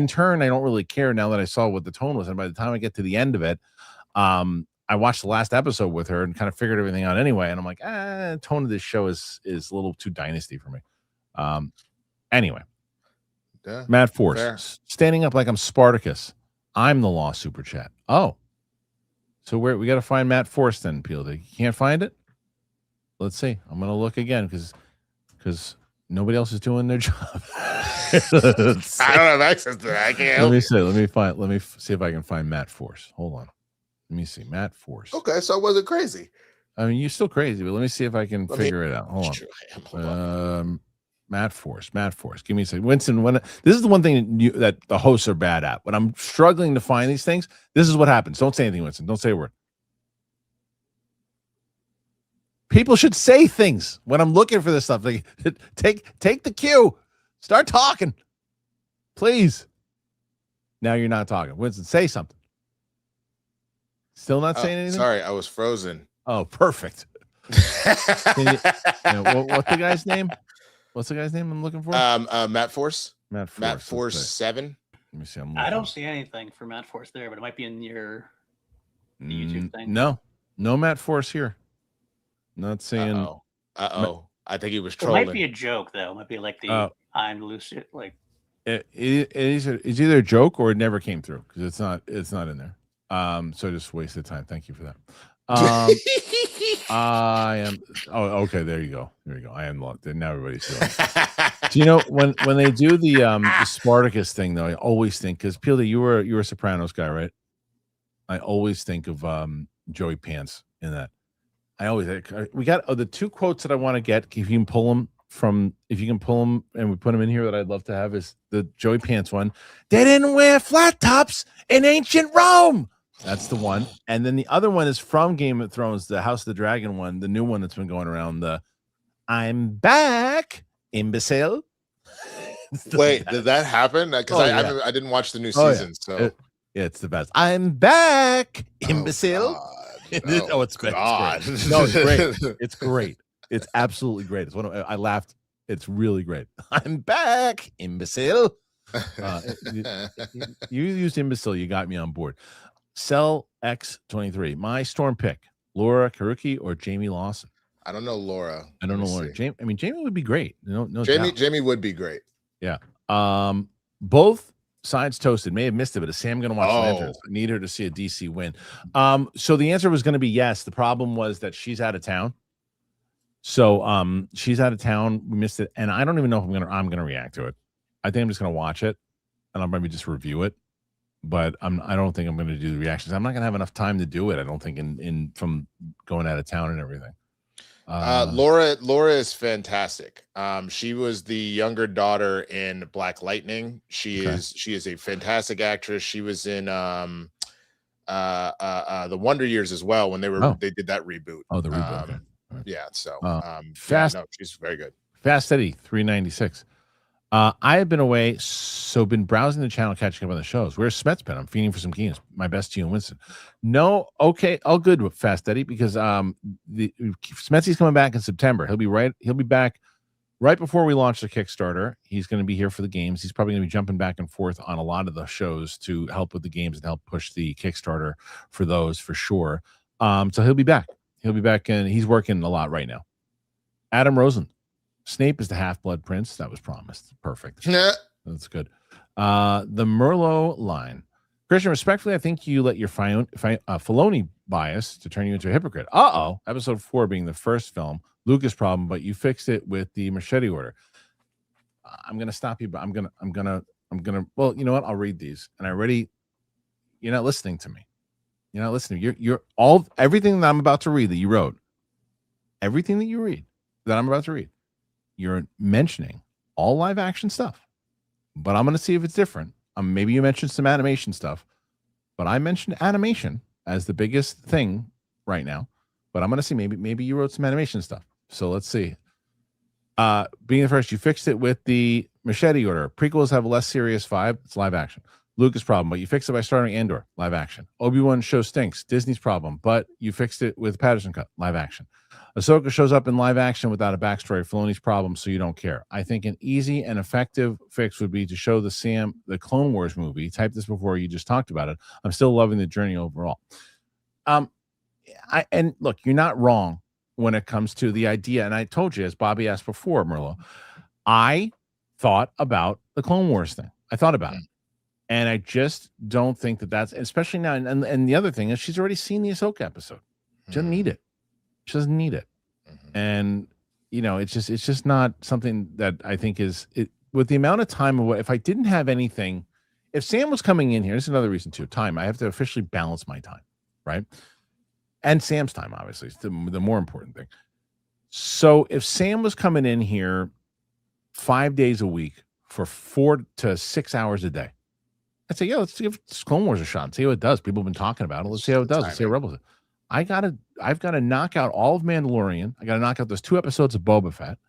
turn I don't really care now that I saw what the tone was. And by the time I get to the end of it, I watched the last episode with her and kind of figured everything out anyway. And I'm like, the tone of this show is a little too dynasty for me. Anyway, yeah, Matt Force standing up like I'm Spartacus. I'm the law super chat. Oh, so we got to find Matt Force then, PLD. You can't find it? Let's see. I'm going to look again because nobody else is doing their job. I don't have access to that. I can't. Let me see if I can find Matt Force. Hold on. Let me see. Matt Force. Okay, so I wasn't crazy. I mean, you're still crazy, but let me see if I can figure it out. Hold on. Matt Force. Give me a second. Winston, this is the one thing that the hosts are bad at. When I'm struggling to find these things, this is what happens. Don't say anything, Winston. Don't say a word. People should say things when I'm looking for this stuff. Like, take the cue. Start talking. Please. Now you're not talking. Winston, say something. Still not saying anything? Sorry, I was frozen. Oh, perfect. What's the guy's name? What's the guy's name I'm looking for? Matt Force. Matt Force 7. Let me see. I don't see anything for Matt Force there, but it might be in your YouTube thing. No Matt Force here. Not seeing. I think he was trolling. It might be a joke though. It might be like the I'm Lucid. Like it's either a joke or it never came through because it's not in there. So just wasted time. Thank you for that. I am. Oh, okay. There you go. I unlocked it. Now everybody's doing it. Do you know when they do the Spartacus thing though? I always think because PLD, you were a Sopranos guy, right? I always think of Joey Pants in that. We got the two quotes that I want to get. If you can pull them and we put them in here that I'd love to have is the Joey Pants one. They didn't wear flat tops in ancient Rome. That's the one. And then the other one is from Game of Thrones, the House of the Dragon one, the new one that's been going around. The I'm back, imbecile. Wait, did that happen? Because I didn't watch the new season. So it's the best. I'm back, imbecile. Oh, it's good. No, it's great. It's great. It's absolutely great. It's I laughed. It's really great. I'm back, imbecile. You used imbecile. You got me on board. Cell X23. My storm pick: Laura Karuki or Jamie Lawson. I don't know Laura. I don't know Laura. Jamie would be great. No Jamie. doubt. Jamie would be great. Yeah. Both sides toasted. May have missed it, but is Sam going to watch Lanterns? I need her to see a DC win. So the answer was going to be yes. The problem was that she's out of town. So she's out of town. We missed it, and I don't even know if I'm gonna react to it. I think I'm just gonna watch it, and I'll maybe just review it. But I don't think I'm gonna do the reactions. I'm not gonna have enough time to do it. I don't think in from going out of town and everything. Laura is fantastic. She was the younger daughter in Black Lightning. She is a fantastic actress. She was in the Wonder Years as well when they did that reboot. Oh, the reboot. Okay. Yeah, so she's very good. Fast Eddie 396. I have been away, so been browsing the channel, catching up on the shows. Where's Smets been? I'm feeding for some games. My best to you and Winston. No, okay, all good with Fast Eddie because Smetsy's coming back in September. He'll be back right before we launch the Kickstarter. He's going to be here for the games. He's probably going to be jumping back and forth on a lot of the shows to help with the games and help push the Kickstarter for those for sure. So he'll be back. He'll be back, and he's working a lot right now. Adam Rosen. Snape is the Half-Blood Prince. That was promised. Perfect. That's good. The Merlot line. Kristian, respectfully, I think you let your Filoni bias to turn you into a hypocrite. Episode 4 being the first film, Lucas problem, but you fixed it with the machete order. I'm going to stop you, but I'm going to, well, you know what? I'll read these. And you're not listening to me. You're not listening. You're everything that I'm about to read that you wrote, everything that you read that I'm about to read, you're mentioning all live action stuff. But I'm going to see if it's different. Maybe you mentioned some animation stuff, but I mentioned animation as the biggest thing right now. But I'm going to see maybe you wrote some animation stuff. So let's see. Being the first, you fixed it with the machete order. Prequels have a less serious vibe. It's live action. Lucas problem, but you fixed it by starting Andor, live action. Obi-Wan show stinks, Disney's problem, but you fixed it with Patterson cut, live action. Ahsoka shows up in live action without a backstory, Filoni's problem, so you don't care. I think an easy and effective fix would be to show the Clone Wars movie. Type this before you just talked about it. I'm still loving the journey overall. And look, you're not wrong when it comes to the idea, and I told you, as Bobby asked before, Merlo, I thought about the Clone Wars thing. I thought about it. And I just don't think that's, especially now. And the other thing is she's already seen the Ahsoka episode. She doesn't need it. She doesn't need it. And, it's just not something that I think is it with the amount of time. If I didn't have anything, if Sam was coming in here, this is another reason too, time. I have to officially balance my time. Right. And Sam's time, obviously, is the more important thing. So if Sam was coming in here 5 days a week for 4 to 6 hours a day, I'd say, let's give Clone Wars a shot and see how it does. People have been talking about it. Let's see how it does. Let's see how Rebels. I've got to knock out all of Mandalorian. I got to knock out those 2 episodes of Boba Fett.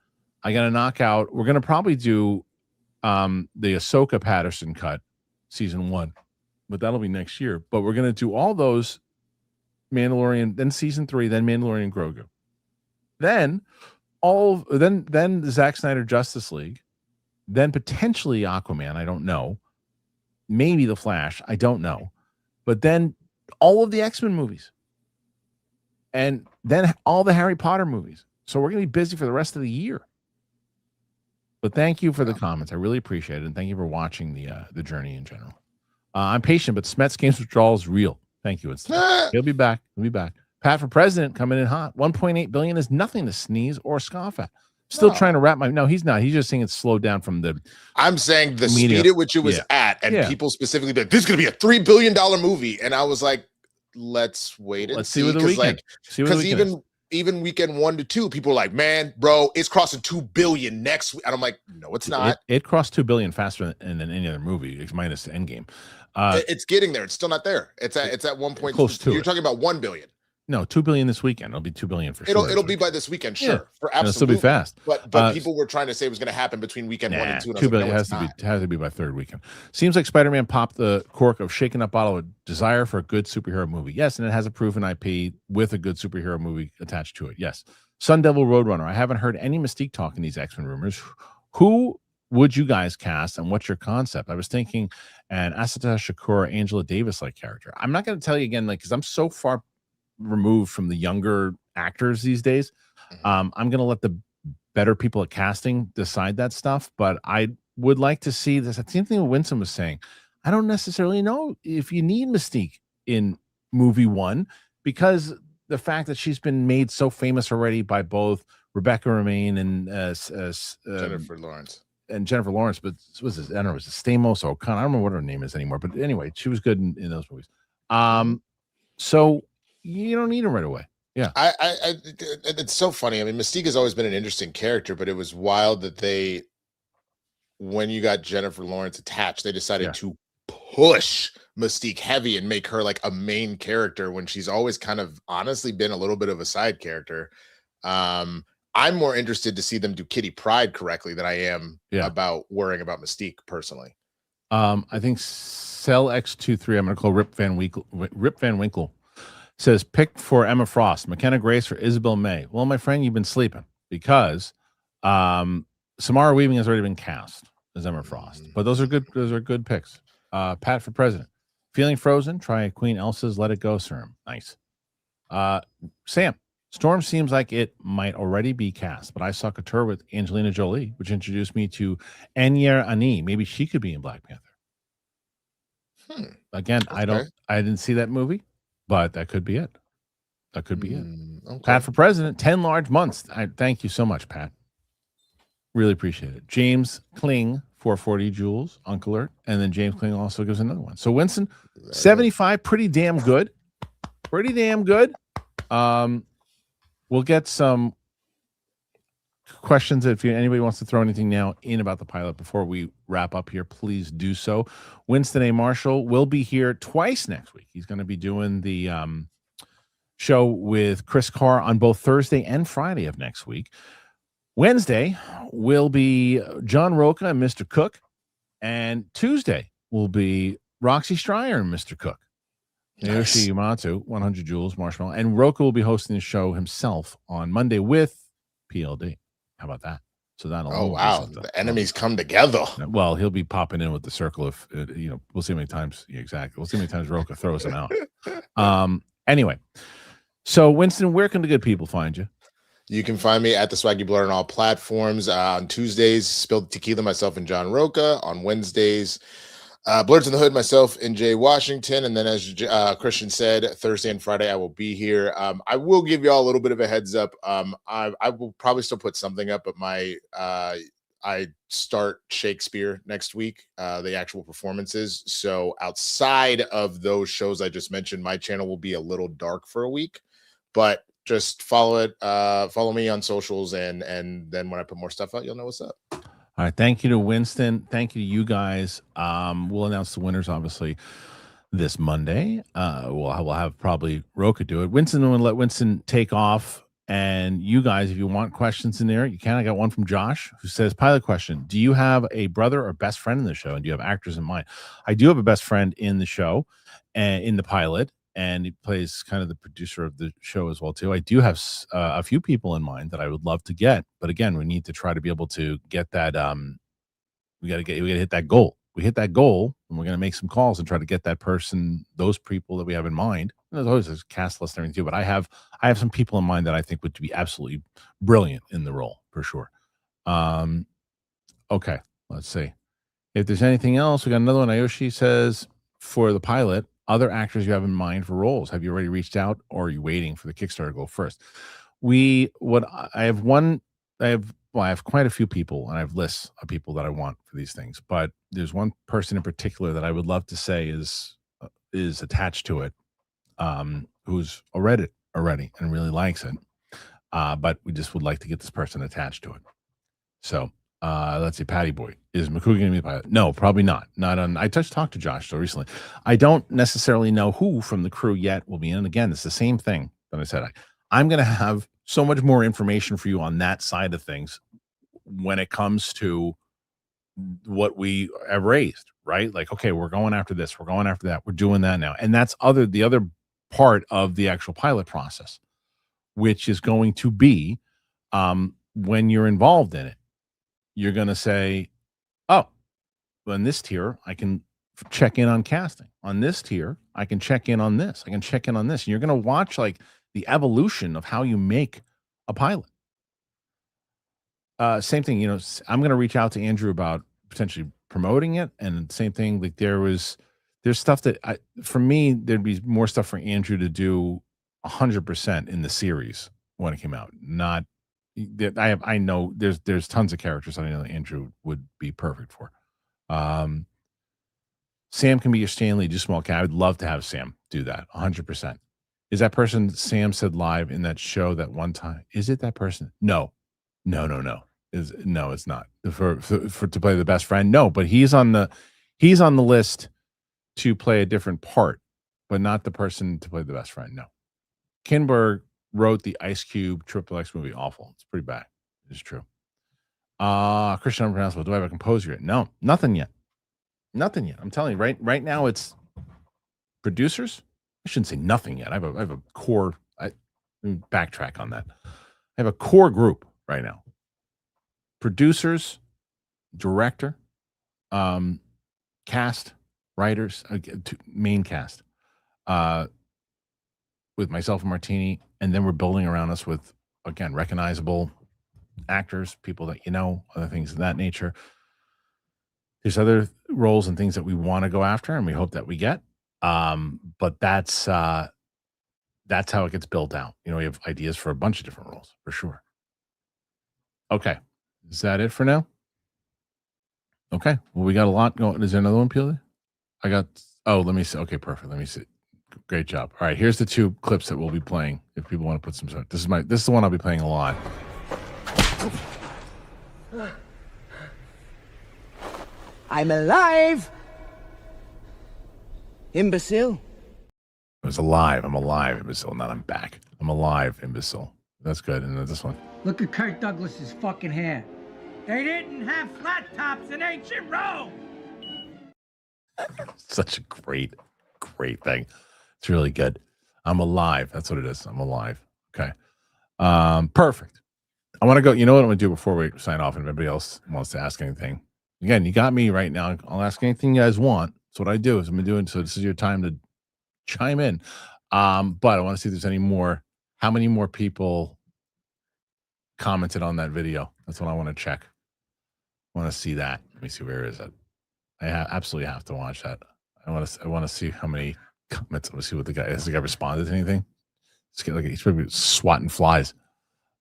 I got to knock out. We're going to probably do the Ahsoka Patterson cut, season 1, but that'll be next year. But we're going to do all those Mandalorian, then season 3, then Mandalorian Grogu, then the Zack Snyder Justice League, then potentially Aquaman. I don't know. Maybe The Flash. I don't know. But then all of the X-Men movies. And then all the Harry Potter movies. So we're going to be busy for the rest of the year. But thank you for the comments. I really appreciate it. And thank you for watching the journey in general. I'm patient, but Smets Games withdrawal is real. Thank you. He'll be back. He'll be back. Pat for president coming in hot. 1.8 billion is nothing to sneeze or scoff at. Still trying to wrap no, he's not. He's just saying it's slowed down from the. I'm saying the speed at which it was at, and people specifically be like, this is going to be a $3 billion movie. And I was like, let's wait and see. Let's see what the weekend. Because even weekend 1 to 2, people are like, man, bro, it's crossing 2 billion next week. And I'm like, no, it's not. It crossed 2 billion faster than any other movie, minus Endgame. It's getting there. It's still not there. It's at 1 point. Close to You're talking about 1 billion. No, 2 billion this weekend. It'll be 2 billion for sure. It'll be by this weekend, sure. For absolutely. It'll still be fast. But people were trying to say it was going to happen between weekend 1 and 2. And 2 billion has to be by third weekend. Seems like Spider-Man popped the cork of shaken up bottle of desire for a good superhero movie. Yes, and it has a proven IP with a good superhero movie attached to it. Yes. Sun Devil Roadrunner. I haven't heard any Mystique talk in these X-Men rumors. Who would you guys cast, and what's your concept? I was thinking an Asata Shakur, Angela Davis-like character. I'm not going to tell you again, because I'm so far removed from the younger actors these days. I'm going to let the better people at casting decide that stuff, but I would like to see this. The same thing Winston was saying. I don't necessarily know if you need Mystique in movie 1, because the fact that she's been made so famous already by both Rebecca Romijn and Jennifer Lawrence. And Jennifer Lawrence, but was this? I don't know. Was it Stamos or O'Connor? I don't remember what her name is anymore. But anyway, she was good in those movies. So you don't need her right away. Yeah, it's so funny. I mean, Mystique has always been an interesting character, but it was wild that when you got Jennifer Lawrence attached, they decided to push Mystique heavy and make her like a main character when she's always kind of honestly been a little bit of a side character. I'm more interested to see them do Kitty Pryde correctly than I am about worrying about Mystique personally. I think Cell X23, I'm going to call Rip Van Winkle, says picked for Emma Frost, McKenna Grace, or Isabel May. Well, my friend, you've been sleeping, because Samara Weaving has already been cast as Emma Frost. But those are good. Those are good picks. Pat for president. Feeling frozen? Try Queen Elsa's Let It Go serum. Nice. Sam. Storm seems like it might already be cast, but I saw Couture with Angelina Jolie, which introduced me to Anya Ani. Maybe she could be in Black Panther. Again, okay. I didn't see that movie, but that could be it. That could be it. Okay. Pat for president, 10 large months. I thank you so much, Pat. Really appreciate it. James Kling, 440 joules, Uncle Alert. And then James Kling also gives another one. So Winston, 75, pretty damn good. Pretty damn good. We'll get some questions. If anybody wants to throw anything now in about the pilot before we wrap up here, please do so. Winston A. Marshall will be here twice next week. He's going to be doing the show with Chris Carr on both Thursday and Friday of next week. Wednesday will be John Roca and Mr. Cook. And Tuesday will be Roxy Stryer and Mr. Cook. Nice. Yoshi Yamato, 100 joules, Marshmallow. And Roca will be hosting the show himself on Monday with PLD. How about that? So that'll. Oh, wow. The enemies come together. Well, he'll be popping in with the circle if, we'll see how many times. Yeah, exactly. We'll see how many times Roca throws him out. Anyway, so Winston, where can the good people find you? You can find me at the Swaggy Blur on all platforms. On Tuesdays, Spilled Tequila, myself and John Roca. On Wednesdays, Blurs in the Hood, myself and Jay Washington. And then, as Christian said, Thursday and Friday I will be here. I will give you all a little bit of a heads up. I will probably still put something up, but I start Shakespeare next week, the actual performances. So outside of those shows I just mentioned, my channel will be a little dark for a week, but just follow me on socials, and then when I put more stuff out, you'll know what's up. All right. Thank you to Winston. Thank you to you guys. We'll announce the winners, obviously, this Monday. We'll have probably Roca do it. Winston, I'm going to let Winston take off. And you guys, if you want questions in there, you can. I got one from Josh who says, pilot question. Do you have a brother or best friend in the show? And do you have actors in mind? I do have a best friend in the show and in the pilot. And he plays kind of the producer of the show as well, too. I do have a few people in mind that I would love to get. But again, we need to try to be able to get that. We got to hit that goal. We hit that goal, and we're going to make some calls and try to get that person, those people that we have in mind. And there's always a cast list and everything, too. But I have some people in mind that I think would be absolutely brilliant in the role, for sure. Okay, let's see. If there's anything else, we got another one. Ayoshi says, for the pilot, other actors you have in mind for roles. Have you already reached out, or are you waiting for the Kickstarter to go first? I have quite a few people, and I have lists of people that I want for these things. But there's one person in particular that I would love to say is attached to it, who's read it already and really likes it. But we just would like to get this person attached to it. So let's see, Patty Boy. Is McCoo going to be the pilot? No, probably not. I just talked to Josh so recently. I don't necessarily know who from the crew yet will be in. And again, it's the same thing that I said. I'm going to have so much more information for you on that side of things when it comes to what we have raised, right? Like, okay, we're going after this. We're going after that. We're doing that now. And that's the other part of the actual pilot process, which is going to be When you're involved in it, you're going to say, oh, on this tier, I can check in on casting. On this tier, I can check in on this. I can check in on this. And you're going to watch like the evolution of how you make a pilot. Same thing, I'm going to reach out to Andrew about potentially promoting it. And same thing, like there's stuff that for me, there'd be more stuff for Andrew to do 100% in the series when it came out. Not I know there's tons of characters that I know that Andrew would be perfect for. Sam can be your Stanley, do small cat. I would love to have Sam do that 100%. Is that person Sam said live in that show that one time? Is it that person? No. No, it's not for to play the best friend. No, but he's on the list to play a different part, but not the person to play the best friend. No. Kinberg wrote the Ice Cube XXX movie. Awful. It's pretty bad. It's true. Kristian Unpronounceable. Do I have a composer yet? No, nothing yet. Nothing yet. I'm telling you, right now it's producers. I shouldn't say nothing yet. I have a core. Let me backtrack on that. I have a core group right now. Producers, director, cast, writers, main cast, with myself and Martini, and then we're building around us with, again, recognizable actors, people that other things of that nature. There's other roles and things that we want to go after, and we hope that we get. But that's how it gets built out. We have ideas for a bunch of different roles for sure. Okay. Is that it for now? Okay. Well, we got a lot going. Is there another one, Peely? Let me see. Okay, perfect. Let me see. Great job. All right. Here's the 2 clips that we'll be playing. If people want to put some, this is the one I'll be playing a lot. I'm alive, imbecile. I was alive. I'm alive, imbecile. Not I'm back. I'm alive, imbecile. That's good. And then this one. Look at Kirk Douglas's fucking hair. They didn't have flat tops in ancient Rome. Such a great thing. It's really good. I'm alive. That's what it is. I'm alive. Okay. Perfect. I want to go. You know what I'm going to do before we sign off, and if anybody else wants to ask anything. Again, you got me right now. I'll ask anything you guys want. That's what I do. Is I'm doing. So this is your time to chime in. But I want to see if there's any more. How many more people commented on that video? That's what I want to check. I want to see that. Let me see, where is it? I absolutely have to watch that. I want to see how many comments. Let's see what has the guy responded to anything. He's probably swatting flies.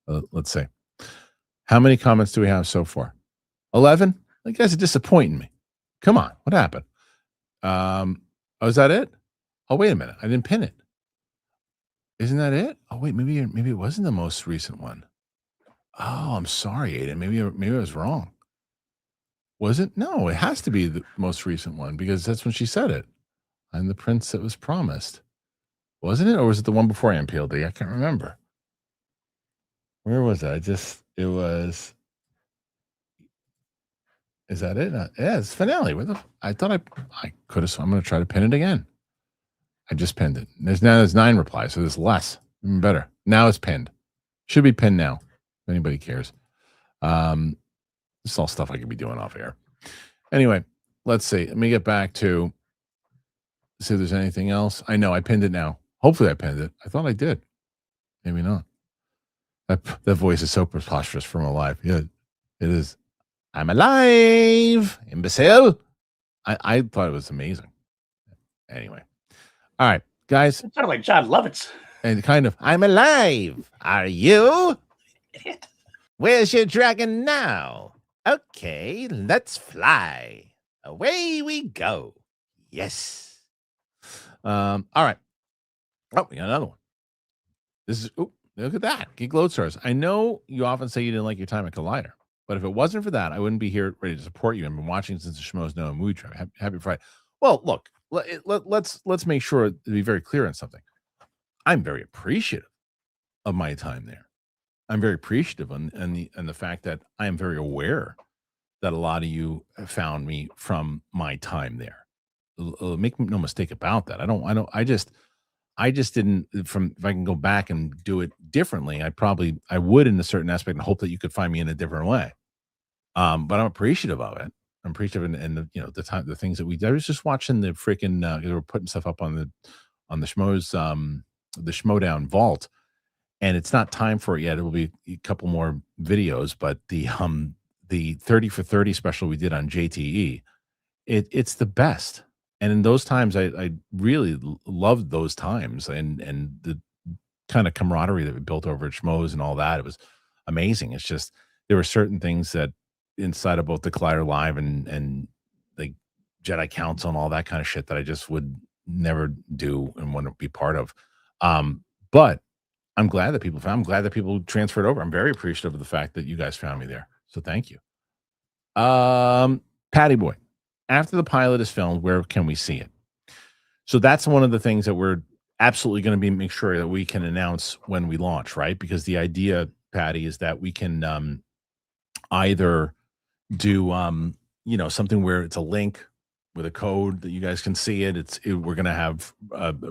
Let's see. How many comments do we have so far? 11. You guys are disappointing me. Come on, what happened? Is that it? Oh, wait a minute. I didn't pin it. Isn't that it? Oh, wait, maybe it wasn't the most recent one. Oh, I'm sorry, Aiden. Maybe I was wrong. Was it? No, it has to be the most recent one because that's when she said it. I'm the prince that was promised. Wasn't it? Or was it the one before MPLD? I can't remember. Where was it? It was. Is that it? Yeah, it's finale. I thought I could have. So I'm going to try to pin it again. I just pinned it. There's 9 replies, so there's less. Even better. Now it's pinned. Should be pinned now. If anybody cares. This is all stuff I could be doing off air. Anyway, let's see. Let me get back to see if there's anything else. I know I pinned it now. Hopefully I pinned it. I thought I did. Maybe not. That voice is so preposterous from alive. Yeah, it is. I'm alive, imbecile. I thought it was amazing. Anyway. All right, guys. It's sort of like John Lovitz. And kind of, I'm alive. Are you? Where's your dragon now? Okay, let's fly. Away we go. Yes. All right. Oh, we got another one. This is, look at that. Geek Lodestars. I know you often say you didn't like your time at Collider, but if it wasn't for that, I wouldn't be here ready to support you. I've been watching since the Schmoes Know Movie Trip. Happy Friday. Well, look, let's make sure to be very clear on something. I'm very appreciative of my time there. I'm very appreciative and the fact that I am very aware that a lot of you found me from my time there. Make no mistake about that. I just didn't. If I can go back and do it differently, I would in a certain aspect and hope that you could find me in a different way. But I'm appreciative of it. I'm appreciative, and the things that we did. I was just watching the freaking. They were putting stuff up on the Schmoes, the Schmodown vault, and it's not time for it yet. It will be a couple more videos, but the 30 for 30 special we did on JTE, it's the best. And in those times, I really loved those times, and the kind of camaraderie that we built over at Schmoes and all that. It was amazing. It's just there were certain things that inside of both the Collider Live and the Jedi Council and all that kind of shit that I just would never do and want to be part of. But I'm glad that people found. I'm glad that people transferred over. I'm very appreciative of the fact that you guys found me there. So thank you. Patty Boy. After the pilot is filmed, where can we see it? So that's one of the things that we're absolutely going to make sure that we can announce when we launch, right? Because the idea, Patty, is that we can either do something where it's a link with a code that you guys can see it. We're going to have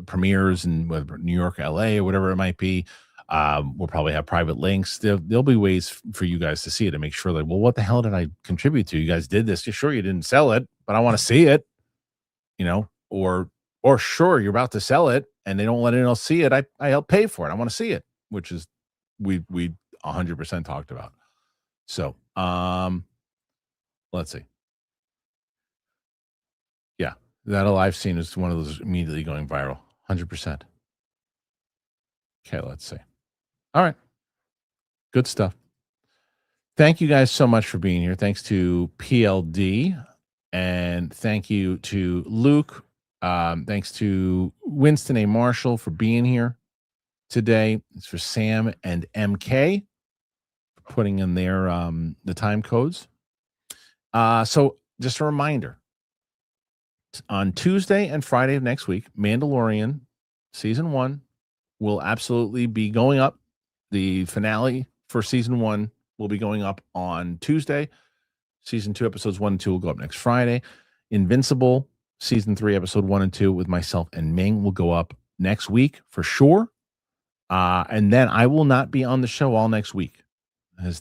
premieres in whether New York, LA, or whatever it might be. We'll probably have private links. There'll be ways for you guys to see it and make sure that, well, what the hell did I contribute to? You guys did this. Sure, you didn't sell it, but I want to see it, or sure, you're about to sell it and they don't let anyone else see it. I help pay for it. I want to see it, which is we 100% talked about. So, let's see. Yeah, that live scene is one of those immediately going viral. 100%. Okay, let's see. All right. Good stuff. Thank you guys so much for being here. Thanks to PLD, and thank you to Luke. Thanks to Winston A. Marshall for being here today. It's for Sam and MK for putting in their the time codes. So just a reminder, on Tuesday and Friday of next week, Mandalorian season 1 will absolutely be going up. The finale for season 1 will be going up on Tuesday. Season 2 episodes 1 and 2 will go up next Friday. Invincible season 3 episode 1 and 2 with myself and Ming will go up next week for sure. And then I will not be on the show all next week. As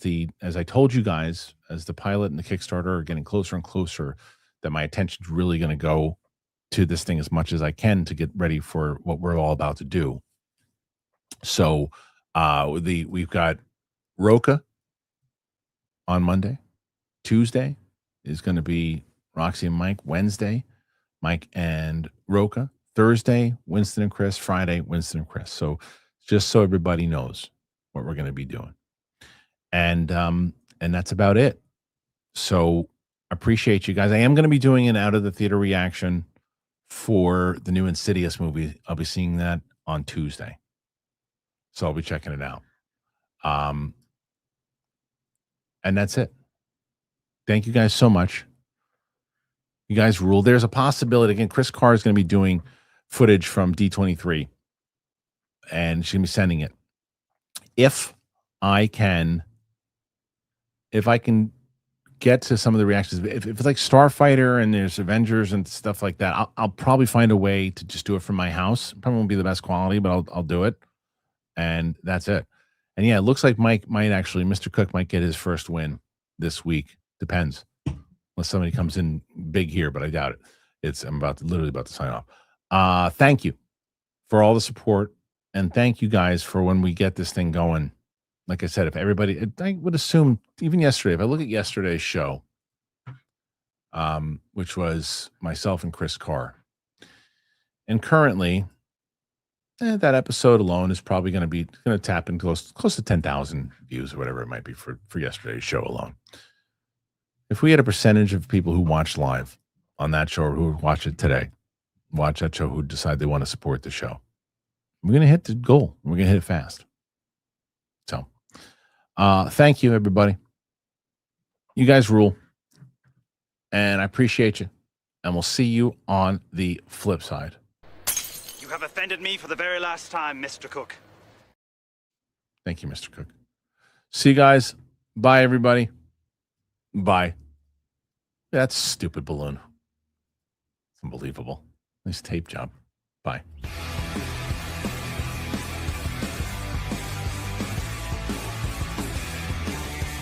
I told you guys, as the pilot and the Kickstarter are getting closer and closer, that my attention is really going to go to this thing as much as I can to get ready for what we're all about to do. So we've got Roka on Monday. Tuesday is going to be Roxy and Mike. Wednesday, Mike and Roka. Thursday, Winston and Chris. Friday, Winston and Chris. So just so everybody knows what we're going to be doing. And that's about it. So appreciate you guys. I am going to be doing an out of the theater reaction for the new Insidious movie. I'll be seeing that on Tuesday. So I'll be checking it out. And that's it. Thank you guys so much. You guys rule. There's a possibility. Again, Chris Carr is going to be doing footage from D23. And she's going to be sending it. If I can get to some of the reactions, if it's like Starfighter and there's Avengers and stuff like that, I'll probably find a way to just do it from my house. Probably won't be the best quality, but I'll do it. And that's it. And yeah, it looks like Mr. Cook might get his first win this week. Depends. Unless somebody comes in big here, but I doubt it. I'm literally about to sign off. Thank you for all the support. And thank you guys for when we get this thing going. Like I said, I would assume even yesterday, if I look at yesterday's show, which was myself and Chris Carr, and currently that episode alone is probably going to tap in close to 10,000 views or whatever it might be for yesterday's show alone. If we had a percentage of people who watched live on that show or who watch it today, watch that show, who decide they want to support the show, we're going to hit the goal. We're going to hit it fast. So, thank you, everybody. You guys rule. And I appreciate you. And we'll see you on the flip side. You have offended me for the very last time, Mr. Cook. Thank you, Mr. Cook. See you guys. Bye, everybody. Bye. That's stupid balloon. It's unbelievable. Nice tape job. Bye.